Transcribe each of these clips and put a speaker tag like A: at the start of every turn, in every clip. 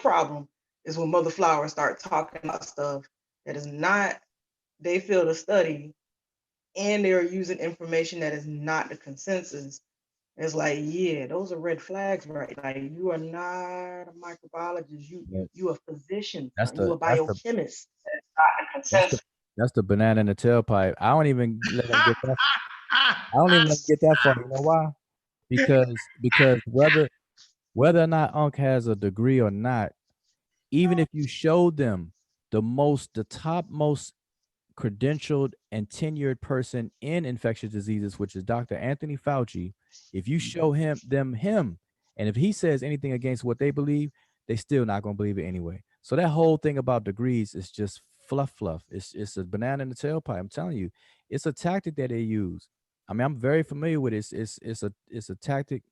A: problem is when Mother Flowers start talking about stuff that is not they feel to study, and they're using information that is not the consensus. It's like, yeah, those are red flags, right? Like, you are not a microbiologist.
B: Yeah,
A: You a physician,
B: that's
A: son. You
B: the
A: a
B: that's the
A: biochemist.
B: that's the that's the banana in the tailpipe. I don't even let them get that. I don't even let them get that far. You know why? Because whether or not Unc has a degree or not, even if you showed them the top most credentialed and tenured person in infectious diseases, which is Dr. Anthony Fauci, if you show him, and if he says anything against what they believe, they still not gonna believe it anyway. So that whole thing about degrees is just fluff. It's a banana in the tailpipe. I'm telling you, it's a tactic that they use. I mean, I'm very familiar with it. It's a tactic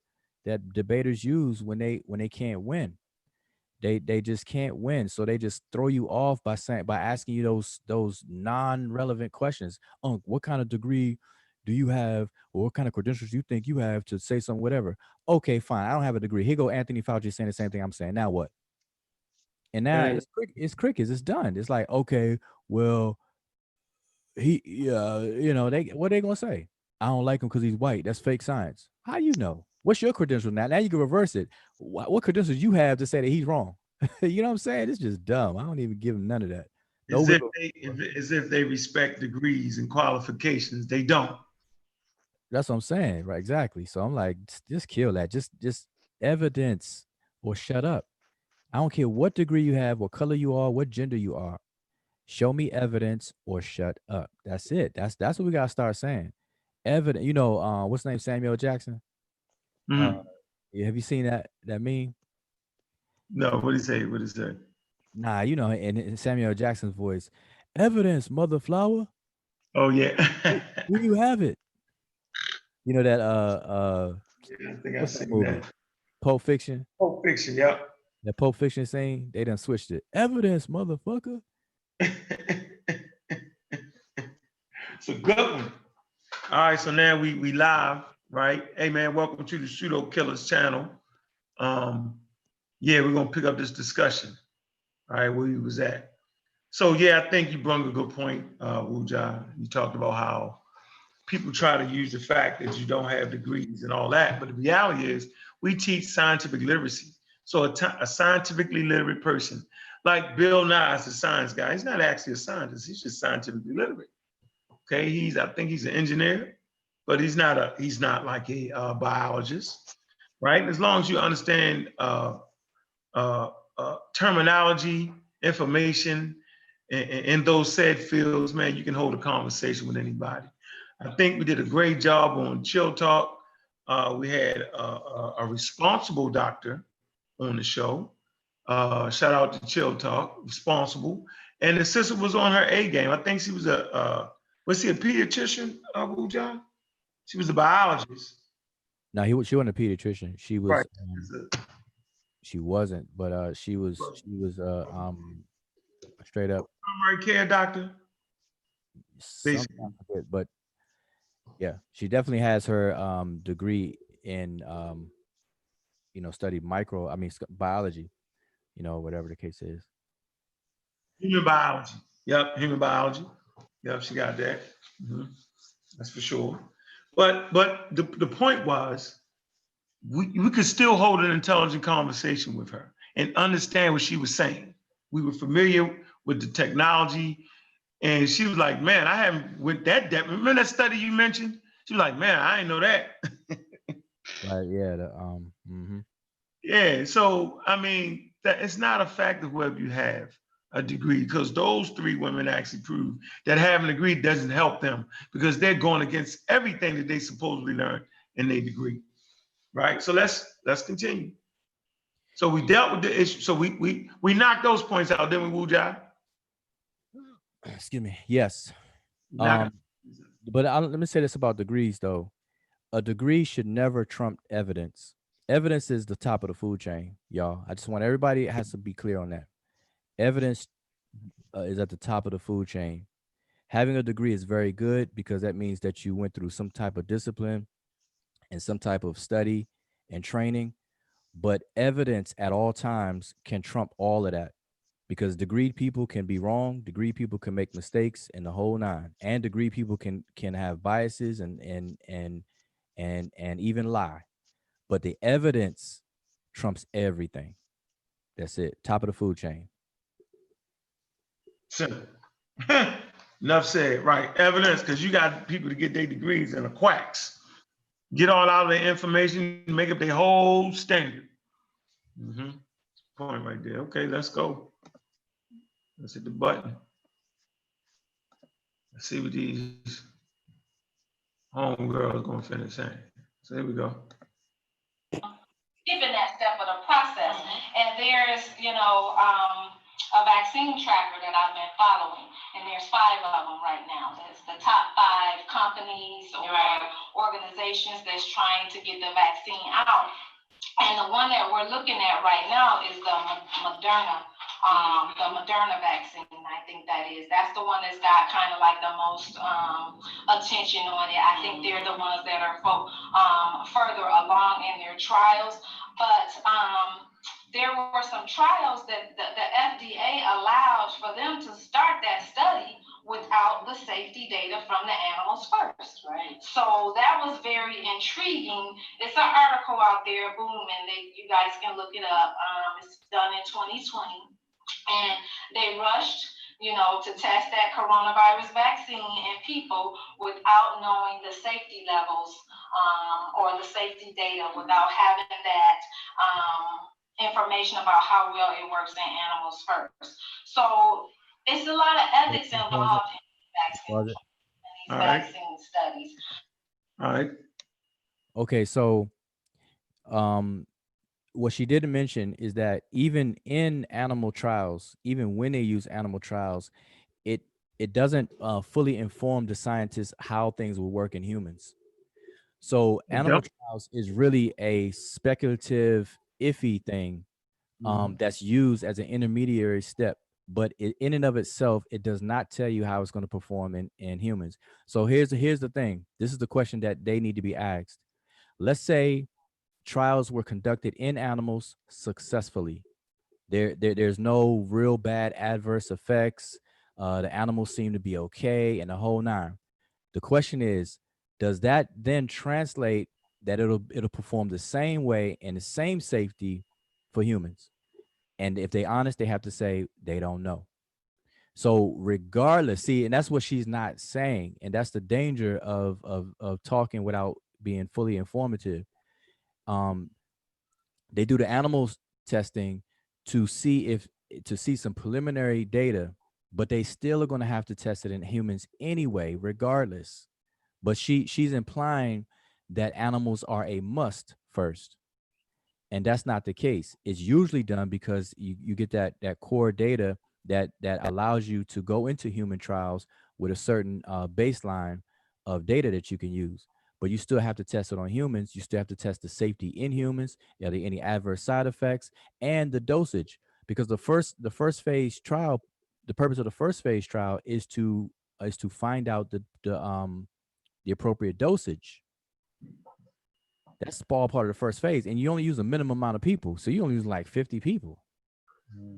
B: that debaters use when they can't win. They just can't win, so they just throw you off by asking you those non-relevant questions. What kind of degree do you have, or what kind of credentials do you think you have to say something, whatever? Okay, fine, I don't have a degree. Here go Anthony Fauci saying the same thing I'm saying. Now what? And now
A: Mm.
B: it's crickets. It's done. It's like, okay, well, they what they gonna say? I don't like him because he's white. That's fake science. How you know? What's your credential now? Now you can reverse it. What credentials you have to say that he's wrong? You know what I'm saying? It's just dumb. I don't even give him none of that. No wiggle.
C: As if they respect degrees and qualifications. They don't.
B: That's what I'm saying, right? Exactly. So I'm like, just kill that. Just evidence or shut up. I don't care what degree you have, what color you are, what gender you are. Show me evidence or shut up. That's it. That's what we gotta start saying. Evidence. What's his name? Samuel Jackson. Uh,
C: Mhm.
B: yeah, have you seen that meme?
C: No, what do you say? What do you say?
B: Nah, in Samuel Jackson's voice, evidence, mother flower.
C: Oh yeah.
B: Where you have it? You know that
C: Yeah, I think I've
B: what's that
C: seen
B: movie?
C: that.
B: Pulp Fiction.
C: Pulp Fiction, yep.
B: That Pulp Fiction scene, they done switched it. Evidence, motherfucker.
C: It's a good one. All right, so now we live, right? Hey man, welcome to the Pseudo Killas channel. Um, yeah, we're gonna pick up this discussion. All right, where you was at. So yeah, I think you brought a good point, Wuja. You talked about how people try to use the fact that you don't have degrees and all that, but the reality is we teach scientific literacy. So a scientifically literate person, like Bill Nye, is a science guy. He's not actually a scientist. He's just scientifically literate. Okay, I think he's an engineer, but he's not like a biologist, right? As long as you understand terminology, information, in those said fields, man, you can hold a conversation with anybody. I think we did a great job on Chill Talk. We had a responsible doctor on the show. Shout out to Chill Talk, responsible. And the sister was on her A game. I think she was was she a pediatrician, Abu John? She was a biologist.
B: No, she wasn't a pediatrician.
C: Right.
B: She wasn't, but she was straight up
C: Primary care doctor,
B: something I
C: basically.
B: forget, but yeah, she definitely has her degree in studied biology, whatever the case is.
C: Human biology. Yep, human biology. Yep, she got that. Mhm. That's for sure. But the point was we could still hold an intelligent conversation with her and understand what she was saying. We were familiar with the technology, and she was like, "Man, I haven't went that depth." Remember that study you mentioned? She was like, "Man, I didn't know that."
B: Right, yeah,
C: Yeah. So I mean, that it's not a fact of whether you have a degree, because those three women actually prove that having a degree doesn't help them because they're going against everything that they supposedly learned in their degree. Right. So let's continue. So we dealt with the issue. So we knocked those points out, didn't we, Wu Jai?
B: excuse me. Yes.
C: Knock.
B: Um, but let me say this about degrees though. A degree should never trump evidence. Evidence is the top of the food chain, y'all. I just want everybody has to be clear on that. Evidence is at the top of the food chain. Having a degree is very good because that means that you went through some type of discipline and some type of study and training. but evidence at all times can trump all of that, because degree people can be wrong, degree people can make mistakes in the whole nine, and degree people can have biases and even lie, but the evidence trumps everything. That's it. Top of the food chain.
C: Simple. Enough said. Right. Evidence, because you got people to get their degrees and the quacks. Get all out of their information, make up their whole standard. Point right there. Okay, let's go. Let's hit the button. Let's see what these homegirls gonna finish saying. So here we go.
D: Given that step of the process, and there's, a vaccine tracker that I've been following, and there's 5 of them right now. It's the top 5 companies or organizations that's trying to get the vaccine out. And the one that we're looking at right now is the Moderna vaccine. I think that's the one that's got kind of like the most attention on it. I think they're the ones that are further along in their trials. But there were some trials that the FDA allowed for them to start that study without the safety data from the animals first. Right. So that was very intriguing. It's an article out there, boom, and you guys can look it up. It's done in 2020, and they rushed, to test that coronavirus vaccine in people without knowing the safety levels or the safety data, without having that information about how well it works in animals first. So it's a lot of ethics involved in these vaccine studies.
C: All right.
B: Okay, so what she didn't mention is that even in animal trials, even when they use animal trials, it doesn't fully inform the scientists how things will work in humans. So animal trials is really a speculative, iffy thing that's used as an intermediary step, but in and of itself, it does not tell you how it's going to perform in humans. So here's the thing. This is the question that they need to be asked. Let's say trials were conducted in animals successfully. There's no real bad adverse effects. The animals seem to be okay, and the whole nine. The question is, does that then translate that it'll perform the same way and the same safety for humans? And if they're honest, they have to say they don't know. So regardless, see, and that's what she's not saying, and that's the danger of talking without being fully informative. They do the animals testing to see some preliminary data, but they still are going to have to test it in humans anyway, regardless. But she's implying that animals are a must first, and that's not the case. It's usually done because you get that core data that allows you to go into human trials with a certain baseline of data that you can use. But you still have to test it on humans. You still have to test the safety in humans. Are there any adverse side effects, and the dosage? Because the first phase trial, the purpose of the first phase trial is to find out the appropriate dosage. That's all part of the first phase, and you only use a minimum amount of people. So you only use like 50 people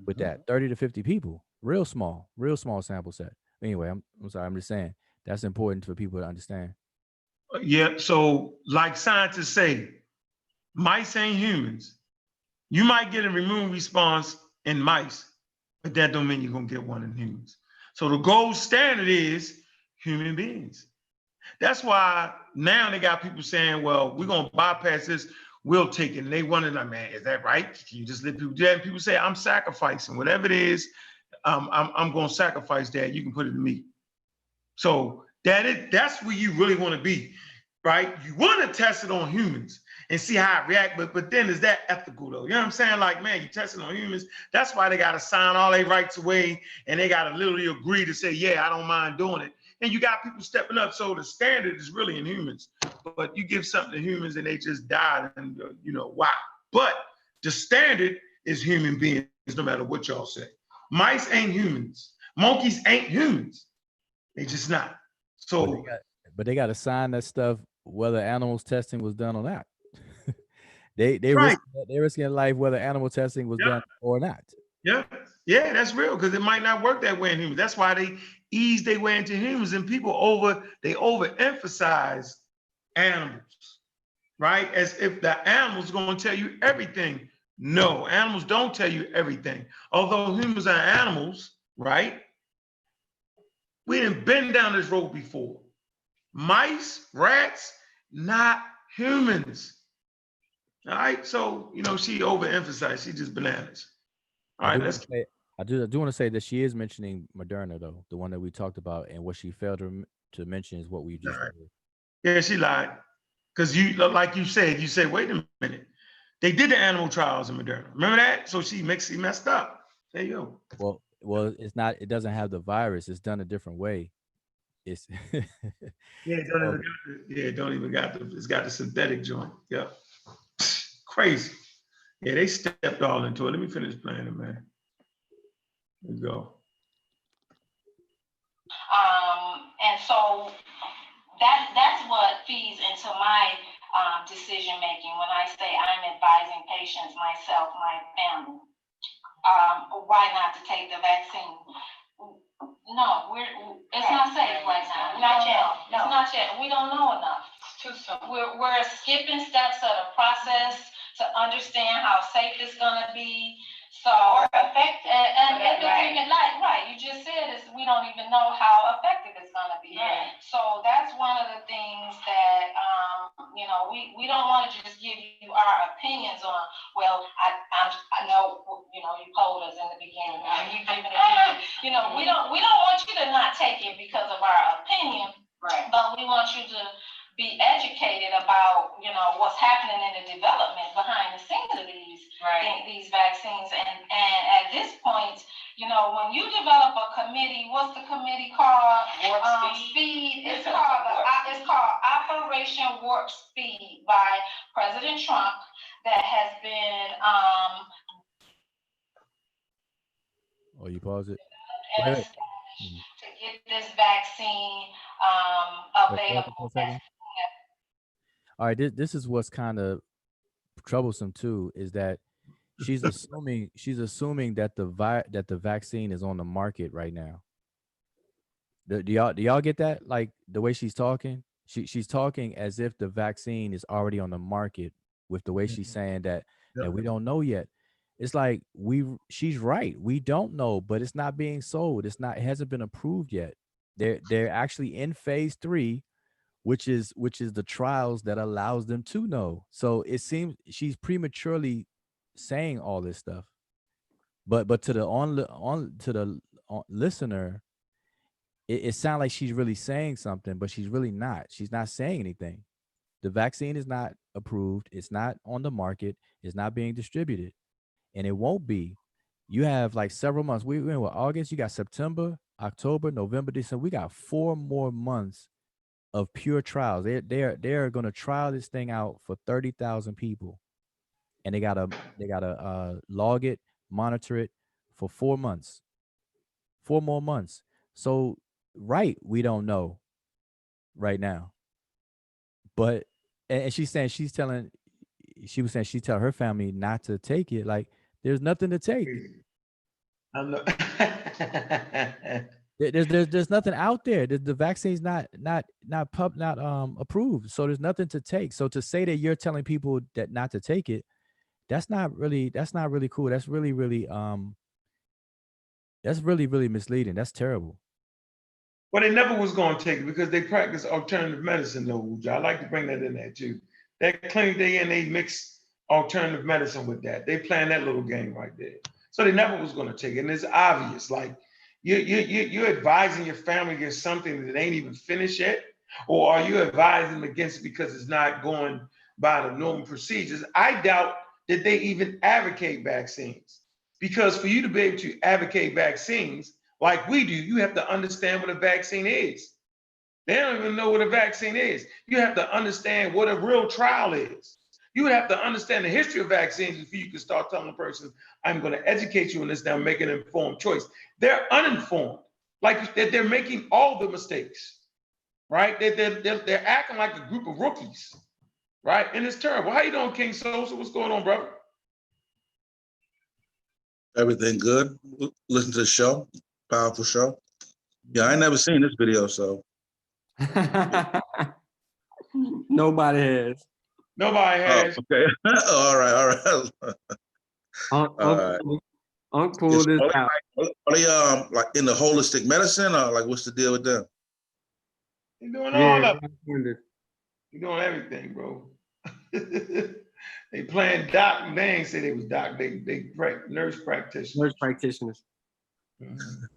B: with that, 30 to 50 people, real small sample set. Anyway, I'm sorry. I'm just saying that's important for people to understand.
C: Yeah. So like scientists say, mice ain't humans. You might get a immune response in mice, but that don't mean you're gonna get one in humans. So the gold standard is human beings. That's why now they got people saying, well, we're gonna bypass this, we'll take it. And they wonder, like, man, is that right? Can you just let people do that? And people say, I'm sacrificing whatever it is, I'm gonna sacrifice that. You can put it in me. So that's where you really want to be, right? You want to test it on humans and see how it reacts, but then is that ethical though? You know what I'm saying? Like, man, you test it on humans. That's why they got to sign all their rights away, and they got to literally agree to say, yeah, I don't mind doing it. And you got people stepping up. So the standard is really in humans, but you give something to humans and they just died, and why? But the standard is human beings, no matter what y'all say. Mice ain't humans. Monkeys ain't humans. They just not. So,
B: but they got to sign that stuff whether animals testing was done or not. They
C: Right.
B: risking life whether animal testing was done or not.
C: Yeah, that's real because it might not work that way in humans. That's why they ease their way into humans, and people overemphasize animals, right? As if the animals are going to tell you everything. No, animals don't tell you everything. Although humans are animals, right? We didn't been down this road before. Mice, rats, not humans. All right, so she overemphasized. She just bananas. All right, let's.
B: I do want to say that she is mentioning Moderna though, the one that we talked about, and what she failed to mention is what we just heard.
C: Yeah, she lied. Because like you said, wait a minute. They did the animal trials in Moderna. Remember that? So she messed up. There you
B: go. Well, it's not, it doesn't have the virus. It's done a different way. It's
C: don't even got it's got the synthetic joint. Yeah. Crazy. Yeah, they stepped all into it. Let me finish playing it, man. Here we go.
D: And so that's what feeds into my decision making when I say I'm advising patients, myself, my family, why not to take the vaccine. No, it's not safe right now. Not yet. No. It's not yet. We don't know enough. It's too soon. We're skipping steps of the process to understand how safe it's gonna be. So effective, and if it's even right, you just said is we don't even know how effective it's gonna be. Right. So that's one of the things that we don't want to just give you our opinions on. Well, I know you polled us in the beginning. You giving it, we don't want you to not take it because of our opinion. Right. But we want you to be educated about what's happening in the development behind the scenes of these vaccines. And at this point, when you develop a committee, what's the committee called? Warp Speed. It's called Operation Warp Speed by President Trump. That has been
B: you pause it.
D: To get this vaccine available.
B: All right, this is what's kind of troublesome too, is that she's assuming that the vaccine is on the market right now. Do y'all get that? Like the way she's talking, she's talking as if the vaccine is already on the market, with the way she's saying that we don't know yet. It's like she's right. We don't know, but it's not being sold. It hasn't been approved yet. They're actually in phase 3, which is the trials that allows them to know. So it seems she's prematurely saying all this stuff. But to the listener, it sounds like she's really saying something, but she's really not. She's not saying anything. The vaccine is not approved. It's not on the market. It's not being distributed. And it won't be. You have like several months. We're in August. You got September, October, November, December. We got 4 more months of pure trials. They're going to trial this thing out for 30,000 people, and they gotta log it, monitor it for 4 months. 4 more months. So we don't know right now. But and she's saying she was saying she tell her family not to take it. Like there's nothing to take. There's nothing out there. The vaccine's not approved. So there's nothing to take. So to say that you're telling people that not to take it, that's not really cool. That's really misleading. That's terrible.
C: Well, they never was going to take it because they practice alternative medicine, though. I like to bring that in there too. That clinic they mix alternative medicine with that. They playing that little game right there. So they never was going to take it, and it's obvious. Like you're advising your family against something that ain't even finished yet, or are you advising them against it because it's not going by the normal procedures? I doubt that they even advocate vaccines, because for you to be able to advocate vaccines like we do, you have to understand what a vaccine is. They don't even know what a vaccine is. You have to understand what a real trial is. You would have to understand the history of vaccines before you can start telling a person, I'm going to educate you on this now, make an informed choice. They're uninformed. Like they're making all the mistakes, right? They're acting like a group of rookies, right? And it's terrible. How you doing, King Sosa? What's going on, brother?
E: Everything good. Listen to the show. Powerful show. Yeah, I ain't never seen this video, so.
F: Nobody has.
C: Nobody has.
E: Okay. All right.
F: Unc pulled this out.
E: Are they like in the holistic medicine, or like what's the deal with them?
C: You're doing all
F: Yeah,
C: of it. You're doing everything, bro. They playing doc. They ain't say they was doc. They nurse practitioners.
F: nurse practitioners.
C: Mhm.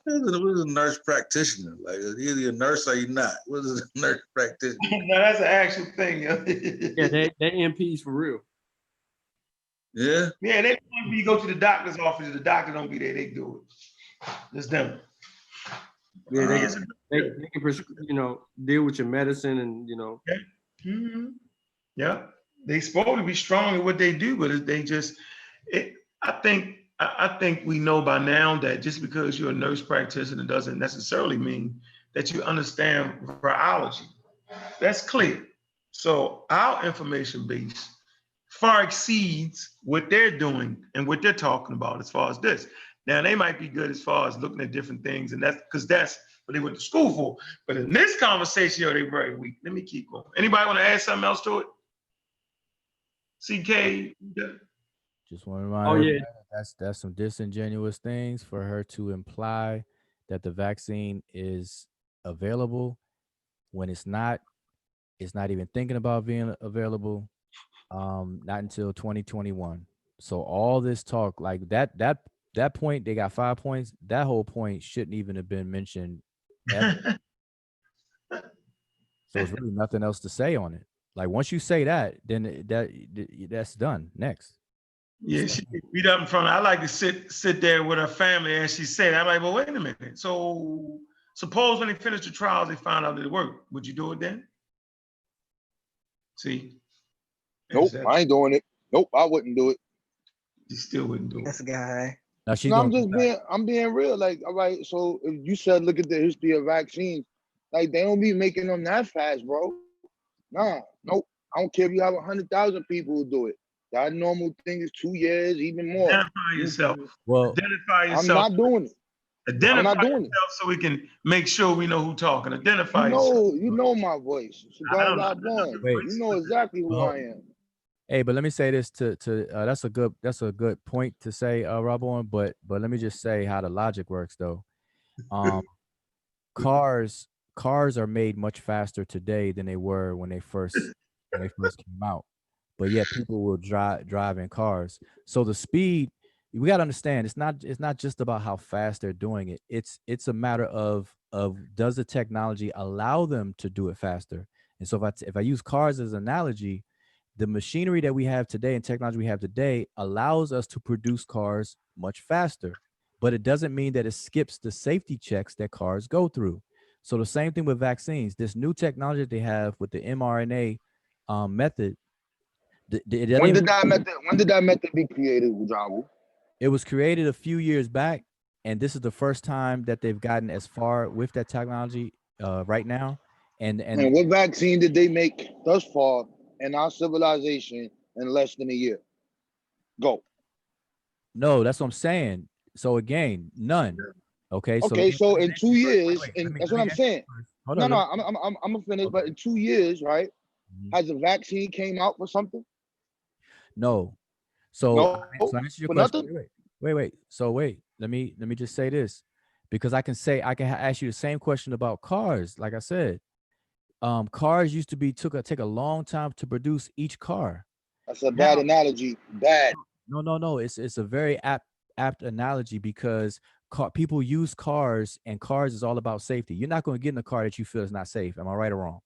E: What is a nurse practitioner? Like, either a nurse or you're not. What is a nurse practitioner?
C: No, that's an actual thing.
F: Yeah, they MPs for real.
E: Yeah.
C: Yeah, they when you go to the doctor's office, the doctor don't be there. They do it. It's them.
F: Yeah,
C: Uh,
F: they can deal with your medicine and
C: Mhm. Yeah, they supposed to be strong in what they do, but they just. I think we know by now that just because you're a nurse practitioner doesn't necessarily mean that you understand virology. That's clear. So our information base far exceeds what they're doing and what they're talking about as far as this. Now they might be good as far as looking at different things, and that's because that's what they went to school for. But in this conversation, they're very weak. Let me keep going. Anybody want to add something else to it? CK.
B: Just want to remind
F: Oh, yeah.
B: everybody that's some disingenuous things for her to imply that the vaccine is available when it's not. It's not even thinking about being available. Not until 2021. So all this talk, like that point, they got 5 points. That whole point shouldn't even have been mentioned ever. So it's really nothing else to say on it. Like once you say that, then that's done. Next.
C: Yeah, she beat up in front of. I like to sit there with her family, and she said, "I'm like, well, wait a minute. So suppose when they finish the trials, they find out that it worked. Would you do it then?" See?
G: Nope, I ain't doing it. Nope, I wouldn't do it.
C: You still wouldn't do it.
A: This guy.
B: Now she's
G: No,
B: gonna
G: I'm being real. Like, all right, so if you said look at the history of vaccines, like they don't be making them that fast, bro. Nah, nope. I don't care if you have 100,000 people who do it. That normal thing is 2 years, even more.
C: Identify yourself.
B: well,
C: Identify yourself.
G: I'm not doing it.
C: Identify
G: I'm not doing
C: yourself so we can make sure we know who's talking. Identify
G: You
C: yourself.
G: know my voice.
C: I don't know.
B: Wait.
G: You know exactly who I am.
B: hey, but let me say this to that's a good point to say, Rob on, but let me just say how the logic works though. Cars are made much faster today than they were when they first came out. But yet people will drive in cars. So the speed, we got to understand, it's not just about how fast they're doing it. It's a matter of does the technology allow them to do it faster? And so if I use cars as an analogy, the machinery that we have today and technology we have today allows us to produce cars much faster, but it doesn't mean that it skips the safety checks that cars go through. So the same thing with vaccines. This new technology that they have with the mRNA method,
G: When did that method be created, Jawu?
B: it was created a few years back, and this is the first time that they've gotten as far with that technology right now. And
G: what vaccine did they make thus far in our civilization in less than a year? Go.
B: no, that's what I'm saying. So again, none. Okay.
G: Okay, so in 2 years, and that's what I'm saying.
B: Hold
G: I'm
B: on.
G: gonna finish, but in 2 years, right? Has a vaccine came out for something?
B: No. So,
G: No,
B: so answer your
G: for
B: question.
G: nothing?
B: Wait. So wait, let me just say this, because I can ask you the same question about cars. Like I said, cars used to be take a long time to produce each car.
G: That's a bad analogy. Bad.
B: No. It's a very apt analogy because people use cars, and cars is all about safety. You're not going to get in a car that you feel is not safe. Am I right or wrong?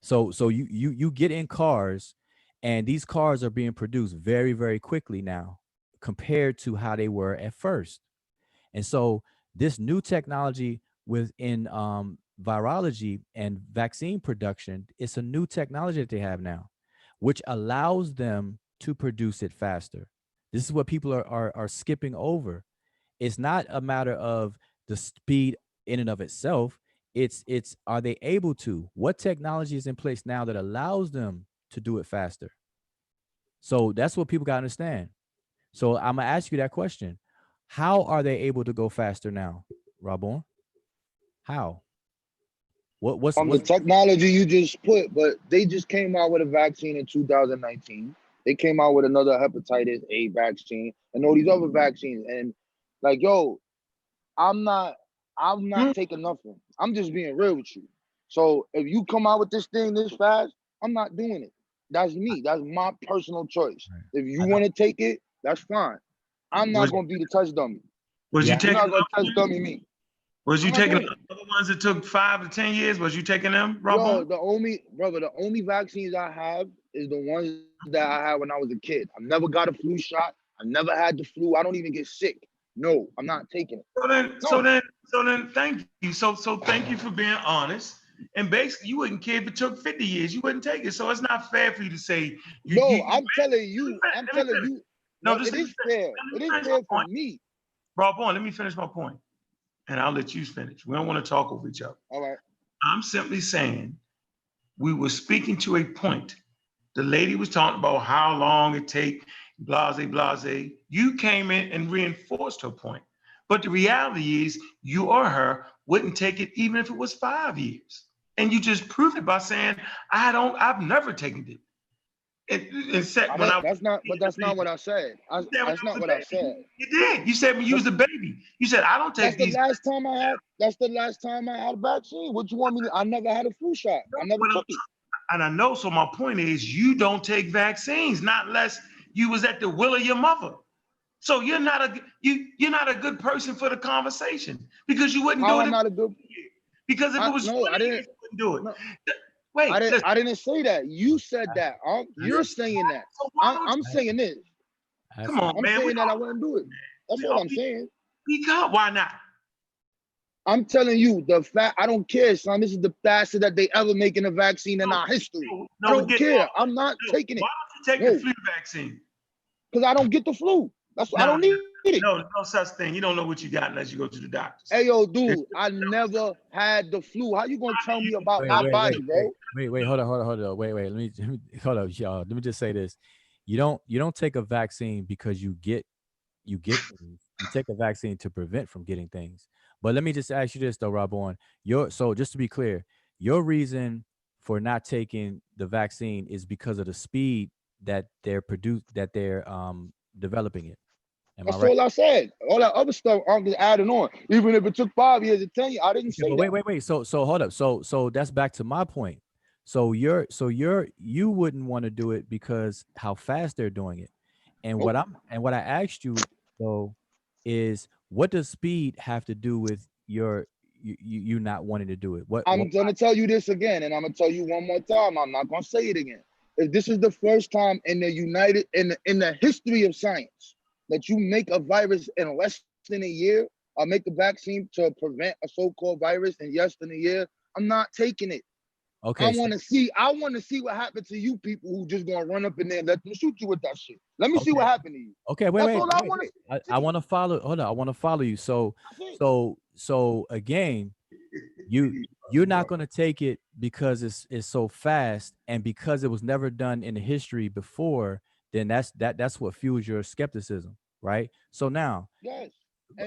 B: So you get in cars, and these cars are being produced very, very quickly now compared to how they were at first. And so this new technology within virology and vaccine production, it's a new technology that they have now, which allows them to produce it faster. This is what people are skipping over. It's not a matter of the speed in and of itself. It's are they able to? What technology is in place now that allows them to do it faster? So that's what people got to understand. So I'm gonna ask you that question: how are they able to go faster now, Rabon? How?
G: The
B: What's
G: technology you just put, but they just came out with a vaccine in 2019. They came out with another hepatitis A vaccine and all these other vaccines. And like, yo, I'm not taking nothing. I'm just being real with you. So if you come out with this thing this fast, I'm not doing it. That's me. That's my personal choice.
B: right.
G: If you
B: I know.
G: want to take it, that's fine. I'm not
C: Was
G: gonna be the touch dummy.
C: was you
B: Yeah,
G: You're
C: taking
G: not gonna
C: the
G: touch
C: other ones?
G: dummy me.
C: Was you
G: I'm not
C: taking
G: doing
C: the
G: it.
C: other ones that took 5 to 10 years? Was you taking them,
G: Yo,
C: Robon?
G: the only vaccines I have is the ones that I had when I was a kid. I never got a flu shot. I never had the flu. I don't even get sick. No, I'm not taking it.
C: So then, so
G: No,
C: then, so then, thank you. So thank you for being honest. And basically, you wouldn't care if it took 50 years. You wouldn't take it. So it's not fair for you to say
G: no,
C: you
G: I'm telling you,
C: let me finish. No,
G: no,
C: just
G: it is fair.
C: let me
G: It is
C: finish my
G: fair for
C: point.
G: me.
C: Robon, let me finish my point, and I'll let you finish. We don't want to talk over each other.
G: All right.
C: I'm simply saying we were speaking to a point. The lady was talking about how long it take, blase, blase. You came in and reinforced her point. But the reality is you or her wouldn't take it even if it was 5 years. And you just proved it by saying, I've never taken it. And said when I was
G: That's
C: a
G: not what
C: baby.
G: I said.
C: You said when
G: That's
C: I was
G: not
C: a
G: what I said.
C: baby. You did. You said when you was a baby. You said, I don't
G: That's
C: take
G: the
C: these.
G: last time I had. That's the last time I had a vaccine. What you want me to? I never had a flu shot. I never took it.
C: And I know, so my point is you don't take vaccines, not unless you was at the will of your mother. So you're not a good person for the conversation because you wouldn't do
G: How
C: it
G: I'm not a good.
C: because if it was 20
G: No, I
C: years,
G: didn't.
C: you wouldn't do
G: No,
C: it. Wait, listen.
G: I didn't say that. You said that. You're
C: You,
G: saying that.
C: so why don't
G: I'm saying this.
C: come on,
G: I'm
C: man?
G: saying that I wouldn't do it. That's all I'm saying.
C: Speak up. Why not?
G: I'm telling you the fact. I don't care, son. This is the fastest that they ever making a vaccine in
C: No,
G: our history. I
C: no, we're
G: don't
C: getting
G: care.
C: off.
G: I'm not
C: No,
G: taking
C: why
G: it.
C: don't you take the
G: No,
C: flu vaccine?
G: because I don't get the flu. I
C: No,
G: don't need it.
C: no, no such thing. You don't know what you got unless you go to the doctors.
G: Hey, yo, dude, I never had the flu. How you gonna tell me about
B: wait,
G: my
B: wait,
G: body, bro?
B: hold on. Wait. Let me hold up, y'all. Let me just say this. You don't take a vaccine because you get things. You take a vaccine to prevent from getting things. But let me just ask you this though, Robon. So just to be clear, your reason for not taking the vaccine is because of the speed that they're developing it. Am I
G: That's
B: right?
G: all I said. All that other stuff, I'm just adding on. Even if it took 5 years or 10 years, I didn't
B: Okay,
G: say
B: but
G: that.
B: wait. So hold up. So that's back to my point. You wouldn't want to do it because how fast they're doing it. And
G: Nope.
B: what I asked you though is what does speed have to do with you not wanting to do it? What
G: I'm gonna tell you this again, and I'm gonna tell you one more time. I'm not gonna say it again. If this is the first time in the in the history of science that you make a virus in less than a year, or make a vaccine to prevent a so-called virus in less than a year, I'm not taking it. I
B: okay, so
G: want to see what happened to you people who just gonna run up in there and let them shoot you with that shit. Let me see
B: okay,
G: what happened to you.
B: okay,
G: That's all I want to
B: I
G: see.
B: want to follow. Hold on, I want to follow you.
G: That's it.
B: So again, you're not going to take it because it's so fast and because it was never done in the history before. Then that's what fuels your skepticism, right? So now,
G: Yes.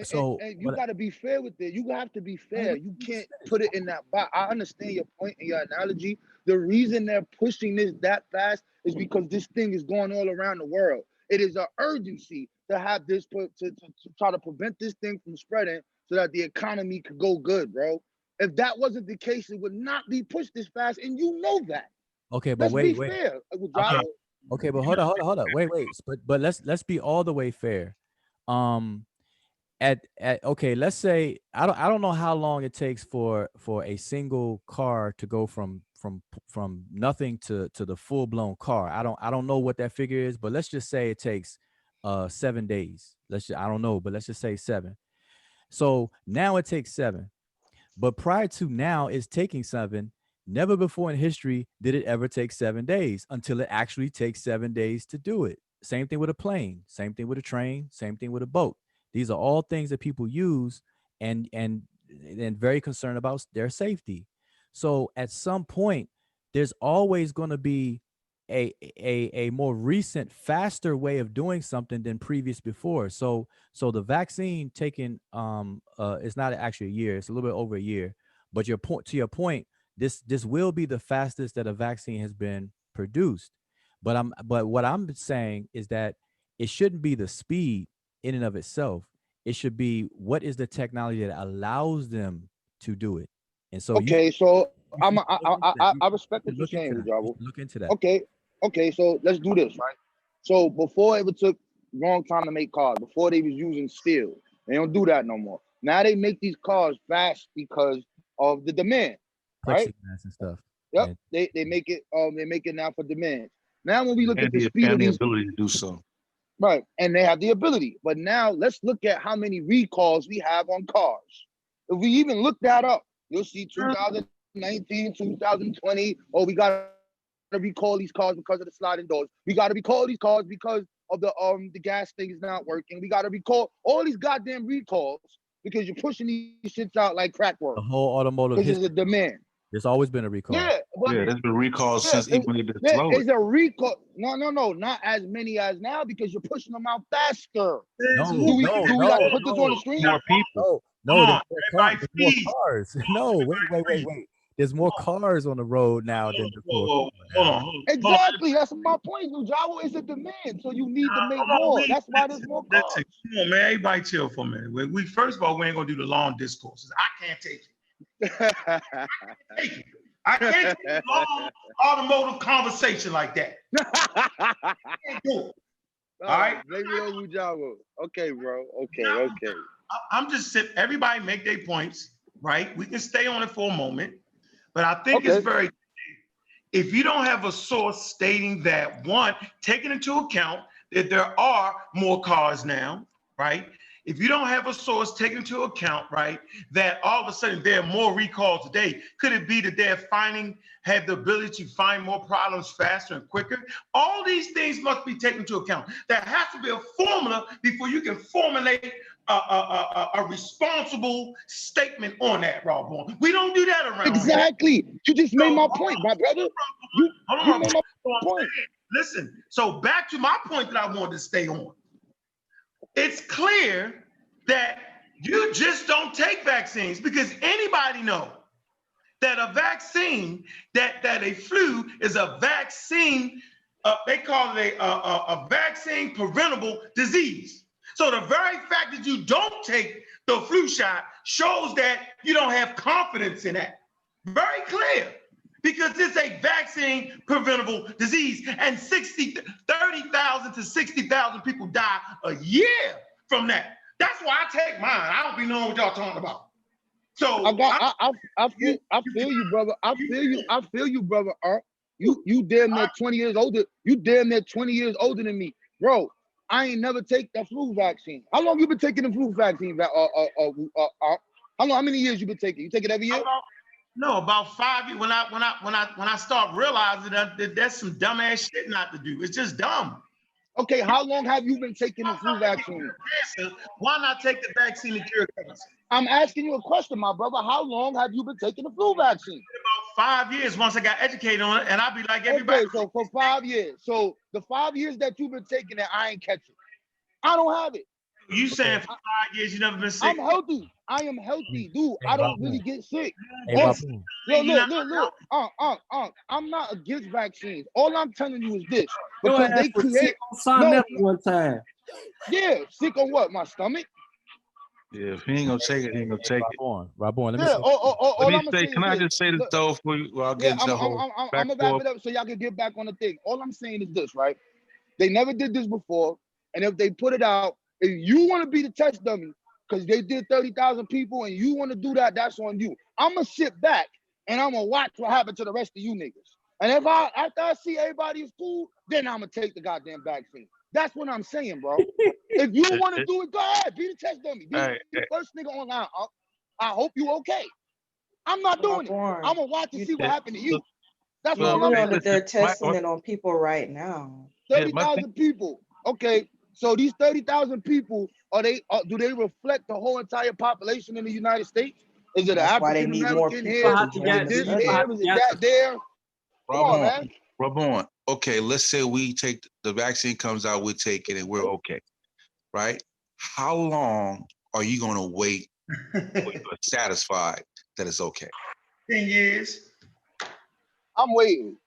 B: so
G: And you
B: what?
G: got to be fair with it. You have to be
B: Wait,
G: fair. You can't put it in that box. I understand your point and your analogy. The reason they're pushing this that fast is because this thing is going all around the world. It is an urgency to have this to try to prevent this thing from spreading so that the economy could go good, bro. If that wasn't the case, it would not be pushed this fast, and you know that.
B: Okay, but
G: Let's be
B: wait.
G: fair,
B: Okay,
G: Gonzalo.
B: okay, but hold on. Wait. But let's be all the way fair. Um, at okay, let's say I don't know how long it takes for a single car to go from nothing to the full blown car. I don't know what that figure is, but let's just say it takes 7 days. I don't know, but let's just say 7. So now it takes 7. But prior to now, it's taking 7. Never before in history did it ever take 7 days until it actually takes 7 days to do it. Same thing with a plane, same thing with a train, same thing with a boat. These are all things that people use, and and very concerned about their safety. So at some point, there's always going to be a more recent, faster way of doing something than previous before. So the vaccine taking it's not actually a year, it's a little bit over a year. But to your point, this will be the fastest that a vaccine has been produced. But what I'm saying is that it shouldn't be the speed in and of itself. It should be what is the technology that allows them to do it. And so
G: Okay, so I respect what you're
B: look into
G: saying,
B: that.
G: Ujabo.
B: Look into that.
G: Okay, so let's do this, right? So before it took long time to make cars, before they was using steel, they don't do that no more. Now they make these cars fast because of the demand, right?
B: Plexiglass and stuff.
G: Yep,
B: And
G: they make it now for demand. Now when we look at the
E: And
G: speed of
E: the
G: these,
E: ability to do so.
G: right, and they have the ability. But now let's look at how many recalls we have on cars. If we even look that up, you'll see 2019, 2020. Oh, we got to recall these cars because of the sliding doors. We got to recall these cars because of the gas thing is not working. We got to recall all these goddamn recalls because you're pushing these shits out like crack
B: the
G: work
B: whole automotive
G: because
B: history,
G: there's a demand.
B: there's always been a recall.
G: Yeah, but
E: Yeah, there's been recalls since even when they
G: there
E: slow
G: is a recall. No, not as many as now because you're pushing them out faster.
B: No,
G: Do we gotta put this on the screen?
E: more people.
B: No,
C: Come
B: there's more
C: everybody
B: cars. No, wait. There's more cars on the road now than before.
C: Hold on.
G: Exactly. That's my point. Ujabo is a demand, so you need to make more. That's why there's more cars.
C: Listen, come on, man. Everybody chill for a minute. We first of all, we ain't gonna do the long discourses. I can't take it. I can't take a long automotive conversation like that. I can't do it. All right.
G: Blame it on Ujabo. Okay, bro. Okay.
C: I'm just saying, everybody make their points, right? We can stay on it for a moment, but I think it's very, if you don't have a source stating that, one, taking into account that there are more cars now, right? If you don't have a source taking into account, right, that all of a sudden there are more recalls today, could it be that they're have the ability to find more problems faster and quicker? All these things must be taken into account. There has to be a formula before you can formulate a responsible statement on that, Rob Bourne. We don't do that around
G: Exactly.
C: here.
G: You just made my point, my brother. You made my point.
C: Listen, so back to my point that I wanted to stay on. It's clear that you just don't take vaccines because anybody knows that a vaccine, that a flu is a vaccine, they call it a vaccine preventable disease. So the very fact that you don't take the flu shot shows that you don't have confidence in that. Very clear. Because it's a vaccine preventable disease, and 30,000 to 60,000 people die a year from that. That's why I take mine. I don't be knowing what y'all talking about. So
G: I feel you, brother. I feel you, brother. You damn near 20 years older. You damn near 20 years older than me, bro. I ain't never take the flu vaccine. How long you been taking the flu vaccine? How many years you been taking? You take it every year?
C: No, about 5 years. When I start realizing that that's some dumbass shit not to do. It's just dumb.
G: Okay, how long have you been taking the flu vaccine?
C: Why not take the vaccine to cure cancer?
G: I'm asking you a question, my brother. How long have you been taking the flu vaccine?
C: About 5 years. Once I got educated on it, and I'll be like everybody.
G: Okay, so for 5 years. So the 5 years that you've been taking it, I ain't catching. I don't have it.
C: You saying for 5 years you never been sick?
G: I'm healthy. I am healthy, dude. I don't really get sick.
B: Hey,
G: Look. I'm not against vaccines. All I'm telling you is this: because they create.
F: One time.
G: Yeah, sick on what? My stomach.
E: Yeah, if he ain't gonna take it, he ain't gonna take it.
B: Rob Bourne, let me
G: Yeah. All I'm gonna say
E: can I just say this though for you? Well, I'll get into the whole
G: I'm gonna wrap it up so y'all can get back on the thing. All I'm saying is this, right? They never did this before, and if they put it out, if you want to be the test dummy, because they did 30,000 people, and you want to do that, that's on you. I'm gonna sit back and I'm gonna watch what happens to the rest of you niggas. And after I see everybody is cool, then I'm gonna take the goddamn vaccine. That's what I'm saying, bro. If you want to do it, go ahead. Be the test dummy. Be the first nigga online. I hope you okay. I'm not doing it. I'm gonna watch and see what happened to you. That's what I'm saying.
A: That they're testing it on people right now.
G: 30,000 people. Okay, so these 30,000 people do they reflect the whole entire population in the United States, Is it an
A: That's why they
G: African
A: need more
G: American
A: people
G: here?
A: to
G: Is
A: join
G: it
A: the
G: this
A: study.
G: there? Is it that there? Come on, man.
E: Ramon, okay, let's say we take the vaccine comes out, we take it and we're okay, right? How long are you gonna wait before you're satisfied that it's okay?
C: 10 years.
G: I'm waiting.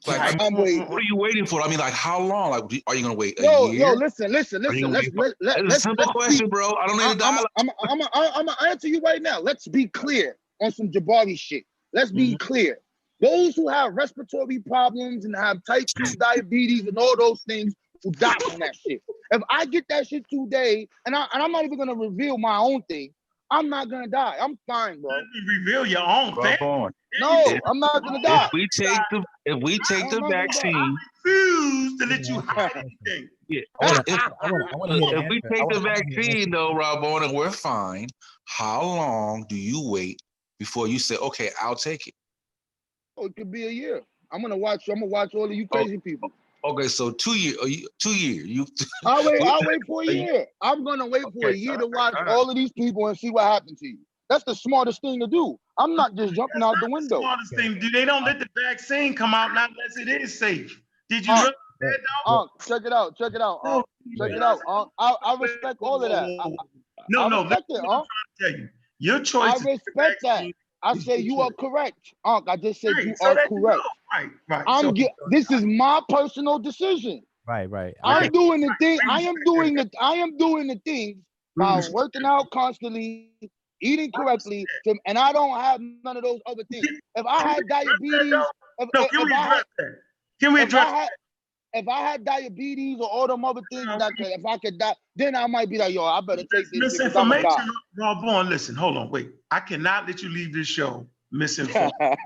E: Like, I mean,
G: I'm waiting.
E: what are you waiting for? I mean, like, how long? Like, are you gonna wait a
G: Yo,
E: year?
G: listen.
E: Are you gonna
G: Let's
E: wait it's a simple question, bro. I don't need a dialogue.
G: I'm gonna answer you right now. Let's be clear on some Jabari shit. Let's be clear. Those who have respiratory problems and have type 2 diabetes and all those things who die from that shit. If I get that shit today, and I'm not even gonna reveal my own thing, I'm not gonna die. I'm fine, bro.
C: Reveal your own thing.
G: No, I'm not gonna die.
E: If we take the vaccine,
C: refuse to let you hide anything.
E: yeah.
B: I want to hear the
E: If we
B: answer.
E: take
B: I
E: the
B: wanna hear the answer.
E: vaccine though, Robon, and we're fine, how long do you wait before you say, okay, I'll take it?
G: Oh, it could be a year. I'm gonna watch all of you crazy people.
E: Okay, so 2 years. 2 years.
G: I'll wait for a year. I'm gonna wait for a year to watch all of these people and see what happens to you. That's the smartest thing to do. I'm not just jumping out the window.
C: The smartest thing. They don't let the vaccine come out not unless it is safe. Did you look at that,
G: check it out. Check it out. I respect all of that.
C: No,
G: respect it,
C: I'm trying to tell you. Your choice.
G: I respect that. I say you are correct. I just said you
C: so
G: are
C: that
G: correct.
C: Right.
G: This is my personal decision.
B: Right.
G: I'm doing the thing. I am doing the things by working out constantly, eating correctly, and I don't have none of those other things. If I had diabetes, if I had diabetes or all them other things if I could die, then I might be like, yo, I better take this shit because I'm gonna die.
C: Rob, listen, hold on, wait. I cannot let you leave this show misinformed.
G: How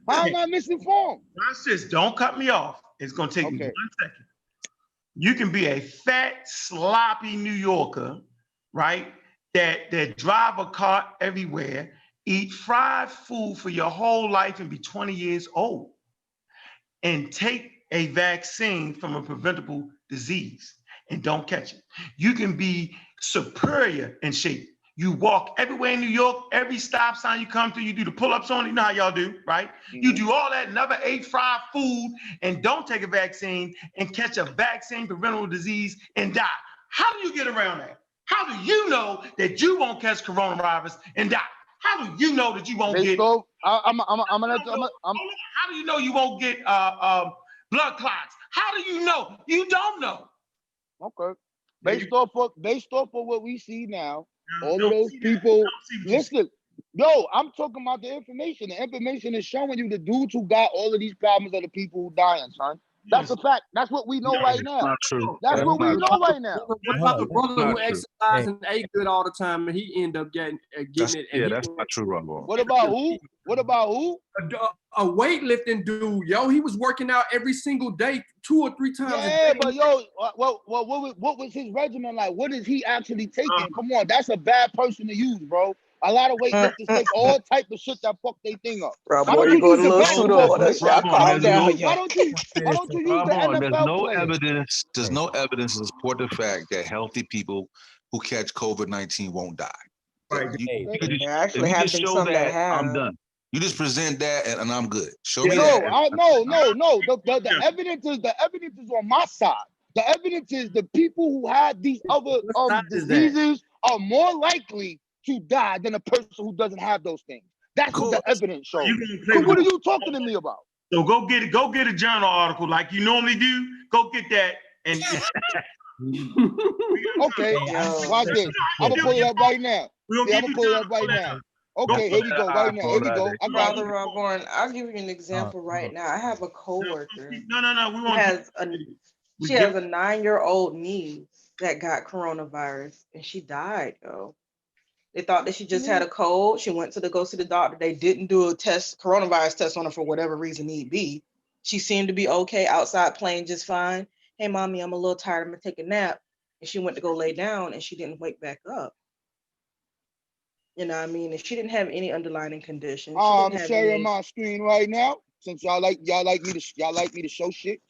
G: am I misinformed?
C: Watch this. Don't cut me off. It's gonna take me 1 second. You can be a fat, sloppy New Yorker, right? That drive a car everywhere, eat fried food for your whole life and be 20 years old, and take a vaccine from a preventable disease and don't catch it. You can be superior in shape. You walk everywhere in New York, every stop sign you come to, you do the pull-ups on, you know how y'all do, right? You do all that, never ate fried food and don't take a vaccine and catch a vaccine preventable disease and die. How do you get around that? How do you know that you won't catch coronavirus and die? How do you know that you won't get?
G: How
C: do you know you won't get blood clots? How do you know? You don't know.
G: Okay. Based off of what we see now, all of those people. Listen, yo, I'm talking about the information. The information is showing you the dudes who got all of these problems are the people who dying, son. That's a fact. That's what we know right now.
E: Not true.
G: That's what we know right now.
F: What about the brother who exercised and ate good all the time and he ended up getting it? And
E: that's not true, Rumble.
G: What about who?
F: A weightlifting dude, yo. He was working out every single day, 2 or 3 times a day.
G: Yeah, but yo, what was his regimen like? What is he actually taking? Come on, that's a bad person to use, bro. A lot of weightlifters take all type of shit that fuck they thing up.
A: Bro, boy, you going a little pseudo on us. Y'all calm down,
G: Why don't you use the NFL
E: players? There's no evidence to support the fact that healthy people who catch COVID-19 won't die.
C: Right.
A: There actually have been some that have.
E: I'm done. You just present that and I'm good. Show me
G: No.
E: that.
G: The evidence is on my side. The evidence is the people who have these other diseases are more likely to die than a person who doesn't have those things. That's what the evidence shows. So what are you talking to me about?
C: So go get a journal article like you normally do. Go get that and
G: okay, watch this. I'm gonna pull it up right now. Okay, here we go. Right now, here we go.
A: Brother Robborn, I'll give you an example right now. I have a coworker.
C: No.
A: She has a 9-year-old niece that got coronavirus and she died, yo. They thought that she just had a cold. She went to go see the doctor. They didn't do a coronavirus test on her for whatever reason need be. She seemed to be okay outside playing just fine. Hey, mommy, I'm a little tired. I'm gonna take a nap. And she went to go lay down and she didn't wake back up. You know what I mean? And she didn't have any underlying conditions.
G: I'm sharing my screen right now. Since y'all like me to show shit.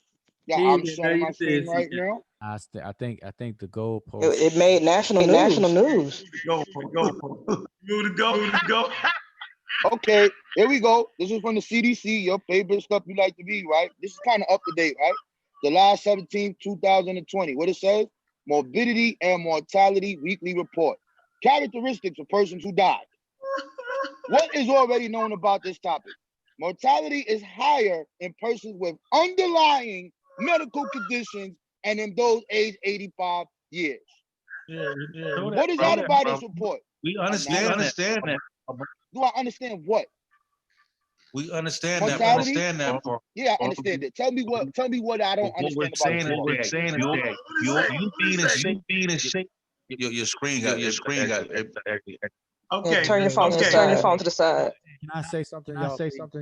G: Yeah,
F: He
G: I'm
F: didn't know
G: showing
F: you
G: my
F: said
G: screen right
F: CK.
G: now.
B: I think the goalpost.
A: It made national news.
C: Go, go. Move to go, move to go.
G: Okay, here we go. This is from the CDC, your favorite stuff you like to read, right? This is kind of up to date, right? July 17th, 2020. What it says? Morbidity and mortality weekly report. Characteristics of persons who died. What is already known about this topic? Mortality is higher in persons with underlying medical conditions and in those aged 85 years. What is that about this report?
E: We understand that.
G: Do I understand what?
E: We understand that.
G: Mortality?
E: Understand that.
G: Yeah, I understand it. Tell me what I don't
E: What we're
G: understand about this
E: saying is
G: report.
E: that you being in shape. Your screen got
C: Okay.
A: Turn your phone to the side.
B: Can I say something,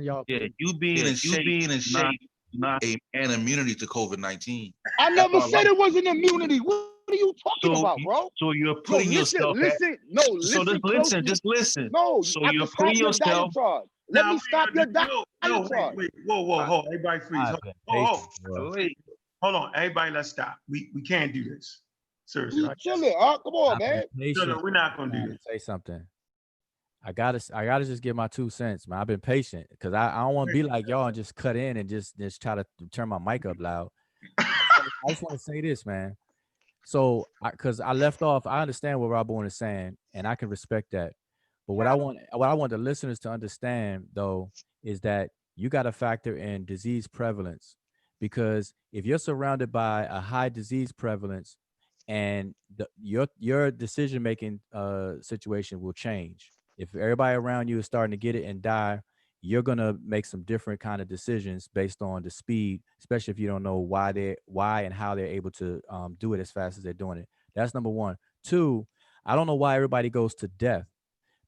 B: y'all?
E: Yeah, you being in shape, not an immunity to COVID-19.
G: I never said it was an immunity. What are you talking
E: So
G: about, bro?
E: so you're
G: Yo,
E: putting
G: listen,
E: yourself
G: listen. No,
E: so
G: listen
E: just
G: closely.
E: listen.
G: No,
E: So
G: I
E: you're
G: can stop
E: putting
G: your
E: yourself.
G: diatribe. Let me stop your
C: No,
G: diatribe.
C: wait. Whoa. Hold. Everybody freeze.
B: I've been
C: Hold.
B: patient, bro.
C: Hold on. Everybody, let's stop. We can't do this. Seriously.
G: We chilling. Come on,
B: I've been
G: man.
B: patient.
C: No, we're not gonna do
B: Trying
C: this.
B: to say something. I gotta just give my 2 cents, man. I've been patient because I don't want to be like y'all and just cut in and just try to turn my mic up loud. I just want to say this, man. So, because I left off, I understand what Rob Bourne is saying, and I can respect that. But what I want the listeners to understand, though, is that you got to factor in disease prevalence, because if you're surrounded by a high disease prevalence, and your decision making situation will change. If everybody around you is starting to get it and die, you're gonna make some different kind of decisions based on the speed, especially if you don't know why and how they're able to do it as fast as they're doing it. That's number one. Two, I don't know why everybody goes to death,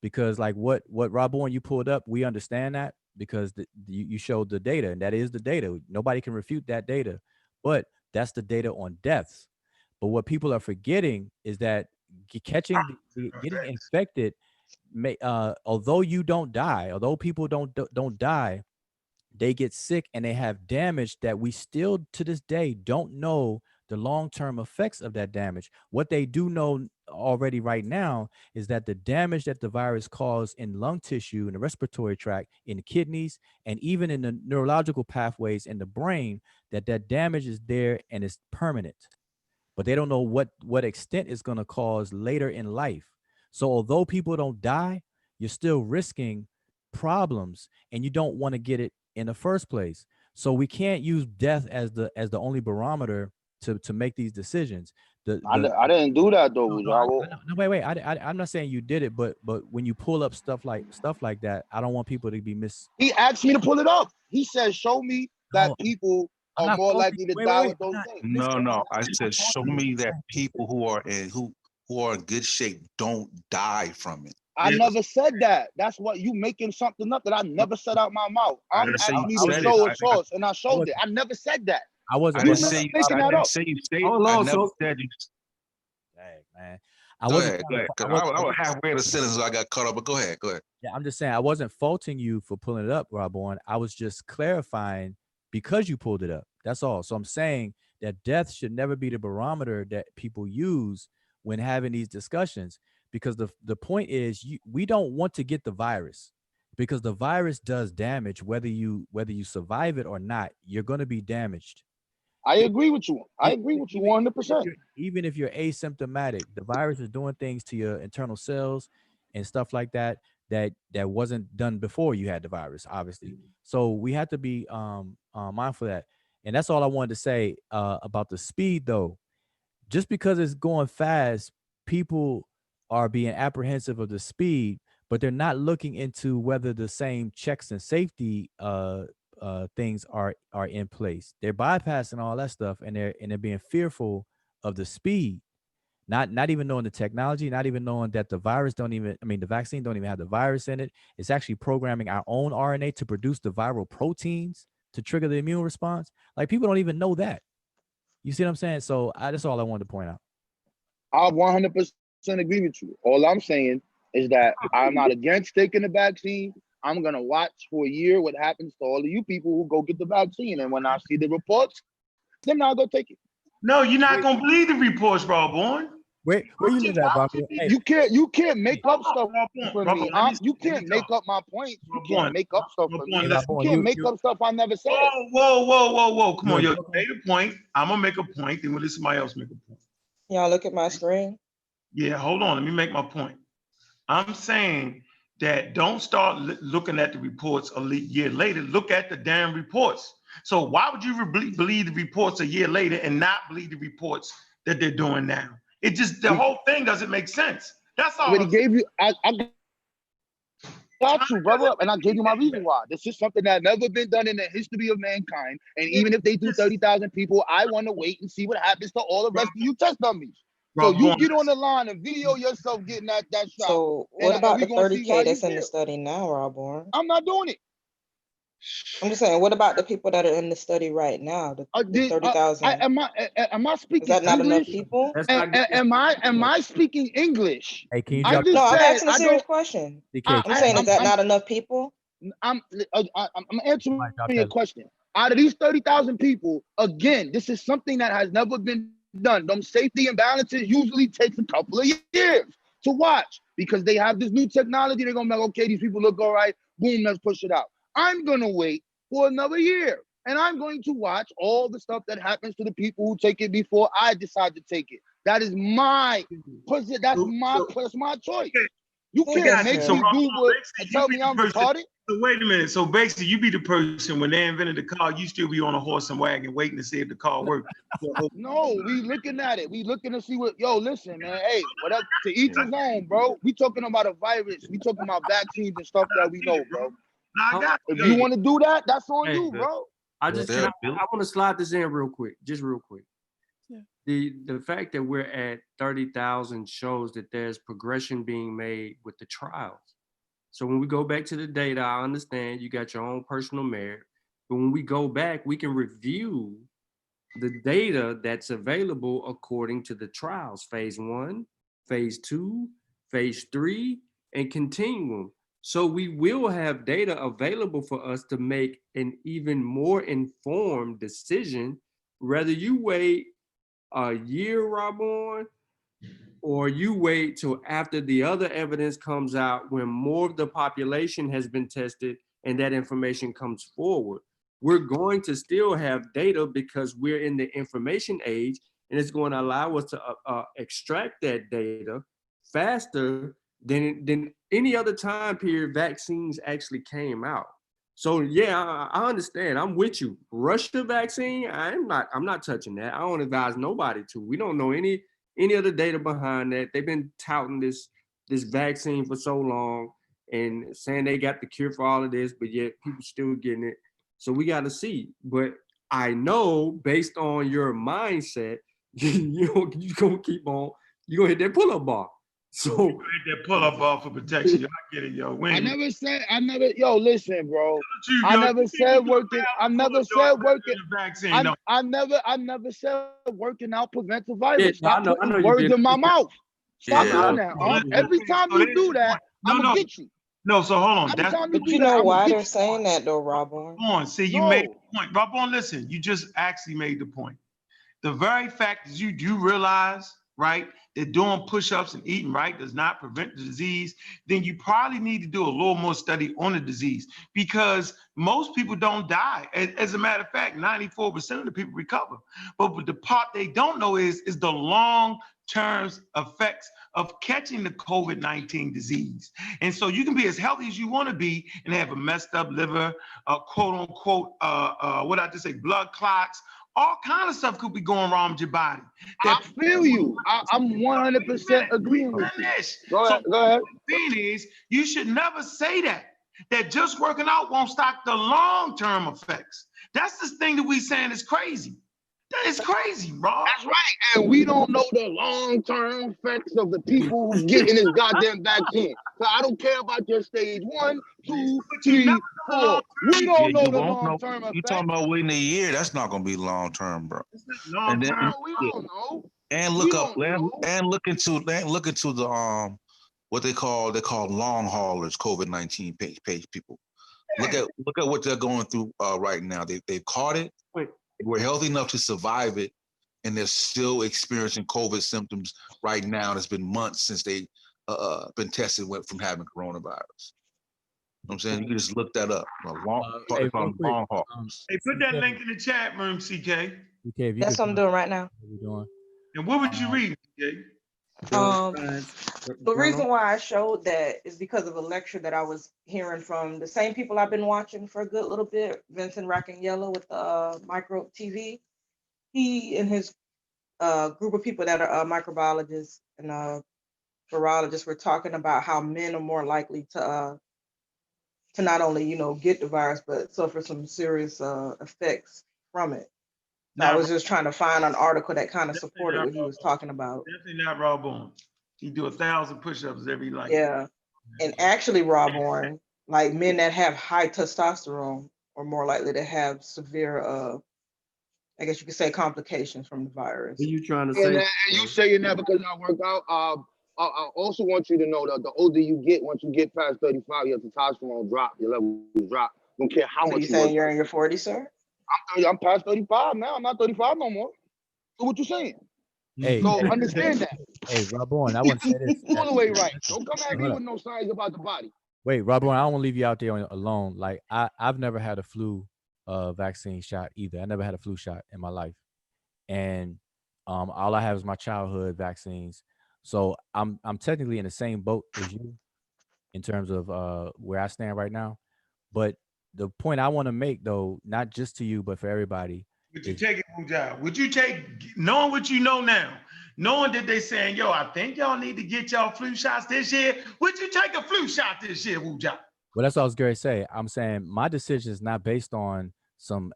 B: because like what Rob Bourne you pulled up, we understand that because you showed the data, and that is the data. Nobody can refute that data, but that's the data on deaths. But what people are forgetting is that getting infected although you don't die, although people don't die, they get sick and they have damage that we still to this day don't know the long-term effects of that damage. What they do know already right now is that the damage that the virus caused in lung tissue, in the respiratory tract, in the kidneys, and even in the neurological pathways in the brain, that damage is there and it's permanent. But they don't know what extent it's going to cause later in life. So although people don't die, you're still risking problems, and you don't want to get it in the first place. So we can't use death as the only barometer to make these decisions.
G: I didn't do that though,
B: no, wait. I'm not saying you did it, but when you pull up stuff like that, I don't want people to be
G: He asked me to pull it up. He said, show me that
B: No,
G: people
B: I'm
G: are
B: not
G: more
B: faulting
G: likely
B: you.
G: to die with those
B: I'm not-
G: things.
E: No. I said
B: I'm
E: show
B: faulting you.
E: me that people who are in good shape don't die from it.
G: I never said that. That's what you making something up that I never said out my mouth.
E: I
G: I'm
E: didn't say
G: asking
E: you
G: you to
E: said
G: show
E: it.
G: a source, and I showed it. I never said that.
B: I wasn't.
E: I didn't
G: You
E: say
G: making
E: I
G: that
E: didn't
G: up.
E: say you said
F: Hold
E: I
F: on,
E: never
F: so
E: said you.
B: Dang, man. I
E: Go
B: wasn't.
E: ahead, go ahead. 'Cause I was halfway in the sentence, so I got caught up. But go ahead.
B: Yeah, I'm just saying I wasn't faulting you for pulling it up, Rob Bourne. I was just clarifying because you pulled it up. That's all. So I'm saying that death should never be the barometer that people use when having these discussions, because the point is we don't want to get the virus, because the virus does damage whether you survive it or not. You're going to be damaged.
G: I agree with you. I agree with you 100%.
B: Even if you're asymptomatic, the virus is doing things to your internal cells and stuff like that wasn't done before you had the virus, obviously. So we have to be mindful of that. And that's all I wanted to say about the speed, though. Just because it's going fast, people are being apprehensive of the speed, but they're not looking into whether the same checks and safety things are in place. They're bypassing all that stuff, and they're being fearful of the speed, not even knowing the technology, not even knowing that the vaccine don't even have the virus in it. It's actually programming our own RNA to produce the viral proteins to trigger the immune response. Like, people don't even know that. You see what I'm saying? So that's all I wanted to point out.
G: I 100% agree with you. All I'm saying is that I'm not against taking the vaccine. I'm going to watch for a year what happens to all of you people who go get the vaccine. And when I see the reports, then I'll go take it.
C: No, you're not gonna believe the reports, Rawborn.
B: Where you live at, Bobby? Hey,
G: You can't make up stuff for me. You can't make
C: talk.
G: up my points. You
C: Rawborn,
G: can't make up stuff for me.
C: Rawborn,
B: hey,
C: listen.
G: You
B: Rawborn,
G: can't make up stuff I never said.
C: Whoa. Come on,
B: You
C: yo.
B: in
C: You
B: Brooklyn?
C: made a point. I'm gonna make a point, then we'll let somebody else make a point.
A: Y'all look at my screen.
C: Yeah, hold on. Let me make my point. I'm saying that don't start looking at the reports a year later. Look at the damn reports. So why would you believe the reports a year later and not believe the reports that they're doing now? It just, the whole thing doesn't make sense. That's all.
G: I already gave you, I got you, brother, and I gave you my reason why. This is something that never been done in the history of mankind. And even if they do 30,000 people, I want to wait and see what happens to all the rest of you test dummies. So you get on the line and video yourself getting that shot.
A: So what about the 30K that's in the study now, Rawborn?
G: I'm not doing it.
A: I'm just saying, what about the people that are in the study right now? The 30,000.
G: Am I speaking
A: Is that not
G: English?
A: enough people?
G: Am I speaking English?
B: Hey, can you
G: I
B: drop?
G: just
A: No, I'm
G: said
A: asking a
G: I
A: serious
G: don't.
A: question.
B: DK,
A: I'm saying, is that not enough people?
G: I'm answering
B: Mike, drop
G: your
B: that.
G: question. Out of these 30,000 people, again, this is something that has never been done. Them safety imbalances usually takes a couple of years to watch because they have this new technology. They're gonna be like, okay, these people look all right. Boom, let's push it out. I'm gonna wait for another year, and I'm going to watch all the stuff that happens to the people who take it before I decide to take it. That is my that's my choice. You can't make me do what and tell me I'm retarded.
C: So wait a minute. So basically, you be the person when they invented the car, you still be on a horse and wagon waiting to see if the car works.
G: No, we looking at it. We looking to see what. Yo, listen, man. Hey, whatever. To each his own, bro. We talking about a virus. We talking about vaccines and stuff that we know, bro.
C: Now, I got
G: If you want to do that, that's on you, bro.
F: I want to slide this in real quick, just real quick. The fact that we're at 30,000 shows that there's progression being made with the trials. So when we go back to the data, I understand you got your own personal merit, but when we go back, we can review the data that's available according to the trials, phase 1, phase 2, phase 3, and continuum. So we will have data available for us to make an even more informed decision, whether you wait a year, Rawborn, or you wait till after the other evidence comes out when more of the population has been tested and that information comes forward. We're going to still have data because we're in the information age, and it's going to allow us to extract that data faster than any other time period vaccines actually came out. So yeah, I understand. I'm with you. Rush the vaccine. I'm not touching that. I don't advise nobody to. We don't know any other data behind that. They've been touting this vaccine for so long and saying they got the cure for all of this, but yet people still getting it. So we got to see. But I know based on your mindset, you're gonna keep on. You're gonna hit that pull-up bar. So
C: hit that pull-up bar for protection. I get it, yo.
G: Yo, listen, bro. I never said working. I never said working. I never said working out prevents a virus. Stop putting words in my mouth. Stop doing that. Every time you do that, I'm gonna get you.
C: No, so hold on.
A: But you know why they're saying that though, Rawborn?
C: Come on, see, you made the point. Rawborn, listen, you just actually made the point. The very fact that you do realize, right, that doing push-ups and eating right does not prevent the disease, then you probably need to do a little more study on the disease because most people don't die. As a matter of fact, 94% of the people recover. But the part they don't know is the long-term effects of catching the COVID-19 disease. And so you can be as healthy as you want to be and have a messed up liver, quote unquote, blood clots, all kind of stuff could be going wrong with your body.
G: I feel you. I'm 100% agreeing with you. Go ahead.
C: The thing is, you should never say that just working out won't stop the long-term effects. That's this thing that we saying is crazy. That is crazy, bro.
G: That's right. And we don't know the long-term effects of the people who getting this goddamn vaccine. So I don't care about your stage 1, 2, 3, 4. We don't know the long-term effects.
E: You talking about waiting a year? That's not gonna be long-term, bro.
G: And then we don't know.
E: And look into the what they call long haulers, COVID-19 page people. Look at what they're going through right now. They've caught it. were healthy enough to survive it, and they're still experiencing COVID symptoms right now. And it's been months since they been tested from having coronavirus. You know what I'm saying? You can just look that up.
B: Hey, real quick,
C: Hey, put that
B: CK,
C: link in the chat room, CK.
B: CK, if you
A: That's
B: could
A: what I'm doing right now.
B: what we're doing.
C: And what would you read, CK?
A: The reason why I showed that is because of a lecture that I was hearing from the same people I've been watching for a good little bit, Vincent Racaniello with Microbe TV. He and his group of people that are microbiologists and virologists were talking about how men are more likely to not only, you know, get the virus, but suffer some serious effects from it. So I was just trying to find an article that kind of supported what he was talking about.
C: Definitely not raw bone. He do 1,000 push-ups every like.
A: Yeah, and actually, raw born, like men that have high testosterone are more likely to have severe, I guess you could say, complications from the virus.
F: What are you trying to
G: And,
F: say?
G: and you saying that because I work out. I also want you to know that the older you get, once you get past 35, your testosterone drop, your levels drop. Don't care how
A: So
G: much
A: you
G: you
A: saying
G: work
A: you're
G: out.
A: in your 40s, sir?
G: I'm past 35 now. I'm not 35 no more. So what you saying?
B: Hey,
G: So
B: hey,
G: understand that.
B: hey, Robborn, I want to say this.
G: All the way right. Don't come at me
B: Hold
G: with
B: up.
G: no science about the body.
B: Wait, Robborn, I don't want to leave you out there alone. Like I've never had a flu vaccine shot either. I never had a flu shot in my life, and all I have is my childhood vaccines. So I'm technically in the same boat as you in terms of where I stand right now. But the point I want to make, though, not just to you but for everybody,
C: Would you take it, Mujah? Would you take, knowing what you know now, knowing that they saying, yo, I think y'all need to get y'all flu shots this year, would you take a flu shot this year, Mujah?
B: well, that's what I was going to say. I'm saying my decision is not based on some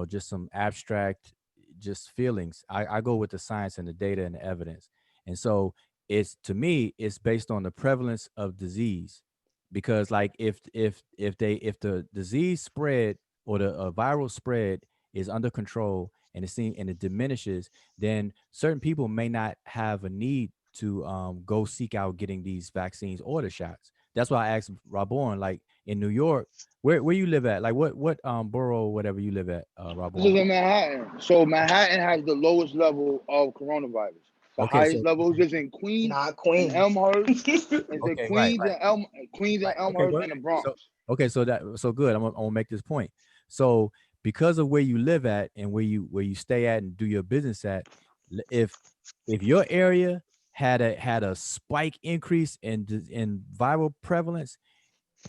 B: just some abstract just feelings. I go with the science and the data and the evidence. And so it's, to me, it's based on the prevalence of disease. Because like if the disease spread or the viral spread is under control and it diminishes, then certain people may not have a need to go seek out getting these vaccines or the shots. That's why I asked Robborn, like in New York, where you live at, like what borough or whatever you live at,
G: This is
B: Robborn.
G: in Manhattan. So Manhattan has the lowest level of coronavirus. The
B: Okay,
G: highest
B: so
G: levels is in Queens
A: Not
G: and
A: Queens.
G: Elmhurst. It's in
B: okay,
G: Queens
B: right.
G: and
B: Right. Okay,
G: Elmhurst
B: go
G: and the
B: ahead.
G: Bronx.
B: So good. I'm gonna make this point. So because of where you live at and where you stay at and do your business at, if your area had a spike increase in viral prevalence,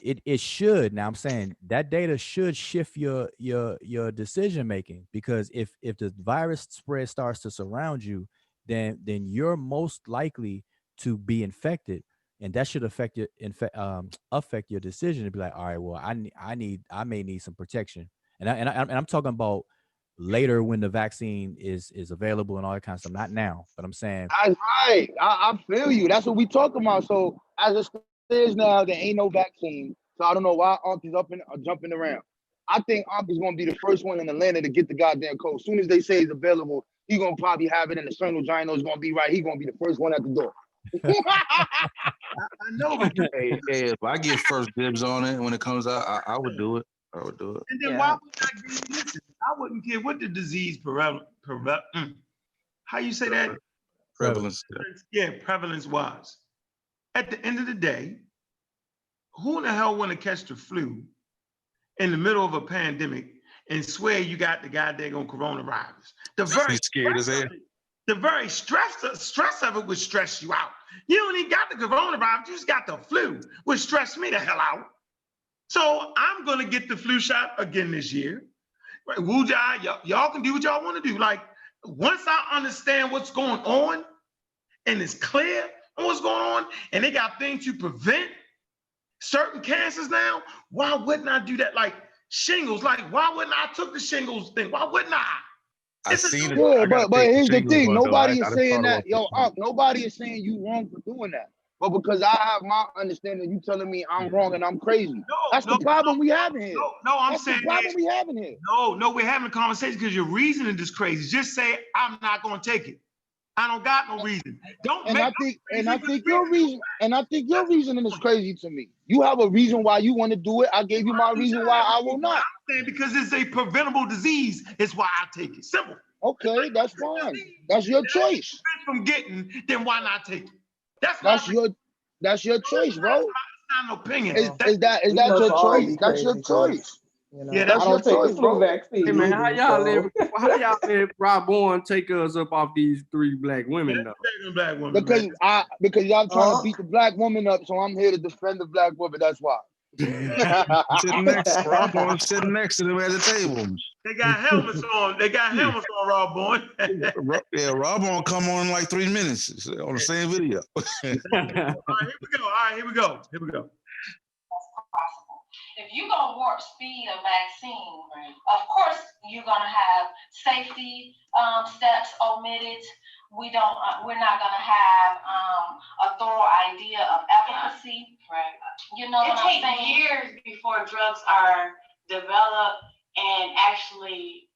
B: it should. Now I'm saying that data should shift your decision making, because if the virus spread starts to surround you, then you're most likely to be infected, and that should affect affect your decision to be like, all right, well, I may need some protection, and I'm talking about later when the vaccine is available and all that kind of stuff, not now, but I'm saying
G: That's right. I feel you. That's what we talking about. So as it stands now, there ain't no vaccine. So I don't know why Unc is jumping around. I think Unc is gonna be the first one in Atlanta to get the goddamn code. As soon as they say it's available, he gonna probably have it, and the Colonel Gino is gonna be right. He gonna be the first one at the door.
C: I know, but
E: Hey, if I get first dibs on it when it comes out, I would do it. I would do it.
C: and then why would I give you listen? I wouldn't care what the disease how you say that?
E: Prevalence.
C: Yeah, prevalence wise. At the end of the day, who in the hell want to catch the flu in the middle of a pandemic and swear you got the goddamn coronavirus? The very
E: scared as hell.
C: The very stress of it would stress you out. You don't even got the coronavirus, you just got the flu, which stressed me the hell out. So I'm gonna get the flu shot again this year. Right? Woo-jah, y'all can do what y'all want to do. Like, once I understand what's going on and it's clear on what's going on, and they got things to prevent certain cancers now, why wouldn't I do that? Like shingles, like why wouldn't I took the shingles thing? Why wouldn't I?
E: I seen it.
G: Yeah,
E: I gotta
G: but
E: take
G: here's the
E: shingles
G: thing.
E: one, though.
G: Nobody
E: I
G: is
E: done
G: saying
E: follow
G: that.
E: up
G: Yo,
E: with
G: Unc, nobody is saying you wrong for doing that. But because I have my understanding, you telling me I'm wrong and I'm crazy. That's the problem we having here.
C: No, I'm
G: That's
C: saying
G: the problem we having here.
C: no, we're having a conversation because your reasoning is crazy. Just say I'm not gonna take it. I don't got no reason. Don't
G: And
C: make
G: I think
C: no
G: and I
C: reason,
G: think
C: but
G: your reason and I think your reasoning is crazy to me. You have a reason why you want to do it. I gave you my reason why I will not.
C: I'm saying because it's a preventable disease. It's why I take it. Simple.
G: Okay, that's fine. That's your choice.
C: From getting, then why not take it? That's
G: your choice, bro.
C: not an opinion.
G: Is
A: We
G: that
A: must
G: your
A: all
G: choice?
A: be
G: That's your
A: crazy, 'cause,
G: choice.
A: you know,
C: Yeah,
A: I
C: that's
A: don't take the
G: choice,
A: flu
G: bro.
A: vaccine.
F: Hey man,
A: either, so-
F: how y'all let Rob Bourne take us up off these 3 black women though?
C: Black woman,
G: Because
C: man.
G: because y'all trying to
A: Oh.
G: beat the black woman up, so I'm here to defend the black woman. That's why.
E: Sitting next, Rob on sitting next to them at the table.
C: They got helmets on. They got helmets on, Rob Boy.
E: Yeah, Rob on come on in like 3 minutes on the same video.
C: All right, here we go. Here we go.
D: Possible. If you're gonna warp speed a vaccine, of course you're gonna have safety steps omitted. We're not gonna have a thorough idea of efficacy.
H: Right.
D: You know
H: It
D: what I'm
H: takes
D: saying?
H: years before drugs are developed and actually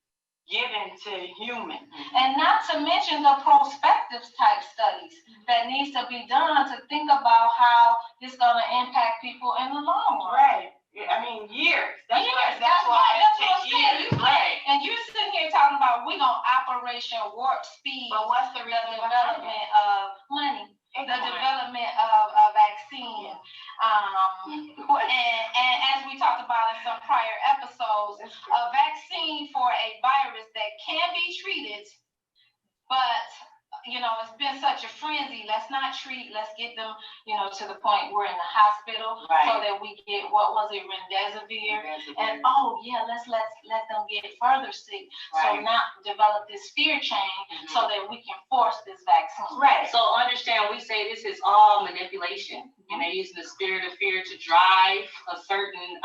H: given to humans.
D: And not to mention the prospective type studies that needs to be done to think about how it's gonna impact people in the long run.
H: Right. I mean, years. That's why
D: That's what I'm
H: it takes
D: saying.
H: years. Right.
D: And you're sitting here talking about we gonna Operation Warp Speed.
H: But what's the
D: The
H: reason
D: development of money, the development of a vaccine. And as we talked about in some prior episodes, a vaccine for a virus that can be treated, but it's been such a frenzy. Let's not treat. Let's get them, to the point we're in the hospital,
H: Right.
D: so that we get remdesivir, and let's let them get further sick. So
H: Right.
D: now develop this fear chain so that we can force this vaccine.
H: Right. So understand, we say this is all manipulation, and they're using the spirit of fear to drive a certain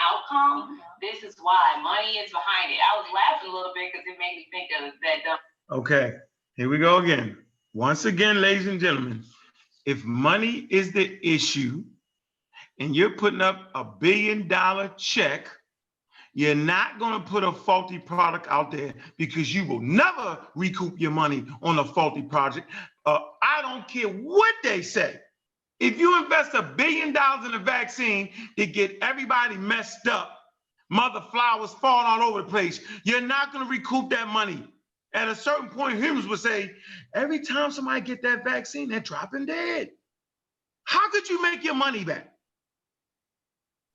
H: outcome. This is why money is behind it. I was laughing a little bit because it made me think of that.
C: Okay, here we go again. Once again, ladies and gentlemen, if money is the issue and you're putting up a $1 billion check, you're not going to put a faulty product out there because you will never recoup your money on a faulty project. I don't care what they say. If you invest $1 billion in a vaccine to get everybody messed up, mother flowers falling all over the place, you're not going to recoup that money. At a certain point, humans would say, every time somebody get that vaccine, they're dropping dead. How could you make your money back?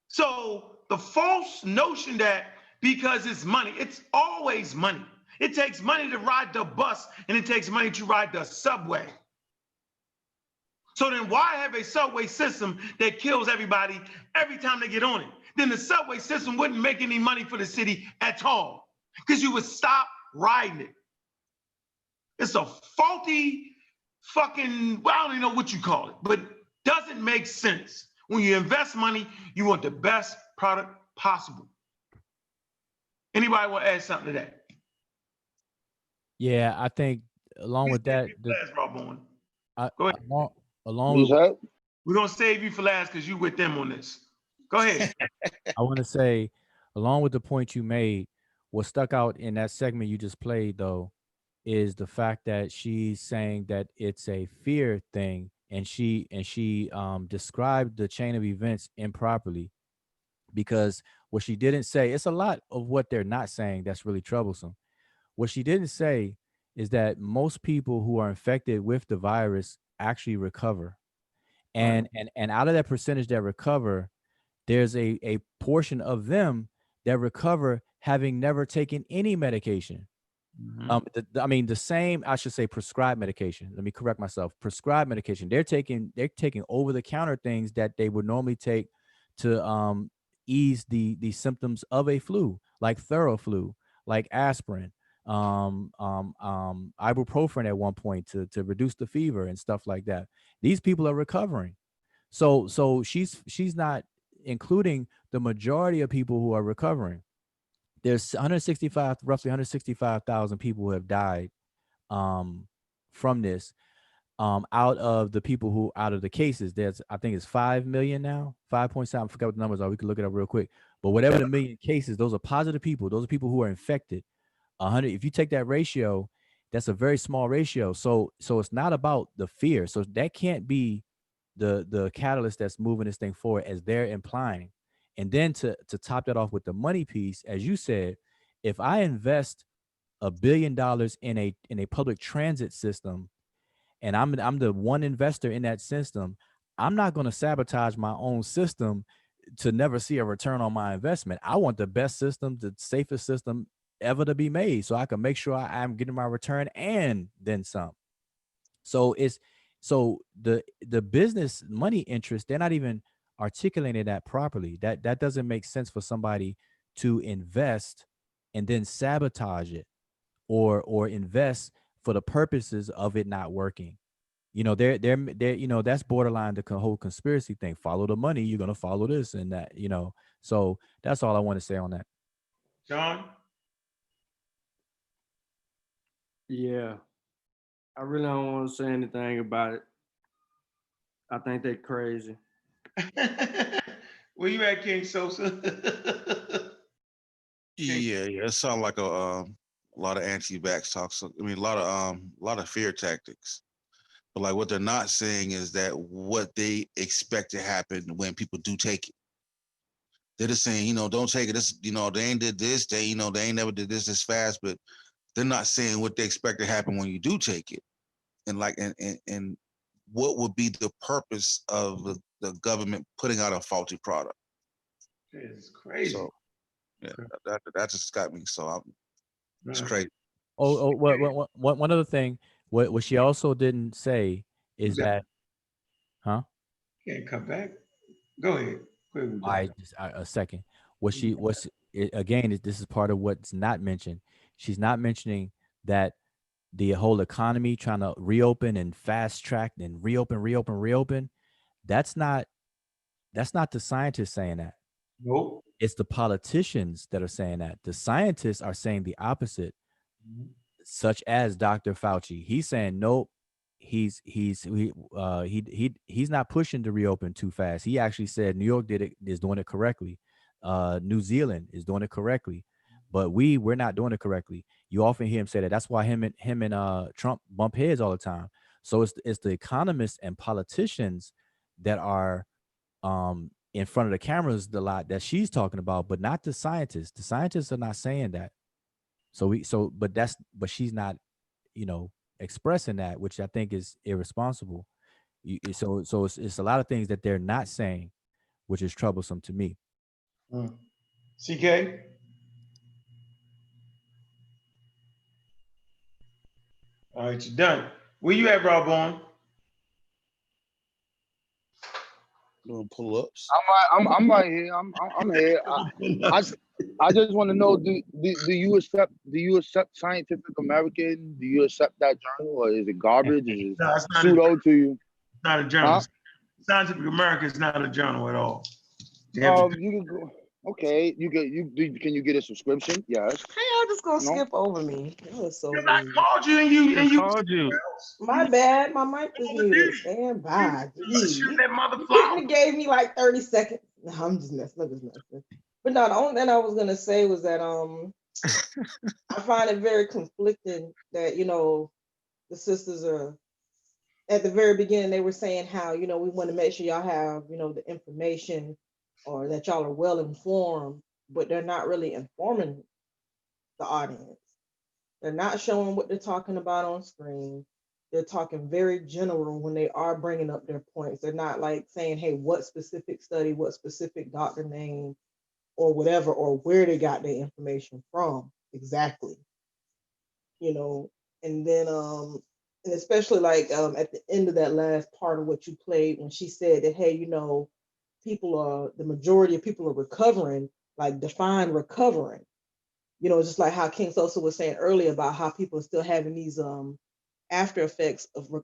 C: So the false notion that because it's money, it's always money. It takes money to ride the bus and it takes money to ride the subway. So then why have a subway system that kills everybody every time they get on it? Then the subway system wouldn't make any money for the city at all because you would stop riding it. It's a faulty fucking, I don't even know what you call it, but doesn't make sense. When you invest money, you want the best product possible. Anybody want to add something to that?
B: Yeah, I think along with that,
C: Go ahead.
B: along with,
C: We're going to save you for last because you with them on this. Go ahead.
B: I want to say, along with the point you made, what stuck out in that segment you just played, though, is the fact that she's saying that it's a fear thing, and she described the chain of events improperly, because what she didn't say, it's a lot of what they're not saying that's really troublesome. What she didn't say is that most people who are infected with the virus actually recover. And out of that percentage that recover, there's a portion of them that recover having never taken any medication. The same, I should say, prescribed medication. Let me correct myself. Prescribed medication. They're taking over-the-counter things that they would normally take to ease the symptoms of a flu, like Theraflu, like aspirin, ibuprofen at one point to reduce the fever and stuff like that. These people are recovering. So she's not including the majority of people who are recovering. There's roughly 165,000 people who have died from this. Out of the cases, I think it's 5 million now, 5.7. I forgot what the numbers are. We can look it up real quick. But whatever the million cases, those are positive people. Those are people who are infected. 100. If you take that ratio That's a very small ratio. So it's not about the fear. So that can't be the catalyst that's moving this thing forward, as they're implying. And then to top that off with the money piece, as you said, if I invest $1 billion in a public transit system, and I'm the one investor in that system, I'm not going to sabotage my own system to never see a return on my investment. I want the best system, the safest system ever to be made, so I can make sure I'm getting my return and then some. So the business money interest, they're not even articulating that properly. That doesn't make sense for somebody to invest and then sabotage it, or invest for the purposes of it not working. They're that's borderline the whole conspiracy thing. Follow the money, you're gonna follow this and that. So that's all I want to say on that.
C: John?
F: Yeah, I really don't want to say anything about it. I think they're crazy.
C: Where you at, King Sosa?
E: Yeah, it sounds like a lot of anti-vax talks. I mean, a lot of fear tactics. But like what they're not saying is that what they expect to happen when people do take it. They're just saying, don't take it. This, they ain't did this. They ain't never did this fast. But they're not saying what they expect to happen when you do take it, and and what would be the purpose of the government putting out a faulty product.
C: It's crazy.
E: So yeah, that just got me. So it's crazy.
B: One other thing, what she also didn't say is that, huh?
C: Can't come back. Go ahead.
B: A second. Again, this is part of what's not mentioned. She's not mentioning that the whole economy trying to reopen and fast track and reopen. That's not the scientists saying that.
C: Nope.
B: It's the politicians that are saying that. The scientists are saying the opposite, such as Dr. Fauci. He's saying nope. He's not pushing to reopen too fast. He actually said New York is doing it correctly. New Zealand is doing it correctly, but we're not doing it correctly. You often hear him say that. That's why him and Trump bump heads all the time. So it's the economists and politicians that are in front of the cameras a lot that she's talking about, but not the scientists. The scientists are not saying that. But she's not, expressing that, which I think is irresponsible. So it's a lot of things that they're not saying, which is troublesome to me.
C: CK? All right, you're done. Where you at, Rob on?
E: Doing pull-ups.
G: I'm right here. I'm here. I just want to know, do you accept Scientific American? Do you accept that journal, or is it garbage? Is it
C: No, it's not
G: pseudo to you?
C: It's not a journal.
G: Huh?
C: Scientific American is not a journal at all.
G: You can go. Okay, can you get a subscription? Yes.
A: Hey, y'all just gonna skip over me. That was so
C: Because I
A: rude.
C: called you and you
E: called you.
A: My bad. My mic was muted. Stand by.
C: Shoot that mother
A: You
C: flower.
A: couldn't have gave me like 30 seconds. No, I'm just messing. But no, the only thing I was gonna say was that I find it very conflicting that the sisters are at the very beginning. They were saying how we want to make sure y'all have the information, or that y'all are well informed, but they're not really informing the audience. They're not showing what they're talking about on screen. They're talking very general when they are bringing up their points. They're not like saying, hey, what specific study, what specific doctor name, or whatever, or where they got their information from exactly. And then and especially like at the end of that last part of what you played, when she said that, hey, the majority of people are recovering, like define recovering. Just like how King Sosa was saying earlier about how people are still having these after effects of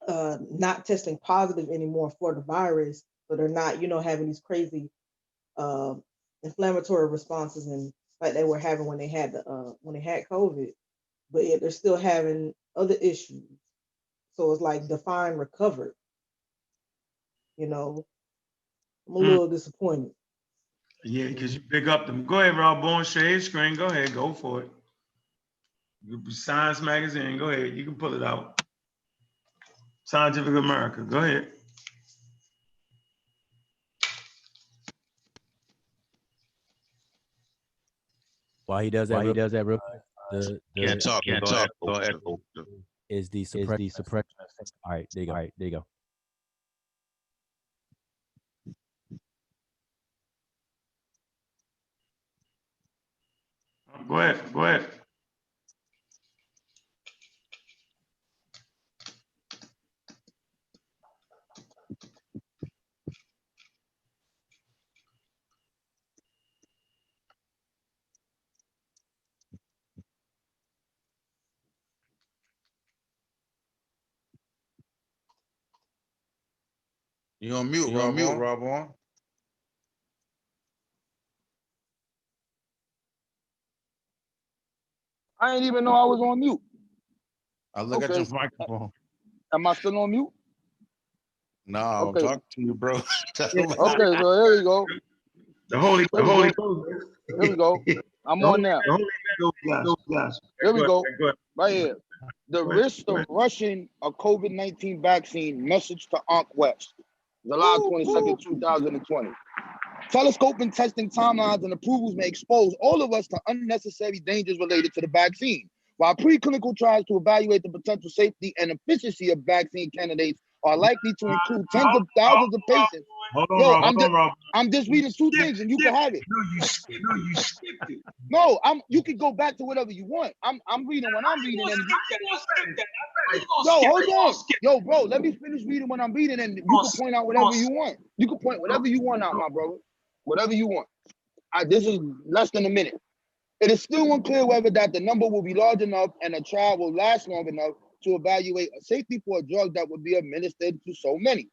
A: not testing positive anymore for the virus, but they're not, having these crazy inflammatory responses and like they were having when they had COVID, but yet they're still having other issues. So it's like define recovered. I'm a little disappointed.
C: Yeah, because you pick up them. Go ahead, Rob Bourne, share his screen. Go ahead, go for it. Science magazine. Go ahead. You can pull it out. Scientific America. Go ahead.
B: While he does that, real quick,
E: Can't talk. Go echo.
B: is the suppression. All right, there you go.
C: Go ahead.
E: You on mute, Rob?
G: I didn't even know I was on mute.
E: I look at
G: Okay.
E: your microphone.
G: Am I still on mute?
E: No, I'm
G: Okay.
E: talking to you, bro.
G: Okay, so here we go.
C: The Holy Ghost.
G: Here we go. I'm on now.
C: The Holy Ghost.
G: Here we go.
C: Go ahead.
G: Right here. The risk of rushing a COVID-19 vaccine message to Aunt West. July 22nd, 2020. Telescoping testing timelines and approvals may expose all of us to unnecessary dangers related to the vaccine. While preclinical trials to evaluate the potential safety and efficacy of vaccine candidates are likely to include tens of thousands of patients. I'm just reading two things and you can have it.
C: No, you skipped it.
G: No, you can go back to whatever you want. I'm reading what I'm reading. Yo, hold on. Yo, bro, let me finish reading what I'm reading and you can point out whatever you want. You can point whatever you want out, my brother. Whatever you want. This is less than a minute. It is still unclear whether that the number will be large enough and a trial will last long enough to evaluate a safety for a drug that would be administered to so many.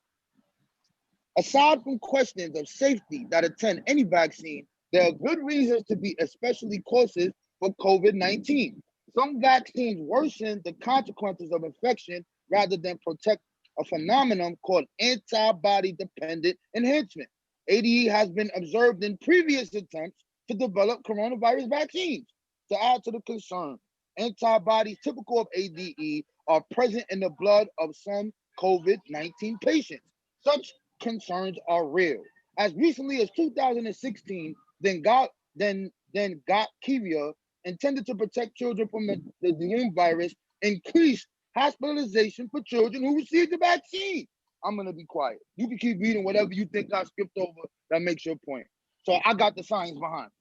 G: Aside from questions of safety that attend any vaccine, there are good reasons to be especially cautious for COVID-19. Some vaccines worsen the consequences of infection rather than protect, a phenomenon called antibody-dependent enhancement. ADE has been observed in previous attempts to develop coronavirus vaccines. To add to the concern, antibodies typical of ADE are present in the blood of some COVID-19 patients. Such concerns are real. As recently as 2016, then got Kivia, intended to protect children from the Lyme virus, increased hospitalization for children who received the vaccine. I'm gonna be quiet. You can keep reading whatever you think I skipped over that makes your point. So I got the science behind it.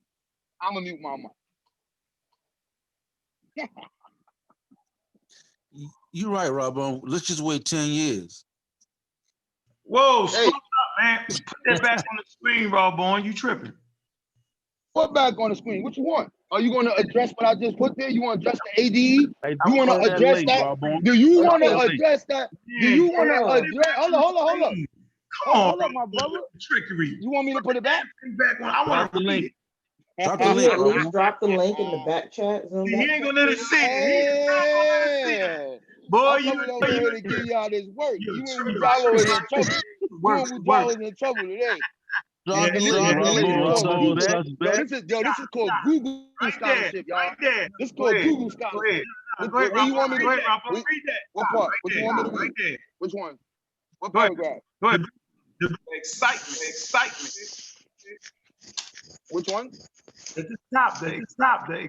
G: I'm gonna mute my mic.
E: You're right, Rob. Let's just wait 10 years.
C: Whoa, slow up, man. Put that back on the screen, Rob. You tripping.
G: What back on the screen? What you want? Are you gonna address what I just put there? You wanna address the ADE? You wanna address that? Do you wanna address that? Do you wanna address? Hold up. Hold up, my brother.
C: Trickery.
G: You want me to put it back?
C: I want to read it.
E: Drop the
A: Can you
E: link,
A: at least drop the link in the back chat?
C: He ain't gonna let us see it. Boy,
G: I'm coming over here to give y'all this work. You and Ujalo is in trouble. You and Ujalo is in trouble today.
E: Drop the link.
G: This is called Google scholarship, y'all. This is called Google scholarship.
C: Where
G: you want me to
C: read that?
G: What part? What you want me to read? Which one? What paragraph?
C: Go ahead. The excitement.
G: Which one?
C: At the top, the excitement.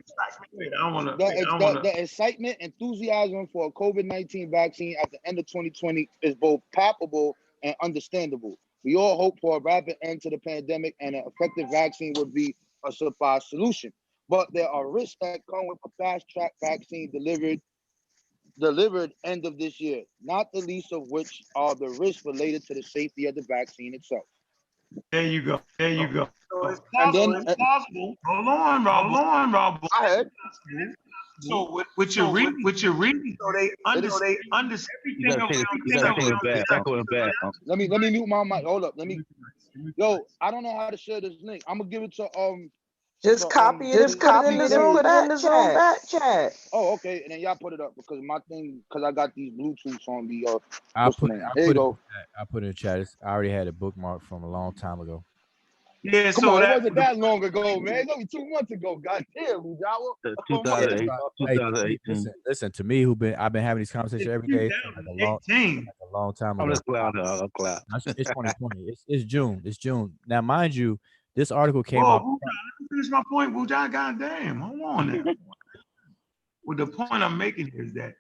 G: The excitement, enthusiasm for a COVID-19 vaccine at the end of 2020 is both palpable and understandable. We all hope for a rapid end to the pandemic and an effective vaccine would be a surprise solution. But there are risks that come with a fast-track vaccine delivered end of this year, not the least of which are the risks related to the safety of the vaccine itself.
C: There you go. So it's
G: possible.
C: Hold on, Rob.
G: Go ahead.
C: So what you're reading, so they understand everything.
G: Let me mute my mic. Hold up. Yo, I don't know how to share this link. I'm gonna give it to
A: Just copy it and put it in the Zoom back chat.
G: Oh, okay. And then y'all put it up because my thing, because I got these Bluetooths on the
B: I put
G: it in the chat.
B: I put it in the chat. I already had a bookmark from a long time ago.
C: Yeah,
G: Come
C: so
G: on, it
C: that
G: wasn't that long ago, man. It's only 2 months ago. God damn, Ujawa.
I: Two
G: Oh, my
I: thousand
G: bad.
I: eight,
B: Hey, to me,
I: 2018.
B: listen. To me, I've been having these conversations
C: it's
B: every day. It seems like
C: 2018.
B: a long time
I: I'm
B: ago.
I: just glad. I'm glad.
B: It's 2020. It's June. It's June. Now, mind you, this article came
C: Whoa,
B: out.
C: Wuja, let me finish my point, Wuja. Goddamn, hold on now. Well, the point I'm making is that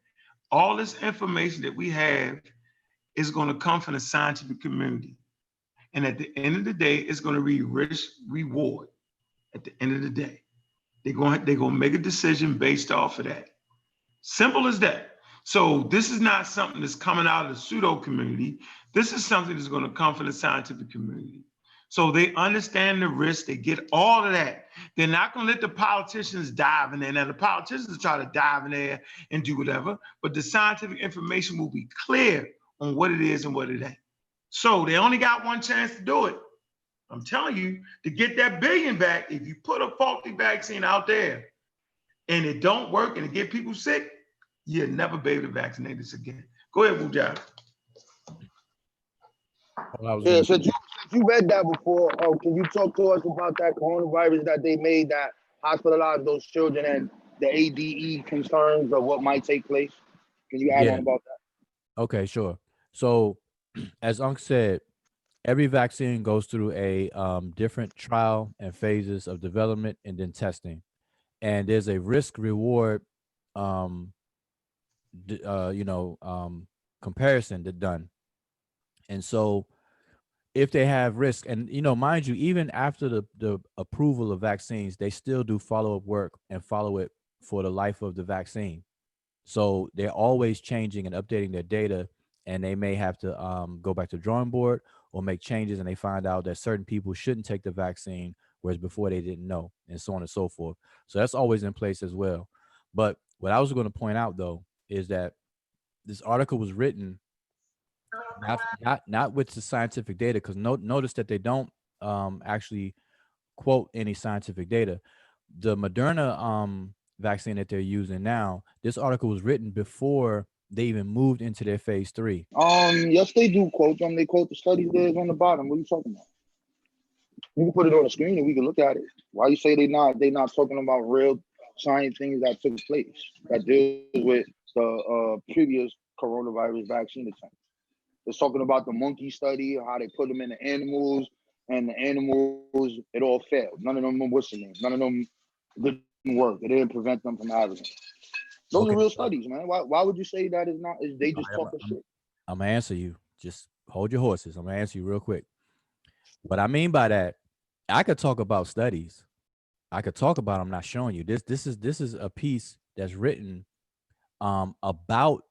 C: all this information that we have is going to come from the scientific community. And at the end of the day, it's going to be risk reward. At the end of the day, they're going to make a decision based off of that. Simple as that. So this is not something that's coming out of the pseudo community. This is something that's going to come from the scientific community. So they understand the risk. They get all of that. They're not going to let the politicians dive in there. Now the politicians try to dive in there and do whatever, but the scientific information will be clear on what it is and what it ain't. So they only got one chance to do it. I'm telling you, to get that billion back, if you put a faulty vaccine out there and it don't work and it get people sick, you'll never be able to vaccinate us again. Go ahead, Wuja.
G: Yeah, since you read that before, can you talk to us about that coronavirus that they made that hospitalized those children and the ADE concerns of what might take place? Can you add on about that?
B: Okay, sure. So, as Unc said, every vaccine goes through a different trial and phases of development and then testing, and there's a risk reward, um, comparison that done. And so, if they have risk, and mind you, even after the approval of vaccines, they still do follow up work and follow it for the life of the vaccine. So they're always changing and updating their data, and they may have to go back to the drawing board or make changes, and they find out that certain people shouldn't take the vaccine, whereas before they didn't know, and so on and so forth. So that's always in place as well. But what I was going to point out though is that this article was written not with the scientific data, because notice that they don't actually quote any scientific data. The Moderna vaccine that they're using now, this article was written before they even moved into their phase 3.
G: Yes, they do quote them. They quote the studies there's on the bottom. What are you talking about? You can put it on the screen and we can look at it. Why you say they not talking about real science things that took place that deals with the previous coronavirus vaccine attempt? It's talking about the monkey study, how they put them in the animals, and the animals, it all failed. None of them, what's the name? None of them didn't work. It didn't prevent them from having it. Those
B: Okay,
G: are real studies, man. Why would you say that is not? Is they just talking shit?
B: I'm gonna answer you. Just hold your horses. I'm gonna answer you real quick. What I mean by that, I could talk about studies. I could talk about. I'm not showing you this. This is a piece that's written about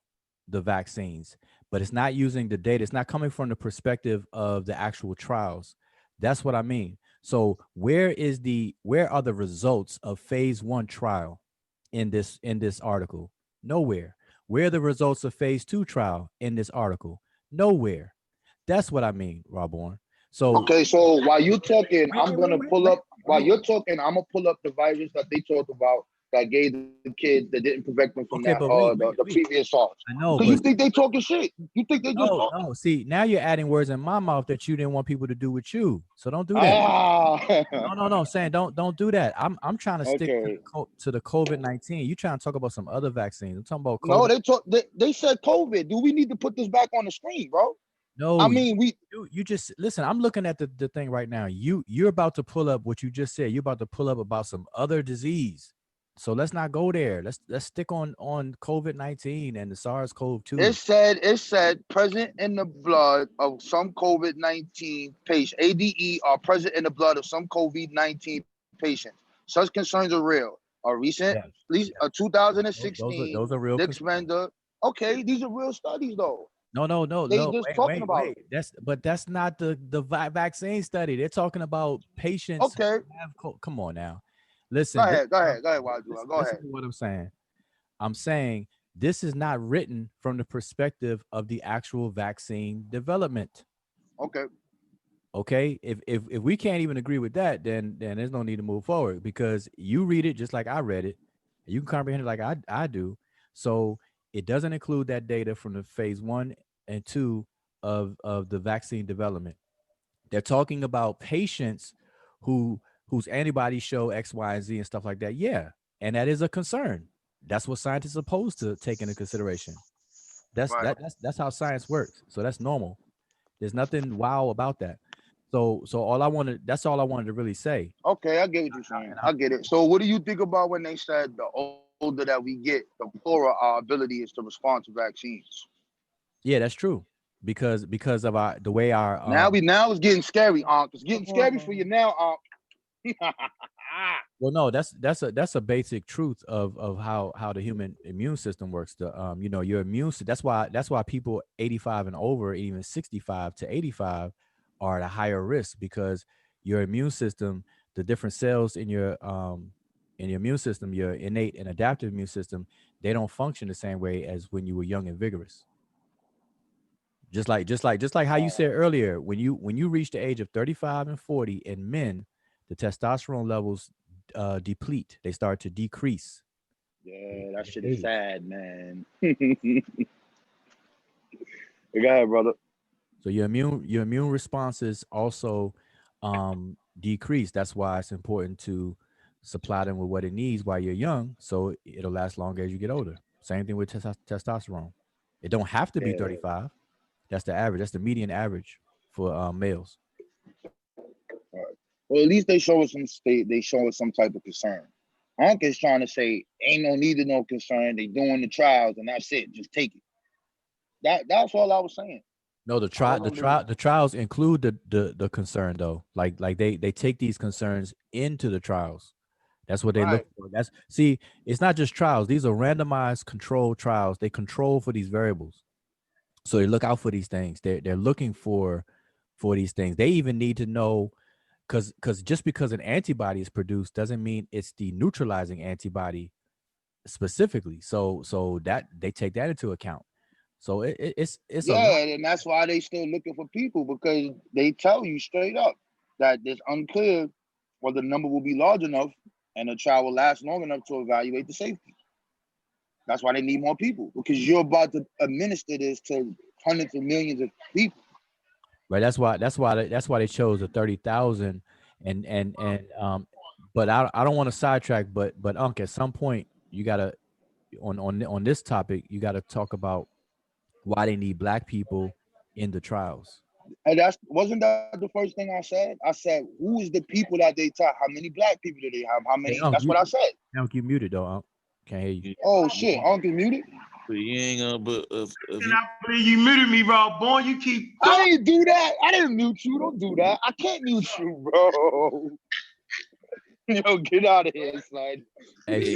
B: the vaccines, but it's not using the data. It's not coming from the perspective of the actual trials. That's what I mean. So where are the results of phase 1 trial in this article? Nowhere. Where are the results of phase 2 trial in this article? Nowhere. That's what I mean, Robborn. So
G: okay, so while you're talking, I'm gonna pull up. While
B: wait.
G: you're talking, I'm gonna pull up the virus that they talked about that gave the kids that didn't prevent them from
B: Okay,
G: that
B: but wait.
G: the previous SARS.
B: I know,
G: Because you
B: but
G: think they talking shit. You think they just talking.
B: no. See, now you're adding words in my mouth that you didn't want people to do with you. So don't do that.
G: Ah.
B: No. Saying don't do that. I'm trying to stick
G: Okay.
B: to the COVID-19. You trying to talk about some other vaccines? I'm talking about
G: No,
B: COVID.
G: they said COVID. Do we need to put this back on the screen, bro?
B: No,
G: I mean,
B: you just listen. I'm looking at the thing right now. You're about to pull up what you just said. You're about to pull up about some other disease. So let's not go there. Let's stick on COVID-19 and the SARS-CoV-2.
G: it said present in the blood of some COVID-19 patient. ADE are present in the blood of some COVID-19 patients. Such concerns are real. A recent,
B: Yeah.
G: at least a 2016
B: Those are real
G: Dick
B: concerns.
G: Spender. Okay, these are real studies though.
B: No.
G: They just talking about it.
B: That's not the vaccine study. They're talking about patients.
G: Okay.
B: Come on now. Listen.
G: Go ahead, Wildula. Go ahead.
B: Listen to what I'm saying. I'm saying this is not written from the perspective of the actual vaccine development.
G: Okay.
B: Okay. If we can't even agree with that, then there's no need to move forward, because you read it just like I read it. And you can comprehend it like I do. So it doesn't include that data from the phase 1 and 2 of the vaccine development. They're talking about patients whose antibodies show X, Y, and Z and stuff like that. Yeah, and that is a concern. That's what scientists are supposed to take into consideration.
G: Right.
B: That's how science works. So that's normal. There's nothing wow about that. So all I wanted, that's all I wanted to really say.
G: Okay, I get what you're saying. I get it. So what do you think about when they said the older that we get, the poorer our ability is to respond to vaccines?
B: Yeah, that's true. Because of the way our
G: Now it's getting scary, Unc. It's getting scary for you now, Unc.
B: well, no, that's a basic truth of how the human immune system works. The you know, your immune that's why people 85 and over, even 65 to 85 are at a higher risk, because your immune system, the different cells in your immune system, your innate and adaptive immune system, they don't function the same way as when you were young and vigorous. Just like how you said earlier, when you reach the age of 35 and 40 in men, the testosterone levels deplete. They start to decrease.
G: Yeah, that shit is sad, man. Go ahead, brother.
B: So your immune responses also decrease. That's why it's important to supply them with what it needs while you're young, so it'll last longer as you get older. Same thing with testosterone. It don't have to be 35. That's the average. That's the median average for males.
G: Right. Well, at least they show us they show us some type of concern. Unc is trying to say ain't no need of no concern. They doing the trials and that's it. Just take it. That's all I was saying.
B: No, the trials include the concern though. Like they take these concerns into the trials. That's what they look for. It's not just trials. These are randomized controlled trials. They control for these variables. So they look out for these things. They're looking for these things. They even need to know, because just because an antibody is produced doesn't mean it's the neutralizing antibody specifically. So that they take that into account. So it's
G: and that's why they still looking for people, because they tell you straight up that it's unclear whether the number will be large enough and the trial will last long enough to evaluate the safety. That's why they need more people, because you're about to administer this to hundreds of millions of people.
B: Right. That's why they chose the 30,000 and but I don't want to sidetrack, but Unc, at some point you gotta on this topic, you gotta talk about why they need Black people in the trials.
G: And wasn't that the first thing I said? I said, who is the people that they tell? How many Black people do they have? How many?
B: Hey, Unc,
G: that's what I said.
B: Unc, you muted though, Unc. Can't hear you.
G: Oh shit, Unc is muted.
E: You ain't gonna, but
C: I believe you muted me, Rob. Boy, you keep.
G: I didn't do that. I didn't mute you. Don't do that. I can't mute you, bro. Yo, get out of here, son.
B: Hey,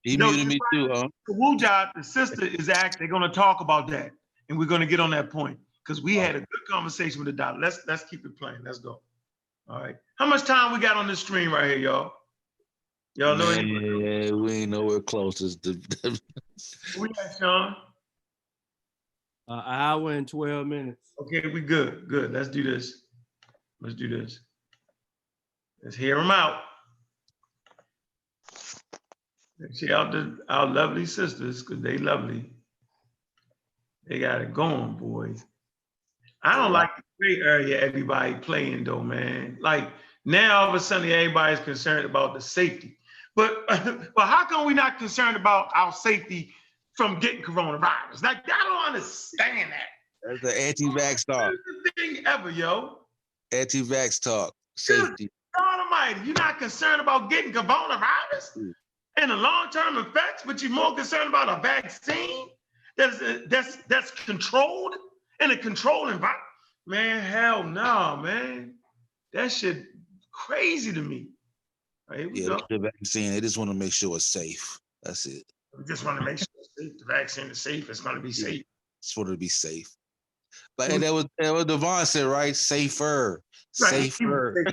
E: he muted me too, huh?
C: Wujat, the sister is they're gonna talk about that, and we're gonna get on that point because we had a good conversation with the doctor. Let's keep it playing. Let's go. All right. How much time we got on this stream right here, y'all? Y'all know anybody?
E: Yeah, we ain't nowhere close to
C: We got Sean.
F: An hour and 12 minutes.
C: Okay, we good. Good. Let's do this. Let's hear them out. Let's see out our lovely sisters, because they lovely. They got it going, boys. I don't like the gray area everybody playing though, man. Like now all of a sudden everybody's concerned about the safety. But how come we not concerned about our safety from getting coronavirus? Like, I don't understand that.
E: That's the anti-vax talk.
C: That's the thing ever, yo.
E: Anti-vax talk. Safety.
C: God Almighty, you're not concerned about getting coronavirus and the long-term effects, but you're more concerned about a vaccine that's controlled in a controlled environment. Man, hell no, man. That shit crazy to me. Right, here we go.
E: The vaccine, they just want to make sure it's safe. That's it.
C: We just want to make sure it's safe. The vaccine is safe. It's going to be safe.
E: Just want it to be safe. But and that was Devon said, right? Safer.
C: Right.
E: Safer.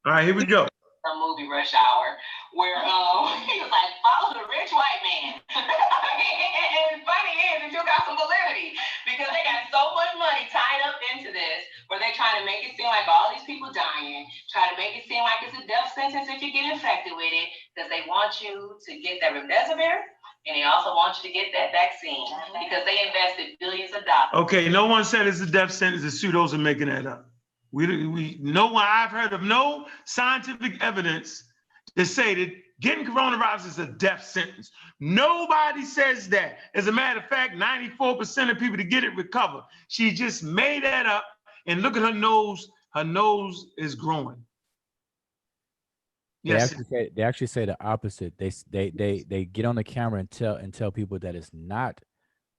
C: All right, here we go.
D: The movie Rush Hour, where he was like, follow the rich white man. And funny is, it still got some validity because they got so much money tied up into this, where they trying to make it seem like all these people dying, try to make it seem like it's a death sentence if you get infected with it, because they want you to get that remdesivir, and they also want you to get that vaccine because they invested billions of dollars.
C: Okay, no one said it's a death sentence. The pseudos are making that up. No one, I've heard of no scientific evidence that say that getting coronavirus is a death sentence. Nobody says that. As a matter of fact, 94% of people that get it recover. She just made that up, and look at her nose. Her nose is growing. Yes.
B: They actually say the opposite. They get on the camera and tell people that it's not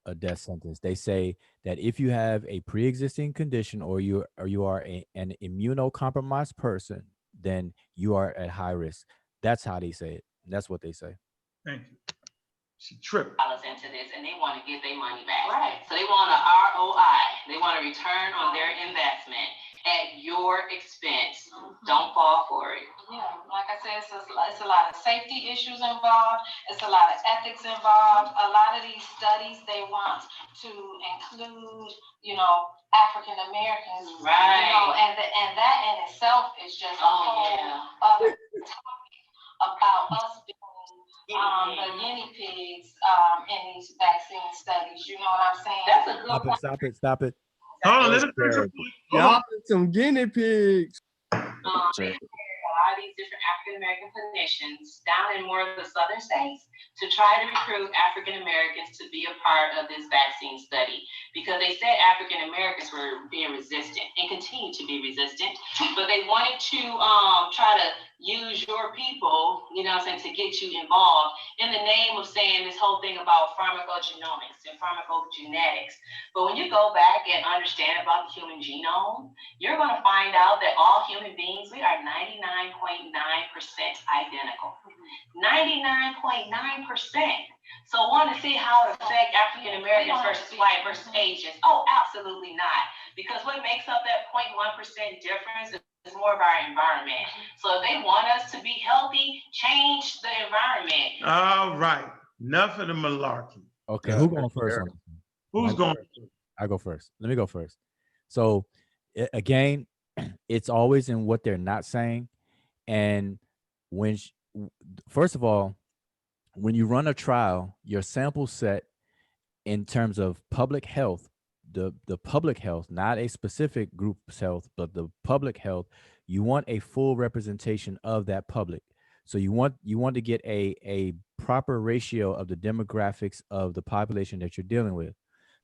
B: a death sentence. They say that if you have a pre-existing condition or you are an immunocompromised person, then you are at high risk. That's how they say it. That's what they say.
C: Thank you. She tripped.
D: Into this, and they want to get their money back. Right. So they want a ROI. They want a return on their investment at your expense. Don't fall for it. Yeah, like I said, it's a lot of safety issues involved. It's a lot of ethics involved. A lot of these studies, they want to include, African Americans. Right. And that in itself is just a whole other topic about us being the guinea pigs in these vaccine studies. You know what I'm saying? That's a good point.
B: Stop it.
C: Hold on, let us
F: Y'all some guinea pigs.
D: They hired a lot of these different African American clinicians down in more of the southern states to try to recruit African Americans to be a part of this vaccine study, because they said African Americans were being resistant and continue to be resistant, but they wanted to try to use your people, to get you involved in the name of saying this whole thing about pharmacogenomics and pharmacogenetics. But when you go back and understand about the human genome, you're going to find out that all human beings, we are 99.9% identical. 99.9%. So want to see how it affects African Americans versus white versus Asians? Oh, absolutely not. Because what makes up that 0.1% difference is more of our environment. So if they want us to be healthy, change the environment.
C: All right. Enough of the malarkey.
B: Okay, who's going first on this?
C: Who's going?
B: I go first. Let me go first. So again, it's always in what they're not saying. And first of all, when you run a trial, your sample set in terms of public health, the public health, not a specific group's health, but the public health, you want a full representation of that public. So you want to get a proper ratio of the demographics of the population that you're dealing with.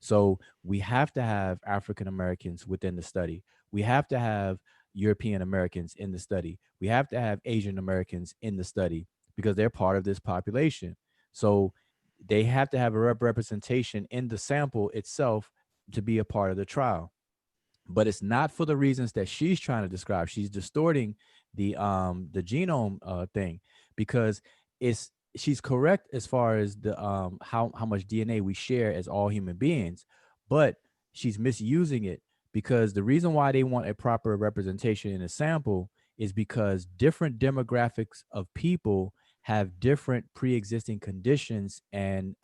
B: So we have to have African Americans within the study. We have to have European Americans in the study. We have to have Asian Americans in the study because they're part of this population. So they have to have a representation in the sample itself to be a part of the trial. But it's not for the reasons that she's trying to describe. She's distorting the genome thing, because she's correct as far as the how much DNA we share as all human beings, but she's misusing it, because the reason why they want a proper representation in a sample is because different demographics of people have different pre-existing conditions and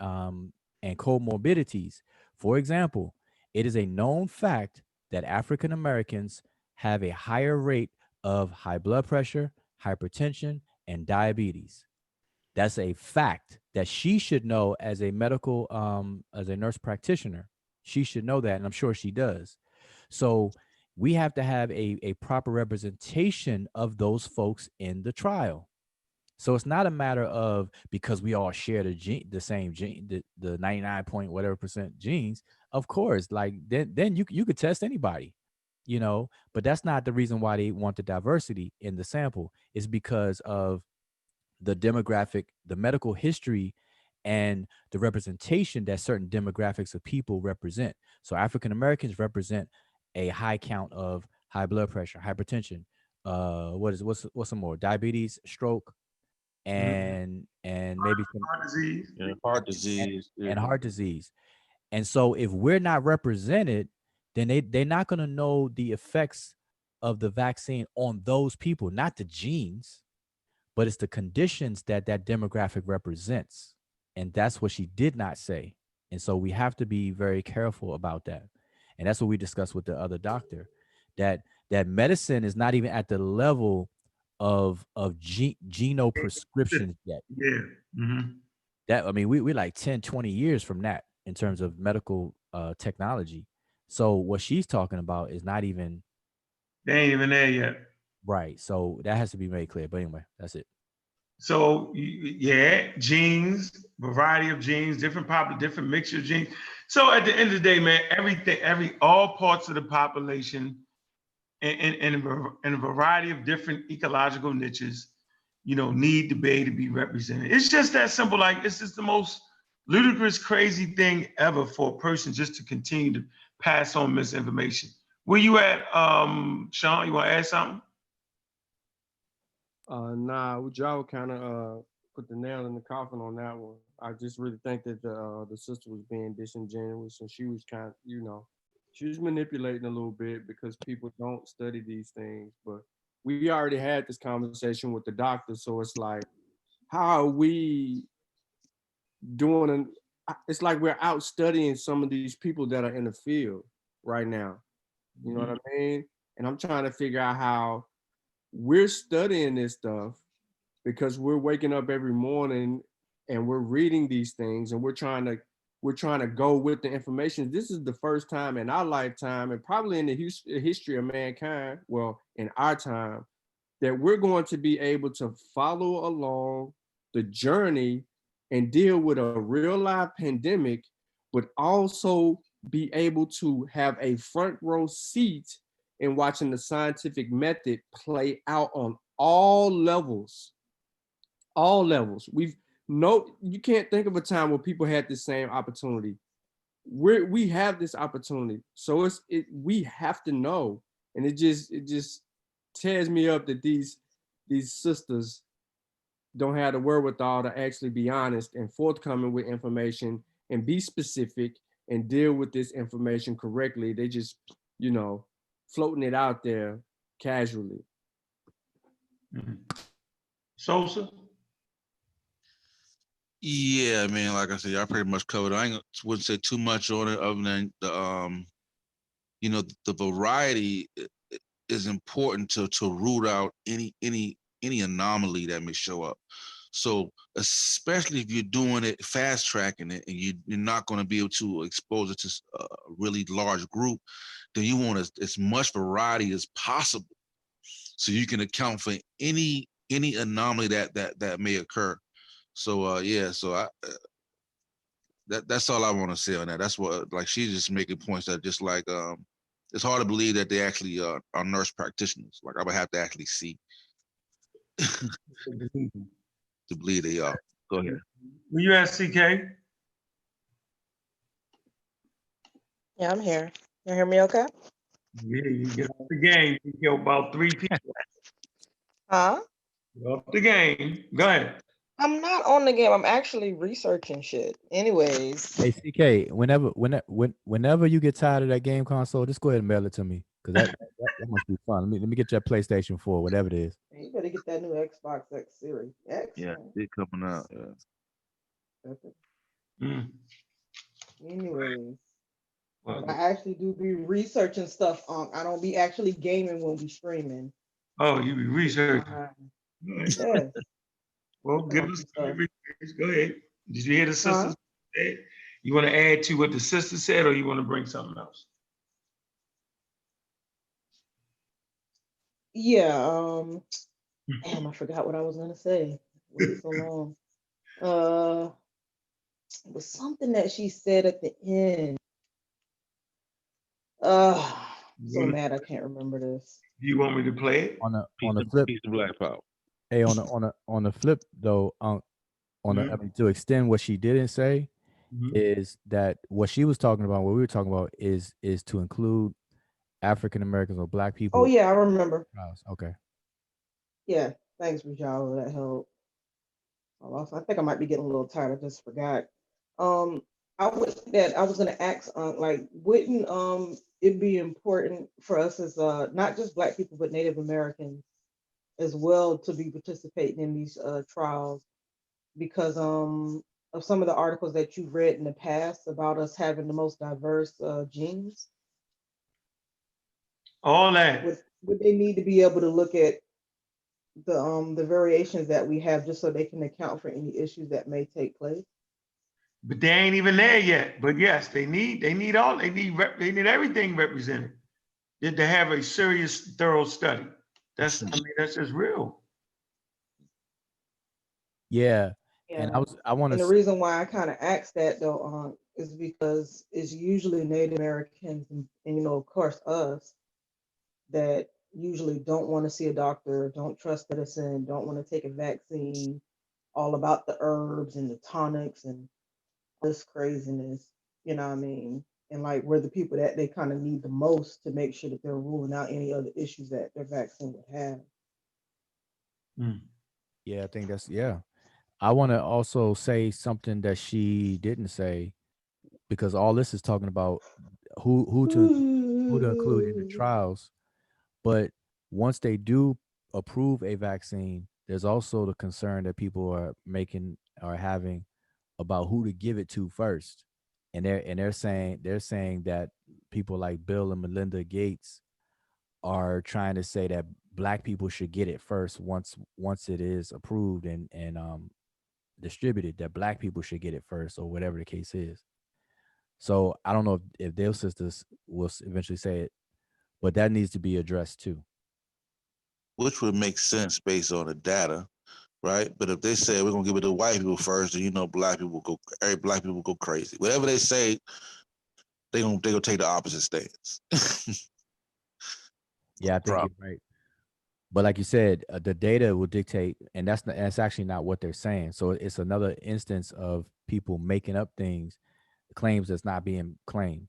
B: comorbidities. For example, it is a known fact that African Americans have a higher rate of high blood pressure, hypertension, and diabetes. That's a fact that she should know as a medical, as a nurse practitioner. She should know that, and I'm sure she does. So we have to have a proper representation of those folks in the trial. So it's not a matter of because we all share the same gene, the 99 point whatever percent genes. Of course, like then you could test anybody, but that's not the reason why they want the diversity in the sample. It's because of the demographic, the medical history, and the representation that certain demographics of people represent. So African Americans represent a high count of high blood pressure, hypertension, what's some more? Diabetes, stroke, and maybe some
E: heart disease,
B: and heart disease. And so if we're not represented, then they're not going to know the effects of the vaccine on those people, not the genes, but it's the conditions that demographic represents. And that's what she did not say. And so we have to be very careful about that. And that's what we discussed with the other doctor, that medicine is not even at the level of geno prescriptions yet.
C: Yeah. Mm-hmm.
B: That, I mean, we're like 10, 20 years from that in terms of medical technology. So what she's talking about is not even
C: They ain't even there yet.
B: Right. So that has to be made clear. But anyway, that's it.
C: So yeah, genes, variety of genes, different mixture of genes. So at the end of the day, man, all parts of the population in a variety of different ecological niches, need to be represented. It's just that simple. Like, it's just the most ludicrous, crazy thing ever for a person just to continue to pass on misinformation. Where you at, Sean? You want to add something?
F: Nah, y'all kind of put the nail in the coffin on that one. I just really think that the sister was being disingenuous, and she was kind of, she was manipulating a little bit because people don't study these things. But we already had this conversation with the doctor, so it's like, how are we doing? It's like we're out studying some of these people that are in the field right now. You know what I mean? And I'm trying to figure out how we're studying this stuff because we're waking up every morning and we're reading these things and we're trying to go with the information. This is the first time in our lifetime and probably in the history of mankind, well, in our time, that we're going to be able to follow along the journey and deal with a real life pandemic, but also be able to have a front row seat in watching the scientific method play out on all levels. All levels. You can't think of a time where people had the same opportunity. We have this opportunity, so we have to know, and it just tears me up that these sisters don't have the wherewithal to actually be honest and forthcoming with information and be specific and deal with this information correctly. They just, floating it out there casually.
C: Sosa?
E: Yeah, I mean, like I said, I pretty much covered it. I wouldn't say too much on it other than the variety is important to root out any anomaly that may show up. So especially if you're doing it, fast tracking it, and you're not going to be able to expose it to a really large group, then you want as much variety as possible, so you can account for any anomaly that may occur. So that's all I want to say on that. That's what, like, she's just making points that just like it's hard to believe that they actually are nurse practitioners. Like, I would have to actually see to believe they are. Go ahead.
C: Were you at CK?
A: Yeah, I'm here. You hear me okay?
C: Yeah, you get off the game. You kill about 3 people.
A: Huh?
C: Get off the game. Go ahead.
A: I'm not on the game. I'm actually researching shit. Anyways.
B: Hey, CK, whenever you get tired of that game console, just go ahead and mail it to me, because that must be fun. Let me get your PlayStation 4, whatever it is.
A: You better get that new Xbox X Series.
E: Yeah, it's coming out. Yeah.
A: Anyways, I actually do be researching stuff. I don't be actually gaming when we streaming.
C: Oh, you be researching.
A: Yes.
C: Well, give us some research. Go ahead. Did you hear the sisters said? You want to add to what the sister said, or you want to bring something else?
A: Yeah. Damn, I forgot what I was gonna say. Wait so long. It was something that she said at the end. So mad I can't remember this.
C: Do you want me to play it?
B: On the flip,
E: piece of black power.
B: Hey, on the flip though, I mean, to extend what she didn't say, is that what she was talking about, what we were talking about, is to include African Americans or Black people.
A: Oh yeah, I remember.
B: Okay.
A: Yeah, thanks, Rajal. That helped. I think I might be getting a little tired. I just forgot. I was gonna ask, like, wouldn't it be important for us as not just Black people but Native Americans as well to be participating in these trials because of some of the articles that you've read in the past about us having the most diverse genes?
C: All that.
A: Would they need to be able to look at the variations that we have just so they can account for any issues that may take place?
C: But they ain't even there yet. But yes, they need everything represented. Did they have a serious, thorough study? That's, I mean, that's just real.
B: Yeah. And
A: Yeah.
B: I want
A: And the
B: to,
A: reason why I kind of asked that though, is because it's usually Native Americans and, you know, of course, us that usually don't want to see a doctor, don't trust medicine, don't want to take a vaccine, all about the herbs and the tonics and this craziness, you know what I mean? And like we're the people that they kind of need the most to make sure that they're ruling out any other issues that their vaccine would have.
B: yeah, I think that's, yeah. I want to also say something that she didn't say, because all this is talking about who to include in the trials. But once they do approve a vaccine, there's also the concern that people are having about who to give it to first. And they're saying that people like Bill and Melinda Gates are trying to say that black people should get it first once it is approved and distributed, that black people should get it first, or whatever the case is. So I don't know if their sisters will eventually say it, but that needs to be addressed too.
E: Which would make sense based on the data, right? But if they say we're gonna give it to white people first, then you know every black people go crazy. Whatever they say, they gonna take the opposite stance.
B: Yeah, I think you're right. But like you said, the data will dictate, and that's actually not what they're saying. So it's another instance of people making up claims that's not being claimed.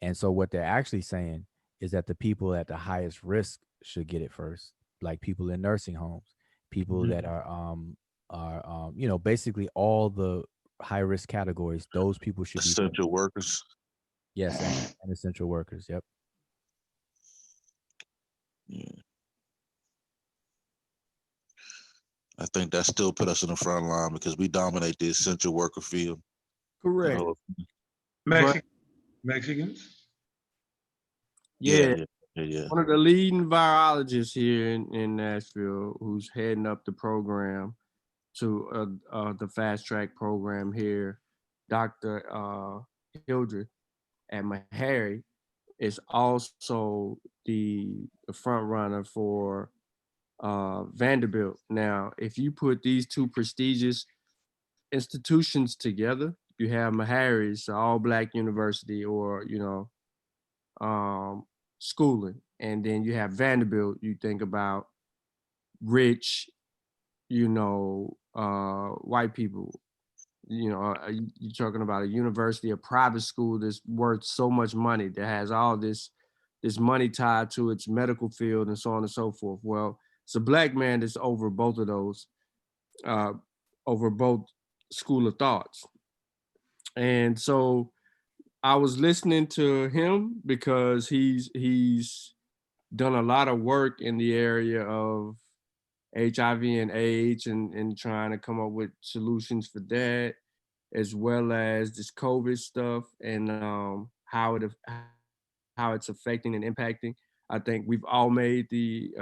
B: And so what they're actually saying is that the people at the highest risk should get it first, like people in nursing homes, people that are basically all the high risk categories. Those people should be
E: Essential workers.
B: Yes, and essential workers. Yep.
E: Yeah. I think that still put us in the front line because we dominate the essential worker field.
F: Correct.
C: Mexicans.
F: Yeah.
E: Yeah.
F: One of the leading virologists here in Nashville, who's heading up the program to the fast track program here, Dr. Hildreth at Meharry, is also the front runner for Vanderbilt. Now, if you put these two prestigious institutions together, you have Meharry's all black university, or schooling, and then you have Vanderbilt. You think about rich, white people. You're talking about a university, a private school that's worth so much money, that has all this money tied to its medical field and so on and so forth. Well, it's a black man that's over both of those, over both school of thoughts. And so I was listening to him because he's done a lot of work in the area of HIV and AIDS, and trying to come up with solutions for that, as well as this COVID stuff, and how it's affecting and impacting. I think we've all made the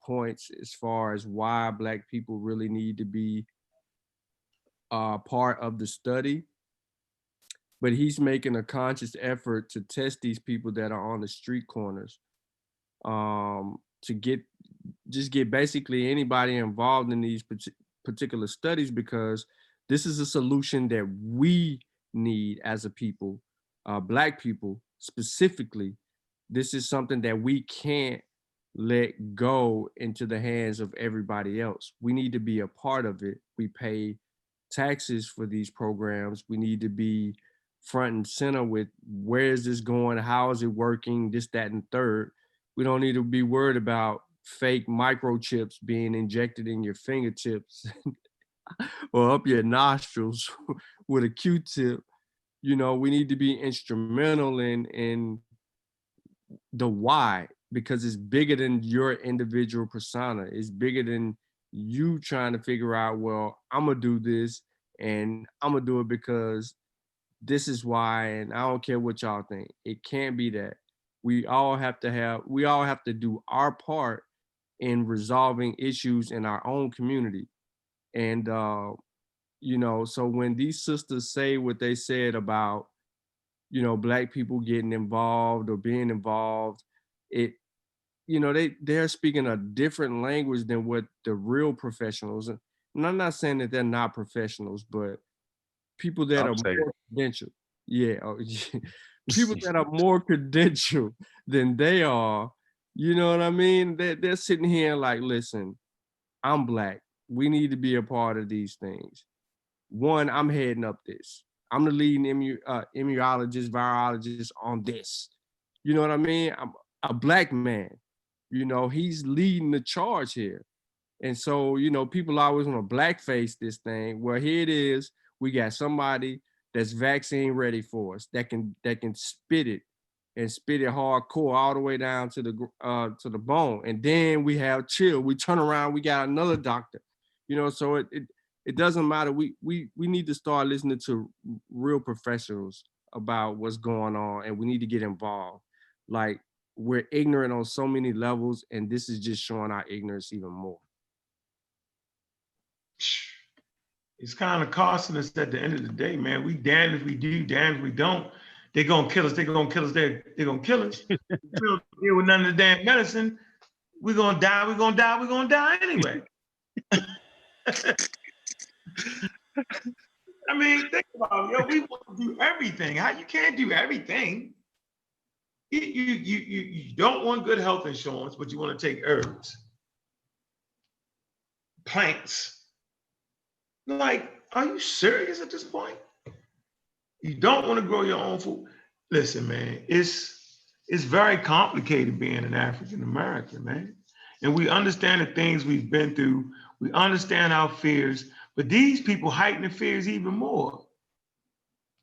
F: points as far as why Black people really need to be part of the study. But he's making a conscious effort to test these people that are on the street corners, to get basically anybody involved in these particular studies, because this is a solution that we need as a people, Black people specifically. This is something that we can't let go into the hands of everybody else. We need to be a part of it. We pay taxes for these programs. We need to be front and center with where is this going, how is it working, this, that, and third. We don't need to be worried about fake microchips being injected in your fingertips or up your nostrils with a Q-tip. We need to be instrumental in the why, because it's bigger than your individual persona. It's bigger than you trying to figure out, well, I'm gonna do this and I'm gonna do it because this is why, and I don't care what y'all think. It can't be that. We all have to do our part in resolving issues in our own community. And so when these sisters say what they said about Black people getting involved or being involved they're speaking a different language than what the real professionals. And I'm not saying that they're not professionals, but people that are more credentialed. Yeah, people that are more credentialed than they are. You know what I mean? They're sitting here like, listen, I'm Black. We need to be a part of these things. One, I'm heading up this. I'm the leading immunologist, virologist on this. You know what I mean? I'm a Black man. He's leading the charge here. And so, people always want to blackface this thing. Well, here it is. We got somebody that's vaccine ready for us that can spit it hardcore all the way down to the bone. And then we have chill. We turn around, we got another doctor. So it doesn't matter. We need to start listening to real professionals about what's going on, and we need to get involved. Like, we're ignorant on so many levels, and this is just showing our ignorance even more.
C: It's kind of costing us at the end of the day, man. We damned if we do, damned if we don't. They're gonna kill us. They're gonna kill us. They're gonna kill us. We don't deal with none of the damn medicine. We're gonna die. We're gonna die. We're gonna die anyway. I mean, think about it. We want to do everything. How you can't do everything? You don't want good health insurance, but you want to take herbs, plants. Like, are you serious at this point? You don't want to grow your own food. Listen, man, it's very complicated being an African American, man. And we understand the things we've been through. We understand our fears, but these people heighten the fears even more.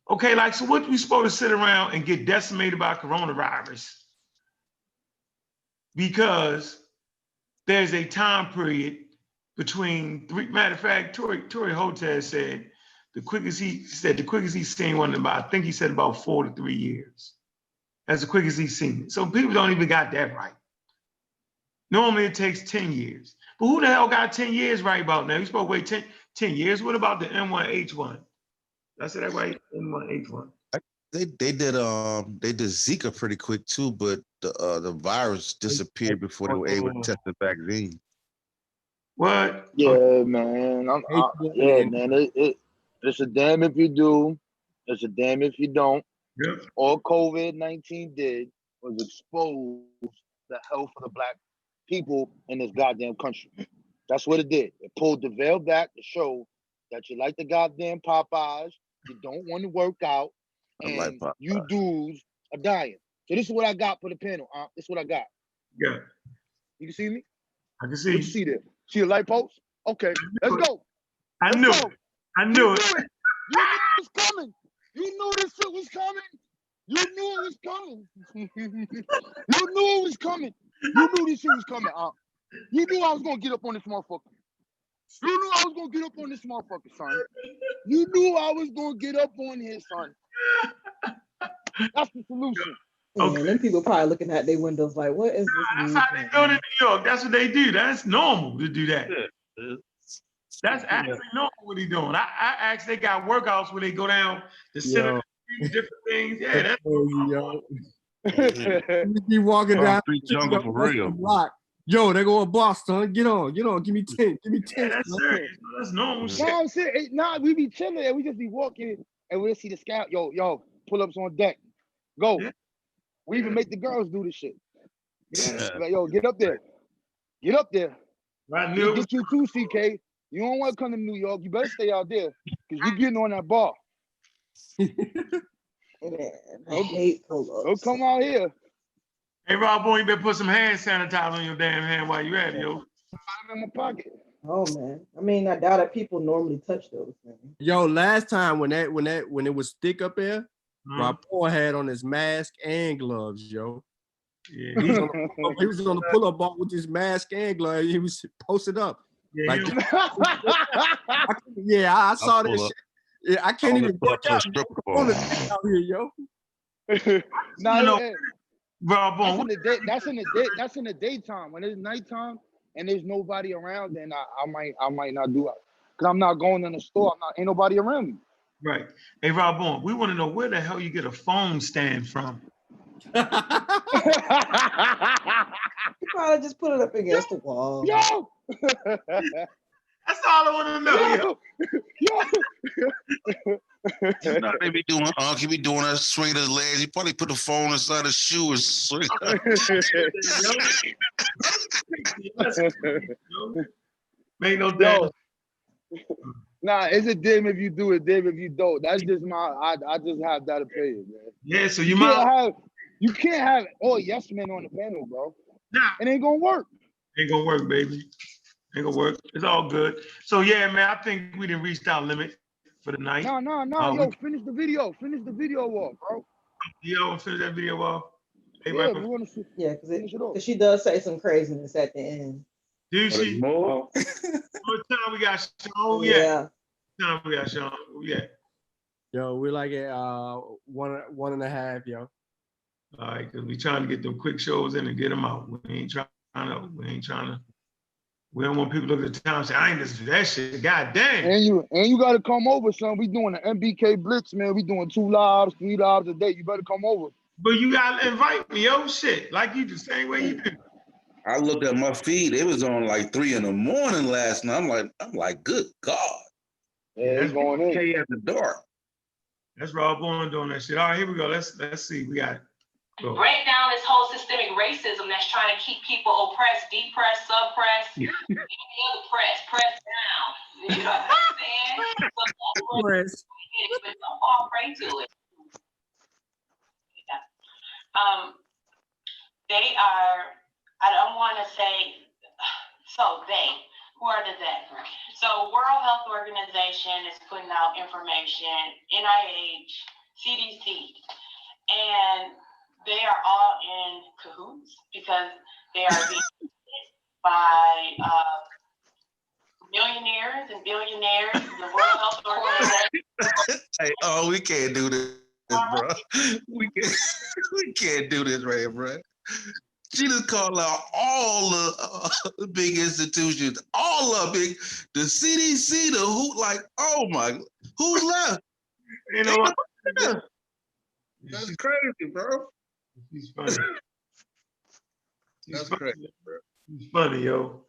C: Okay, like, so what we supposed to sit around and get decimated by coronavirus because there's a time period between matter of fact, Torrey Hotel said the quickest he's seen one about, I think he said about 4 to 3 years. That's the quickest he's seen it. So people don't even got that right. Normally it takes 10 years. But who the hell got 10 years right about now? You supposed to wait 10 years? What about the N1H1? Did I say that right? N1H1.
E: They did Zika pretty quick too, but the virus disappeared before they were able to test the vaccine.
C: What?
G: Yeah, man. Man. It's a damn if you do. It's a damn if you don't.
C: Yep.
G: All COVID-19 did was expose the health of the Black people in this goddamn country. That's what it did. It pulled the veil back to show that you like the goddamn Popeyes, you don't want to work out, and you dudes are dying. So this is what I got for the panel. This is what I got.
C: Yeah.
G: You can see me?
C: I can see.
G: What you see there? See a light post? Okay, let's go.
C: I knew it. I knew it.
G: You knew it was coming. You knew this shit was coming. You knew it was coming. You knew it was coming. You knew this shit was coming. You knew I was gonna get up on this motherfucker. You knew I was gonna get up on this motherfucker, son. You knew I was gonna get up on his son. That's the solution.
A: Okay. And then people probably looking at their windows like, what is this?
C: That's how they do it in New York. That's what they do. That's normal to do that. That's actually normal what he's doing. I actually got workouts where they go down to sit on different things. Yeah, that's
F: yo. You be walking down
E: street jungle for real.
F: Block. Yo, they go a boss, son. Get on. Give me 10. Give me 10.
C: Yeah, that's serious. That's normal shit.
G: No, I'm saying, we be chilling and we just be walking and we'll see the scout. Yo, pull-ups on deck. Go. Yeah. We even make the girls do this shit. Yeah. Like, yo, get up there. Get up there.
C: Right,
G: get you too, CK. You don't want to come to New York. You better stay out there because you're getting on that bar.
A: I hate pull-ups.
G: Don't come out here.
C: Hey, Rob Boy, you better put some hand sanitizer on your damn hand while you at it, yo.
G: I'm in my pocket.
A: Oh man, I mean, I doubt that people normally touch those things.
F: Yo, last time when it was thick up there, Rob Boy had on his mask and gloves, yo.
C: Yeah,
F: he was on the pull-up bar with his mask and gloves. He was posted up.
C: Yeah,
F: like, I saw that shit. Yeah, I can't even work out. Out here, yo.
G: That's in the daytime. When it's nighttime and there's nobody around, then I might not do it because I'm not going in the store. Ain't nobody around me.
C: Right. Hey, Rob Bowen, we want to know where the hell you get a phone stand from.
A: just put it up against the wall.
G: Yo!
C: That's all I want to know.
E: You know, they be doing, he be doing a swing his legs. He probably put the phone inside his shoe and swing.
C: Make no doubt.
G: Nah, it's a dim if you do it, dim if you don't. That's just I just have that opinion, man.
C: Yeah, so you might.
G: You can't have all yes men on the panel, bro.
C: Nah.
G: It ain't gonna work.
C: Ain't gonna work, baby. Ain't gonna work. It's all good. So yeah, man, I think we didn't reach our limit for the night.
G: No. Yo, finish the video. Finish the video off, bro.
C: Yo, finish that video off. Hey,
G: yeah, we want to see.
A: Yeah, because she does say some craziness at the end.
C: Do she?
E: More?
C: What time we got Sean?
A: Yeah.
C: What time we got Sean? Yeah.
F: Yo, we're like at 1.5, yo.
C: All right, because we trying to get them quick shows in and get them out. We ain't trying to. We don't want people to look at the time and say, I ain't listening to that shit. God damn.
G: And you got to come over, son. We doing an MBK Blitz, man. We doing 2 lives, 3 lives a day. You better come over.
C: But you got to invite me, yo, shit. Like you the same way you do.
E: I looked at my feed. It was on like 3 in the morning last night. I'm like, good God.
G: Yeah, it's going in.
E: Okay, at the dark.
C: That's Rob Bourne doing that shit. All right, here we go. Let's see. We got it. Go.
D: Break down this whole systemic racism that's trying to keep people oppressed, depressed, suppressed, any other press down. You know what I'm saying?
F: Press.
D: But don't fall prey to it. They are, I don't want to say, so they, who are the they? So World Health Organization is putting out information, NIH, CDC, and they are all in cahoots because they are being by millionaires and billionaires, the World Health Organization.
E: Hey, oh, we can't do this, bro. We can't do this right here, bro. She just called out all the big institutions, all of it, the CDC, the WHO, like, oh my, who's left?
C: You know what?
E: That's crazy, bro.
C: She's funny.
E: That's crazy, bro.
C: She's funny, yo.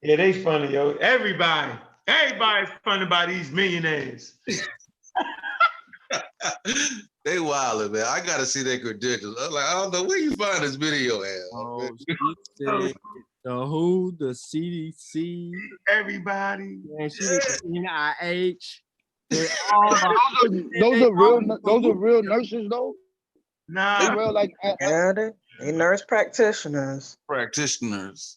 C: Yeah, they funny, yo. Everybody's funny by these millionaires.
E: They wildin', man. I gotta see their credentials. I'm like, I don't know where you find this video at.
F: Oh, she said the WHO, the CDC,
C: Everybody.
F: and she did the NIH. They all
G: Those are real nurses, though.
C: Nah.
G: They real like.
A: Yeah, they nurse practitioners.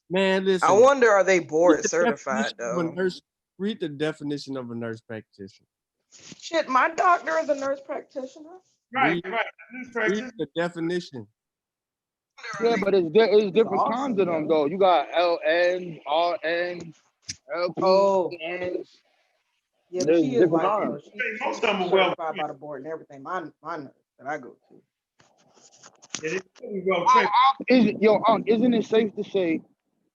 F: Man, listen.
A: I wonder, are they board
F: read the
A: certified
F: definition of a
A: though?
F: nurse. Read the definition of a nurse practitioner.
A: Shit, my doctor is a nurse practitioner.
C: Right.
F: Read the definition.
G: Yeah, but it's different kinds of them, though. You got LN, RN, LP, N.
A: Yeah, but she is like,
C: most of them are well
A: certified by the board and everything. My nurse that I go to.
G: Isn't it safe to say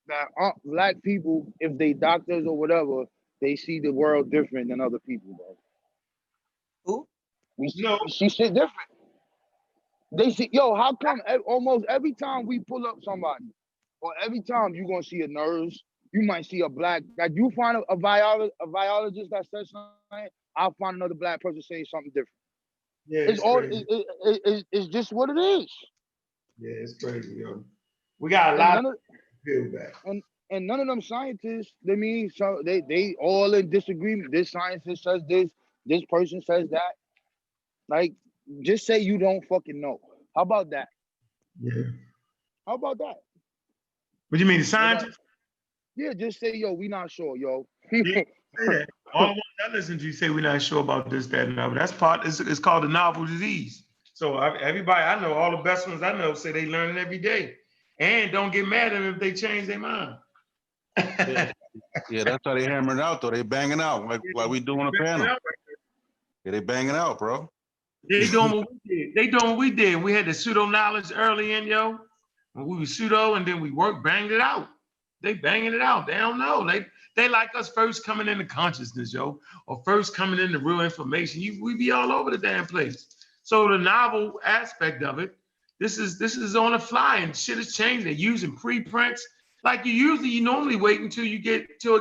G: that black people, if they doctors or whatever, they see the world different than other people, bro?
A: Who?
G: We see shit different. They see, how come almost every time we pull up somebody, or every time you're gonna see a nurse, you might see a black, like you find a biologist that says something, I'll find another black person saying something different.
C: Yeah,
G: it's just what it is.
C: Yeah, it's crazy, yo. We got a lot of feel back.
G: And none of them scientists, they all in disagreement. This scientist says this person says that. Like, just say you don't fucking know. How about that?
C: Yeah.
G: How about that?
C: What do you mean, the scientist?
G: Yeah, just say, we not sure, yo.
C: Yeah. All the ones I listen to say we're not sure about this, that, and that. That's part. It's called a novel disease. So everybody I know, all the best ones I know, say they learn it every day, and don't get mad at them if they change their mind.
E: Yeah, that's how they hammering out though. They banging out like we doing a panel. Yeah, they banging out, bro.
C: They doing what we did. They doing what we did. We had the pseudo knowledge early in, yo. When we were pseudo, and then we banged it out. They banging it out. They don't know. They like us first coming into consciousness, yo, or first coming into real information. We be all over the damn place. So the novel aspect of it, this is on the fly, and shit is changing. They're using preprints. like you normally wait until it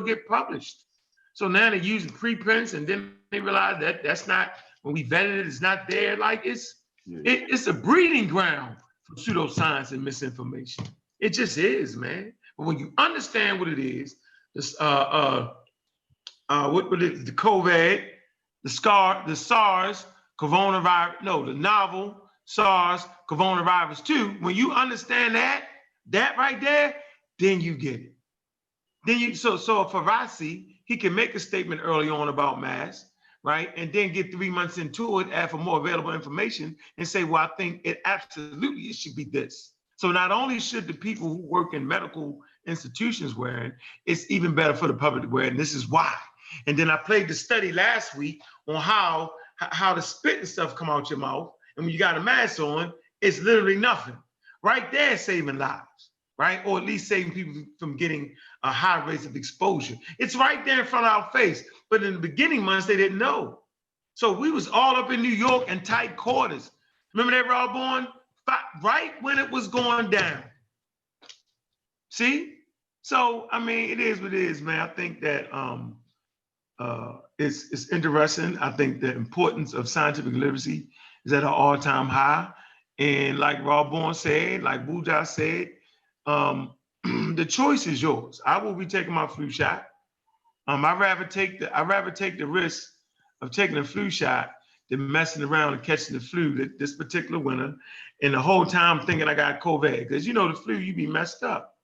C: get published. So now they're using preprints, and then they realize that that's not, when we vetted it, it's not there. Like it's a breeding ground for pseudoscience and misinformation. It just is, man. But when you understand what it is, this what is the COVID, the SARS coronavirus, no, the novel SARS coronavirus 2, when you understand that right there, then you get it. Then you so for Rossi, he can make a statement early on about masks, right? And then get 3 months into it, add for more available information, and say, well, I think it should be this. So not only should the people who work in medical institutions wear it, it's even better for the public to wear it, and this is why. And then I played the study last week on how the spit and stuff come out your mouth, and when you got a mask on, it's literally nothing. Right there, saving lives, right? Or at least saving people from getting a high rates of exposure. It's right there in front of our face. But in the beginning months, they didn't know. So we was all up in New York in tight quarters. Remember that, Rob Bourne? Right when it was going down. See? So, I mean, it is what it is, man. I think that it's interesting. I think the importance of scientific literacy is at an all-time high. And like Rob Bourne said, like Buja said, the choice is yours. I will be taking my flu shot. I'd rather take the risk of taking a flu shot than messing around and catching the flu this particular winter, and the whole time thinking I got COVID. Because you know the flu, you be messed up.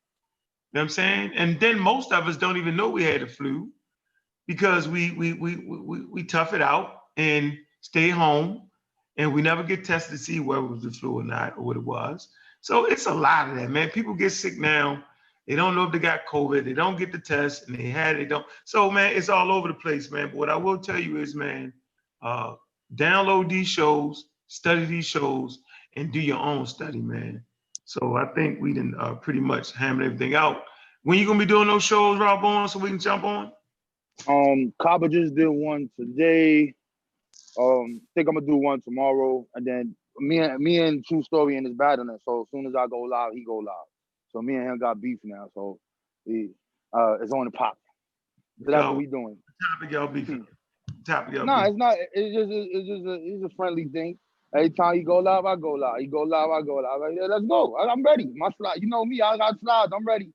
C: You know what I'm saying? And then most of us don't even know we had the flu because we tough it out and stay home, and we never get tested to see whether it was the flu or not or what it was. So it's a lot of that, man. People get sick now. They don't know if they got COVID. They don't get the test, and they don't. So, man, it's all over the place, man. But what I will tell you is, man, download these shows, study these shows, and do your own study, man. So I think we done pretty much hammered everything out. When you gonna be doing those shows, Rob Bourne, so we can jump on?
G: Kaba just did one today. Think I'm gonna do one tomorrow, and then me and True Story in this battling. So as soon as I go live, he go live. So me and him got beef now. So it's on the pop. So that's what we doing.
C: Topic y'all beefing.
G: No, it's not. It's a friendly thing. Every time he go live, I go live. He go live, I go live. Like, yeah, let's go. I'm ready. My slide. You know me. I got slides. I'm ready.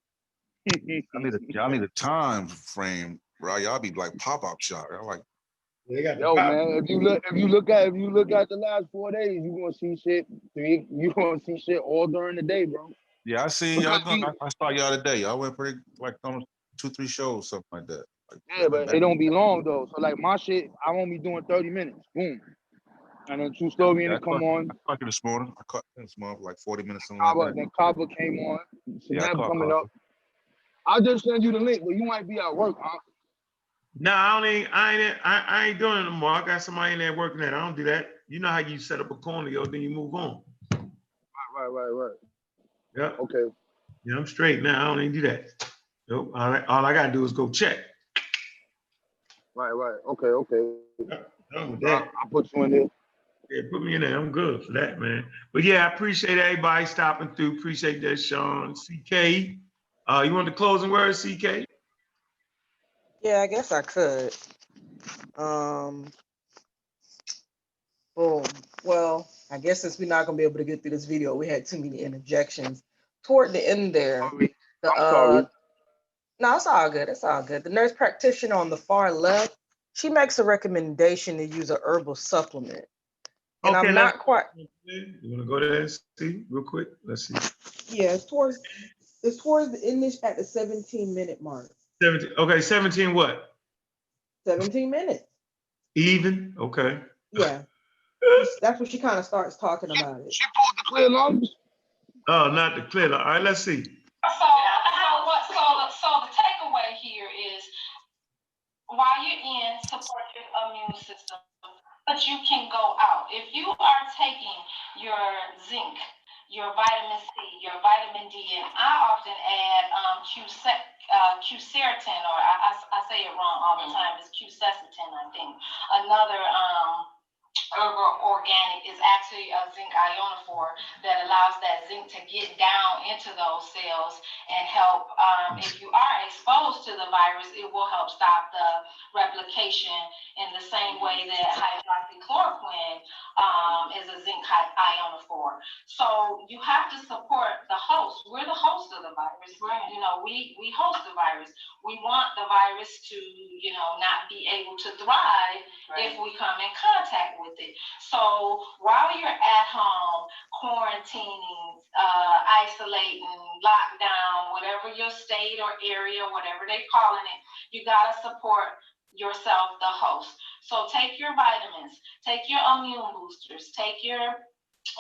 E: Y'all need a time frame, bro. Y'all be like pop-up shop. Y'all like.
G: Yo, man, if you look at the last 4 days, you gonna see shit. You gonna see shit all during the day, bro.
E: Yeah, I seen y'all. I saw y'all today. Y'all went pretty like almost 2-3 shows, something like that. Like,
G: yeah, but it don't be long though. So like my shit, I only doing 30 minutes. Boom. And then True Story and it come on.
E: I caught you this morning. I caught you this morning for like 40 minutes.
G: Then Kaba came on. Snap coming up. I'll just send you the link, but you might be at work, huh?
C: No, I ain't doing it no more. I got somebody in there working that. I don't do that. You know how you set up a corner, yo, then you move on.
G: Right.
C: Yeah.
G: Okay.
C: Yeah, I'm straight now. I don't even do that. Nope. All I gotta do is go check.
G: Right. Okay.
C: Done with that.
G: I'll put you in there.
C: Yeah, put me in there. I'm good for that, man. But yeah, I appreciate everybody stopping through. Appreciate that, Sean. CK. You want the closing words, CK?
A: Yeah, I guess I could. Boom. Well, I guess since we're not gonna be able to get through this video, we had too many interjections toward the end there.
G: I'm sorry.
A: No, it's all good. It's all good. The nurse practitioner on the far left, she makes a recommendation to use a herbal supplement. And
C: okay,
A: I'm not quite.
C: You want to go there and see real quick? Let's see.
A: Yeah, it's towards the end at the 17-minute mark.
C: 17. Okay, 17 what?
A: 17 minutes.
C: Even? Okay.
A: Yeah. That's when she kind of starts talking about it.
G: She pulled the clear lungs.
C: Oh, not the clear. All right, let's see.
D: So the takeaway here is while you're in, support your immune system, but you can go out. If you are taking your zinc, your vitamin C, your vitamin D, and I often add quercetin, or I say it wrong all the time. It's quercetin, I think. Another herbal organic is actually a zinc ionophore that allows that zinc to get down into into those cells and help. If you are exposed to the virus, it will help stop the replication in the same way that hydroxychloroquine is a zinc ionophore. So you have to support the host. We're the host of the virus.
H: Right.
D: You know, we host the virus. We want the virus to, you know, not be able to thrive if we come in contact with it. So while you're at home, quarantining, isolating, lockdown, whatever your state or area, whatever they're calling it, you gotta support yourself, the host. So take your vitamins, take your immune boosters, take your,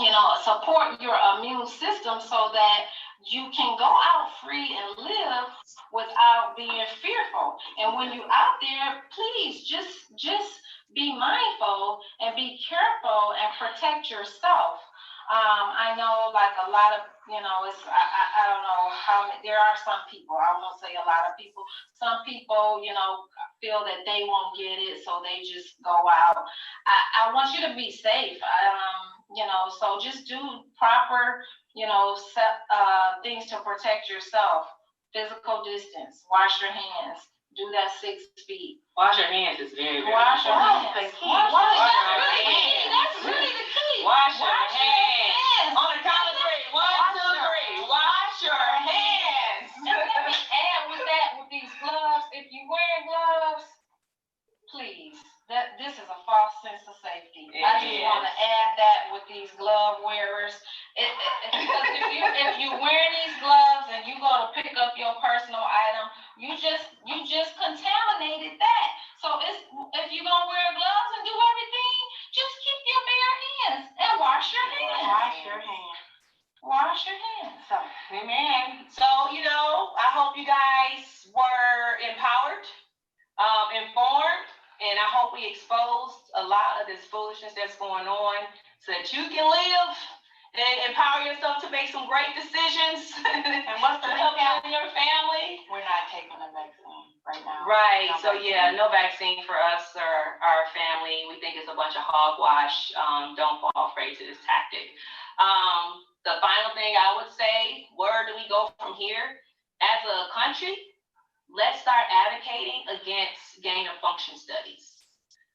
D: you know, support your immune system so that you can go out free and live without being fearful. And when you're out there, please just be mindful and be careful and protect yourself. I know, like, a lot of, you know, I don't know how many, there are some people, I won't say a lot of people, some people, you know, feel that they won't get it, so they just go out. I want you to be safe, you know, so just do proper, you know, things to protect yourself. Physical distance, wash your hands, do that 6 feet.
H: Wash your hands is very, very
D: Wash your
H: important.
D: hands.
H: Wash your hands.
D: That's really the key.
H: Wash your hands. On the count of 3. 1, 2, 3. Wash your hands.
D: And let me add with that, with these gloves, if you're wearing gloves, please, this is a false sense of safety. I just want to add that with these glove wearers. Because if you're wearing these gloves and you go to pick up your personal item, you just contaminated that. So if you're gonna wear gloves and do everything, just keep your bare hands and wash your hands.
H: Wash your hands.
D: Wash your hands.
H: So, amen. So, you know, I hope you guys were empowered, informed, and I hope we exposed a lot of this foolishness that's going on so that you can live and empower yourself to make some great decisions.
D: And what's
H: to
D: the
H: help you and your family?
D: We're not taking a vaccine right now.
H: Right.
D: No
H: So
D: vaccine.
H: yeah, no vaccine for us or our family. We think it's a bunch of hogwash. Don't fall prey to this tactic. The final thing I would say, where do we go from here? As a country, let's start advocating against gain of function studies.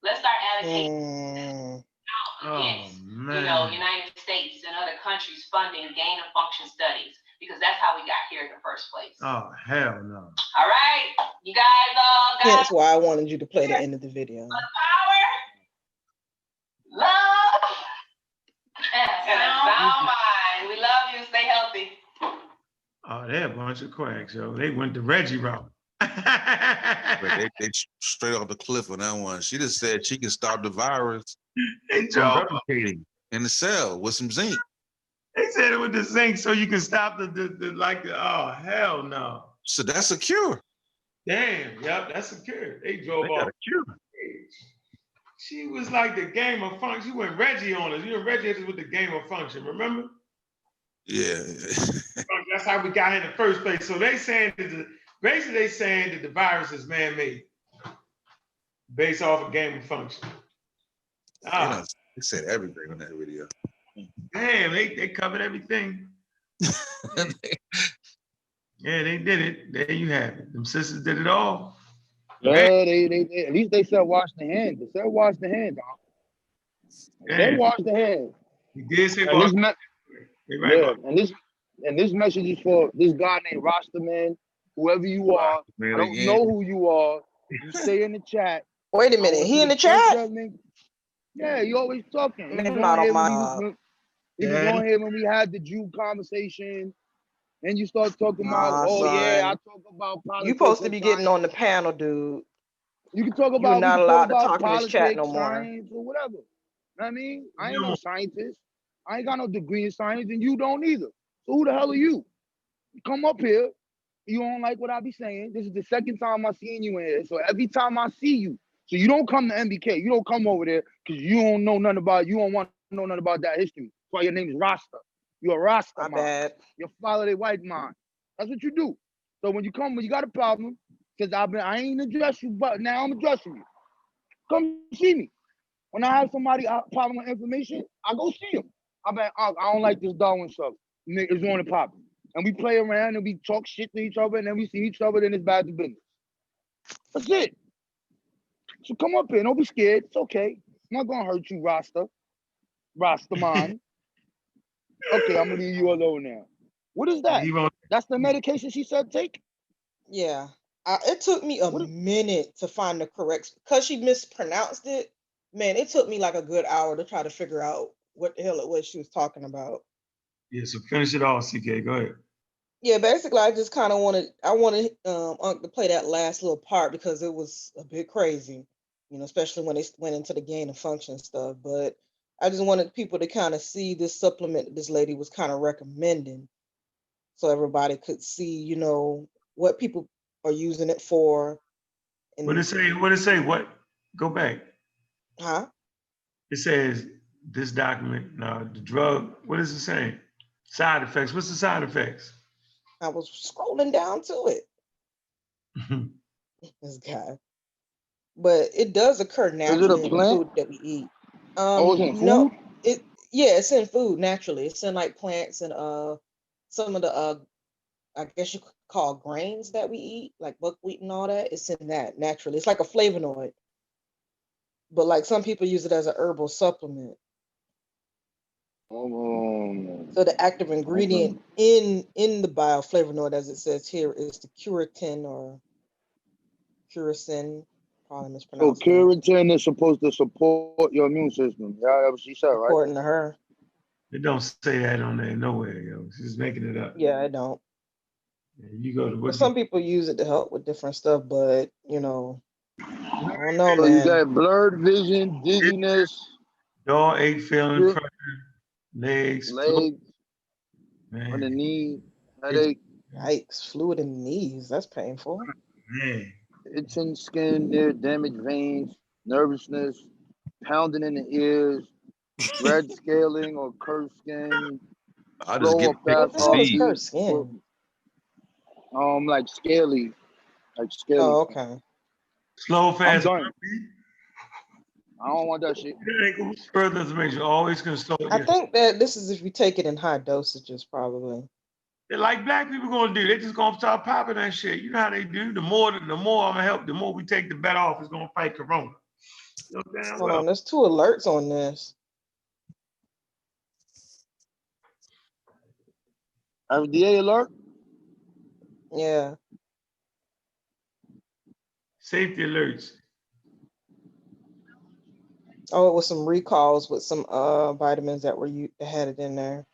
H: Let's start advocating against, you know, United States and other countries funding gain of function studies, because that's how we got here in the first place.
C: Oh, hell no.
H: All right, you guys all got
A: Hence why I wanted you to play the end of the video.
H: power, love, and a sound mind. We love you. Stay healthy.
C: Oh, they're a bunch of quacks, yo. They went the Reggie route.
E: But they straight off the cliff on that one. She just said she can stop the virus
C: Hey,
E: from
C: Joe.
E: replicating in the cell with some zinc.
C: They said it with the zinc so you can stop oh, hell no.
E: So that's a cure.
C: Damn, yep, that's secure. They
E: They
C: drove
E: got
C: off.
E: a cure.
C: She was like the game of function. She went Reggie on us. You and Reggie hit us with the game of function, remember?
E: Yeah.
C: That's how we got here in the first place. So they saying that basically saying that the virus is man-made based off of game of function.
E: You know, they said everything on that video.
C: Damn, they covered everything. Yeah, they did it. There you have it. Them sisters did it all.
G: Yeah, they at least they said wash the hands. They said wash the hands. They said
C: Damn.
G: wash the hands.
C: He did say
G: And
C: wash.
G: this
C: They right
G: yeah,
C: about
G: and this message is for this guy named Rastaman, whoever you are.
E: Man,
G: I don't
E: again.
G: know who you are. You stay in the chat.
A: Wait a minute, he in the chat?
G: Yeah, you always talking.
A: Man,
G: He was
A: not
G: on
A: on
G: here
A: my
G: he was on here when we had the Jew conversation. Then you start talking
A: Nah,
G: about, yeah, I
A: son.
G: talk about politics.
A: You supposed to be
G: and
A: getting
G: science.
A: on the panel, dude.
G: You can talk
A: You're
G: about,
A: not
G: we can
A: allowed to
G: talk
A: talk
G: about
A: in this chat
G: politics,
A: no more.
G: science, or whatever. You know what I mean? I ain't
C: No.
G: no scientist. I ain't got no degree in science, and you don't either. So who the hell are you? You come up here, you don't like what I be saying. This is the second time I seen you in here. So every time I see you, so you don't come to MBK, you don't come over there because you don't know nothing about, you don't want to know nothing about that history. That's why your name is Rasta. You're a Rasta
A: My
G: man.
A: bad.
G: You follow the white man. That's what you do. So when you got a problem, because I ain't addressed you, but now I'm addressing you. Come see me. When I have somebody a problem with information, I go see them. I don't like this Darwin stuff. It's on the pop. and we play around and we talk shit to each other and then we see each other, then it's bad to business. That's it. So come up here, don't be scared. It's okay. I'm not gonna hurt you, Rastaman. Okay, I'm gonna leave you alone now. What is that? That's the medication she said take?
A: Yeah. It took me a minute to find the correct, because she mispronounced it. Man, it took me like a good hour to try to figure out what the hell it was she was talking about.
C: Yeah, so finish it off, CK. Go ahead.
A: Yeah, basically, I just kind of wanted Unc to play that last little part because it was a bit crazy, especially when they went into the gain of function stuff. But I just wanted people to kind of see this supplement that this lady was kind of recommending, so everybody could see, what people are using it for.
C: What did it say? What did it say? What? Go back.
A: Huh?
C: It says this document. No, the drug. What is it saying? Side effects. What's the side effects?
A: I was scrolling down to it. This guy. But it does occur naturally in the food that we eat.
G: It's in
A: No,
G: food?
A: it's in food naturally. It's in like plants and some of the I guess you could call grains that we eat, like buckwheat and all that. It's in that naturally. It's like a flavonoid. But like some people use it as a herbal supplement. So the active ingredient in the bioflavonoid, as it says here, is the curcumin or curacin. Probably mispronounced.
G: So curcumin is supposed to support your immune system. Yeah, that's what she said, right?
A: According to her.
C: It don't say that on there nowhere, yo. She's making it up.
A: Yeah, I don't.
C: Yeah, you go to
A: some people use it to help with different stuff, but I don't know,
G: So
A: man.
G: you got blurred vision, dizziness,
C: jaw ache, feeling, pressure, legs,
G: on the knee, headache.
A: Yikes, fluid in the knees. That's painful.
C: Man.
G: Itching skin near damaged veins, nervousness, pounding in the ears, red scaling or curved skin,
E: I just get
A: what the hell is curved skin?
G: like scaly,
A: Oh, okay.
C: Slow, fast.
G: I'm done. I don't want that shit.
C: Further information, always can slow it
A: I
C: down.
A: think that this is if you take it in high dosages, probably.
C: They're like black people gonna do. They just gonna start popping that shit. You know how they do. The more I'm gonna help, the more we take the bet off, it's gonna fight corona. You know damn
A: Hold
C: well.
A: on, there's 2 alerts on this.
G: FDA alert?
A: Yeah.
C: Safety alerts.
A: Oh, it was some recalls with some vitamins that had it in there.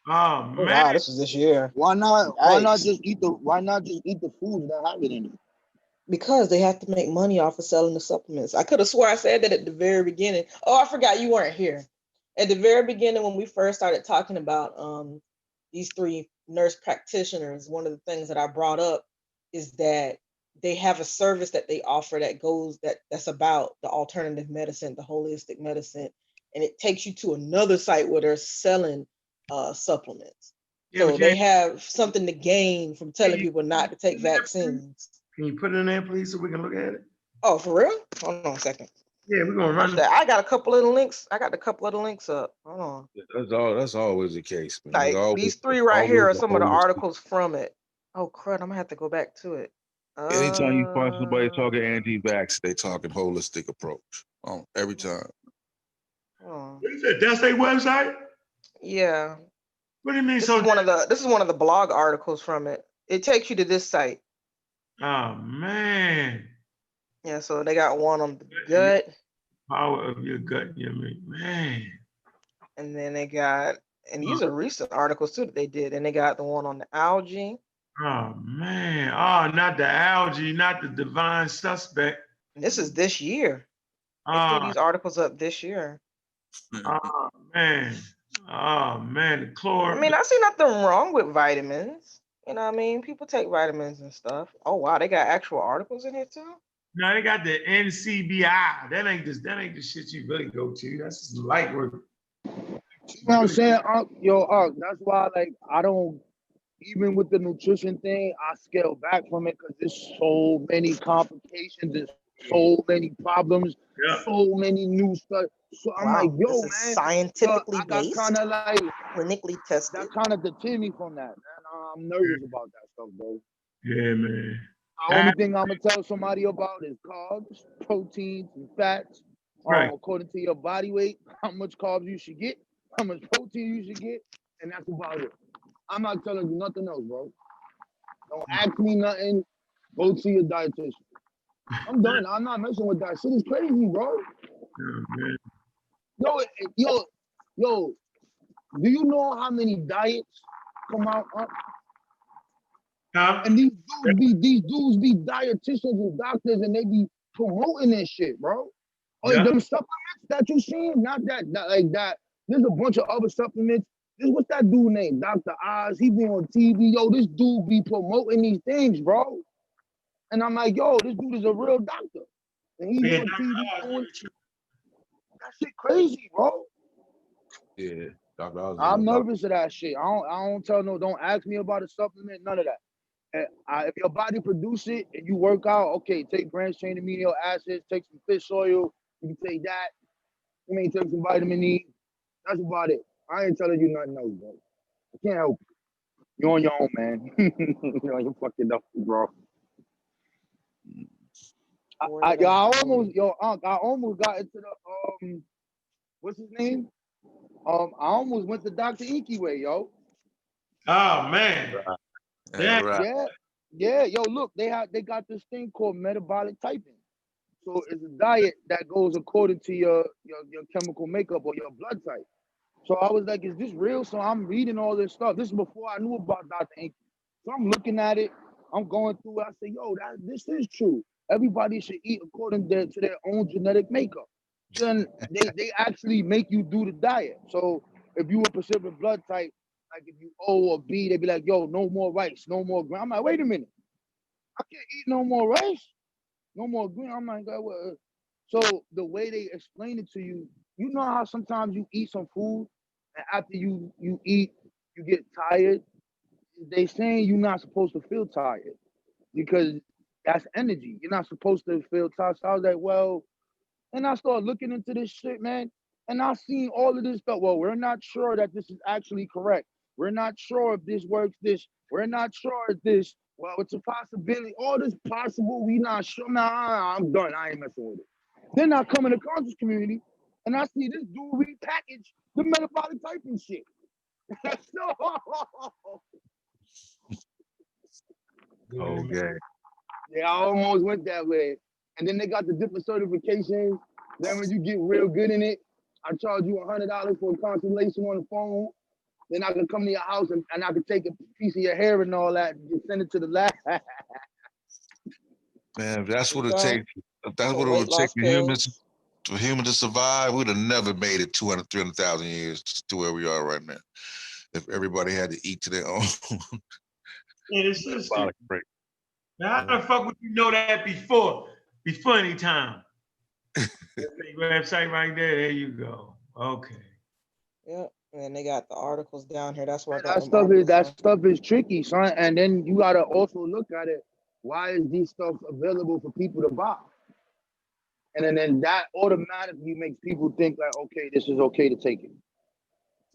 C: Oh man.
A: Wow, this was this year.
G: Why not just eat the foods that have it in it?
A: Because they have to make money off of selling the supplements. I could have swore I said that at the very beginning. Oh, I forgot you weren't here. At the very beginning, when we first started talking about these 3 nurse practitioners, one of the things that I brought up is that they have a service that they offer that's about the alternative medicine, the holistic medicine, and it takes you to another site where they're selling supplements. So they have something to gain from telling people not to take vaccines.
C: Can you put it in there, please, so we can look at it?
A: Oh, for real? Hold on a second.
C: Yeah, we're gonna run.
A: I got a couple of the links. I got a couple of the links up. Hold on.
E: That's always the case, man.
A: Like these 3 right here are some of the articles from it. Oh crud! I'm gonna have to go back to it.
E: Anytime you find somebody talking anti-vax, they talking holistic approach. Every time.
C: That's their website?
A: Yeah.
C: What do you mean?
A: This is one of the blog articles from it. It takes you to this site.
C: Oh man.
A: Yeah, so they got one on the gut.
C: Power of your gut, man.
A: And then they got, and these are recent articles too that they did. And they got the one on the algae.
C: Oh man. Oh, not the algae, not the divine suspect.
A: And this is this year. They threw these articles up this year.
C: Oh man. Oh man. The chlor.
A: I mean, I see nothing wrong with vitamins. You know what I mean? People take vitamins and stuff. Oh wow, they got actual articles in here too?
C: No, they got the NCBI. That ain't the shit you really go to. That's just light work.
G: You know what I'm saying? That's why I don't, even with the nutrition thing, I scale back from it because there's so many complications and so many problems,
C: Yeah.
G: so many new stuff. So I'm like, yo,
A: this
G: man,
A: is scientifically
G: I got
A: based,
G: kind of like
A: clinically tested.
G: that kind of deterred me from that, man. I'm nervous about that stuff, bro.
C: Yeah, man.
G: The only thing I'm gonna tell somebody about is carbs, proteins, and fats.
C: Right.
G: According to your body weight, how much carbs you should get, how much protein you should get, and that's about it. I'm not telling you nothing else, bro. Don't ask me nothing. Go see a dietitian. I'm done. I'm not messing with that. Shit is crazy, bro.
C: Oh, man.
G: Yo, do you know how many diets come out?
C: Huh?
G: And these dudes be dietitians and doctors, and they be promoting this shit, bro. Oh,
C: Yeah.
G: them supplements that you seen, not that like that. There's a bunch of other supplements. What's that dude named? Dr. Oz. He be on TV. Yo, this dude be promoting these things, bro. And I'm like, yo, this dude is a real doctor. And he's
C: Yeah,
G: on
C: Dr.
G: TV
C: Oz,
G: doing
C: really true.
G: that shit crazy, bro.
E: Yeah, Dr. Oz is
G: I'm
E: a doctor.
G: nervous of that shit. Don't ask me about a supplement, none of that. If your body produce it and you work out, okay, take branched chain amino acids, take some fish oil, you can take that. You may take some vitamin E. That's about it. I ain't telling you nothing else, bro. I can't help you. You're on your own, man. You're on your fucking own, bro. I almost got into the what's his name? I almost went to Dr. Inky way, yo.
C: Oh, man. Yeah.
E: Right.
G: Yeah. Yo, look, they got this thing called metabolic typing. So it's a diet that goes according to your chemical makeup or your blood type. So I was like, is this real? So I'm reading all this stuff. This is before I knew about Dr. Inky. So I'm looking at it. I'm going through it. I say, yo, this is true. Everybody should eat according to their own genetic makeup. Then they actually make you do the diet. So if you a Pacific blood type, like if you O or B, they be like, yo, no more rice, no more grain. I'm like, wait a minute. I can't eat no more rice, no more green. I'm like, what? So the way they explain it to you, you know how sometimes you eat some food and after you eat, you get tired. They saying you're not supposed to feel tired because that's energy. You're not supposed to feel tired. So I was like, well, and I started looking into this shit, man. And I seen all of this stuff. Well, we're not sure that this is actually correct. We're not sure if this works. We're not sure if this. Well, it's a possibility. All this possible. We not sure. Nah, I'm done. I ain't messing with it. Then I come in the conscious community, and I see this dude repackage the metabolic typing shit.
E: Okay.
G: Yeah, I almost went that way. And then they got the different certifications. Then when you get real good in it, I charge you $100 for a consultation on the phone. Then I can come to your house and I can take a piece of your hair and all that and send it to the lab.
E: Man, if that's what it
A: Okay.
E: takes. If that's what it
A: Weight
E: would take
A: loss pills.
E: for humans to survive, we'd have never made it 200, 300,000 years to where we are right now. If everybody had to eat to their own
C: Yeah, it's so stupid.
E: metabolic rate.
C: Now, how the fuck would you know that before any time? Website right there. There you go. Okay.
A: Yep. And they got the articles down here. That's where I got
G: That stuff is tricky, son. And then you gotta also look at it. Why is these stuff available for people to buy? And then that automatically makes people think like, okay, this is okay to take it.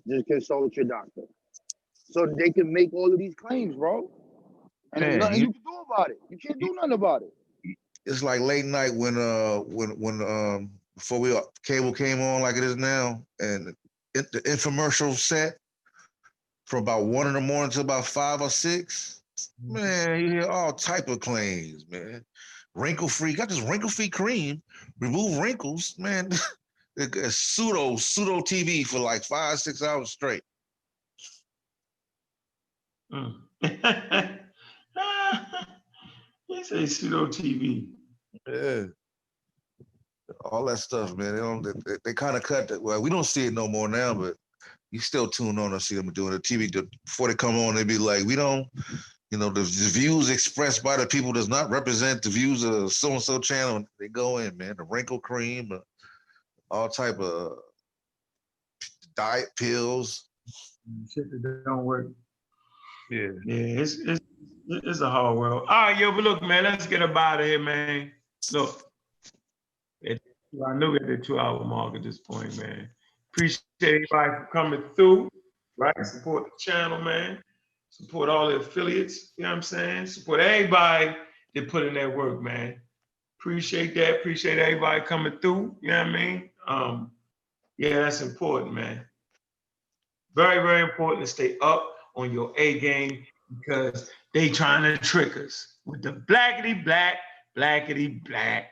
G: Just consult your doctor. So they can make all of these claims, bro. And there's nothing you can do about it. You can't do nothing about it.
E: It's like late night when before cable came on like it is now, and the infomercial set from about 1 in the morning to about 5 or 6. Man, you hear all type of claims, man. Wrinkle free, got this wrinkle free cream, remove wrinkles, man. It's pseudo TV for like 5, 6 hours straight.
C: He say pseudo TV.
E: Yeah. All that stuff, man. They kind of cut that. Well, we don't see it no more now, but you still tune on and see them doing the TV. Before they come on, they be like, we don't, the views expressed by the people does not represent the views of so-and-so channel. They go in, man. The wrinkle cream, all type of diet pills.
C: Shit that don't work.
E: Yeah.
C: It's a hard world. All right, yo, but look, man, let's get up out of here, man. Look, I knew we had the 2-hour mark at this point, man. Appreciate everybody for coming through, right? Support the channel, man. Support all the affiliates, you know what I'm saying? Support everybody that put in that work, man. Appreciate that. Appreciate everybody coming through, you know what I mean? Yeah, that's important, man. Very, very important to stay up on your A game because they trying to trick us with the blackety black, black, black.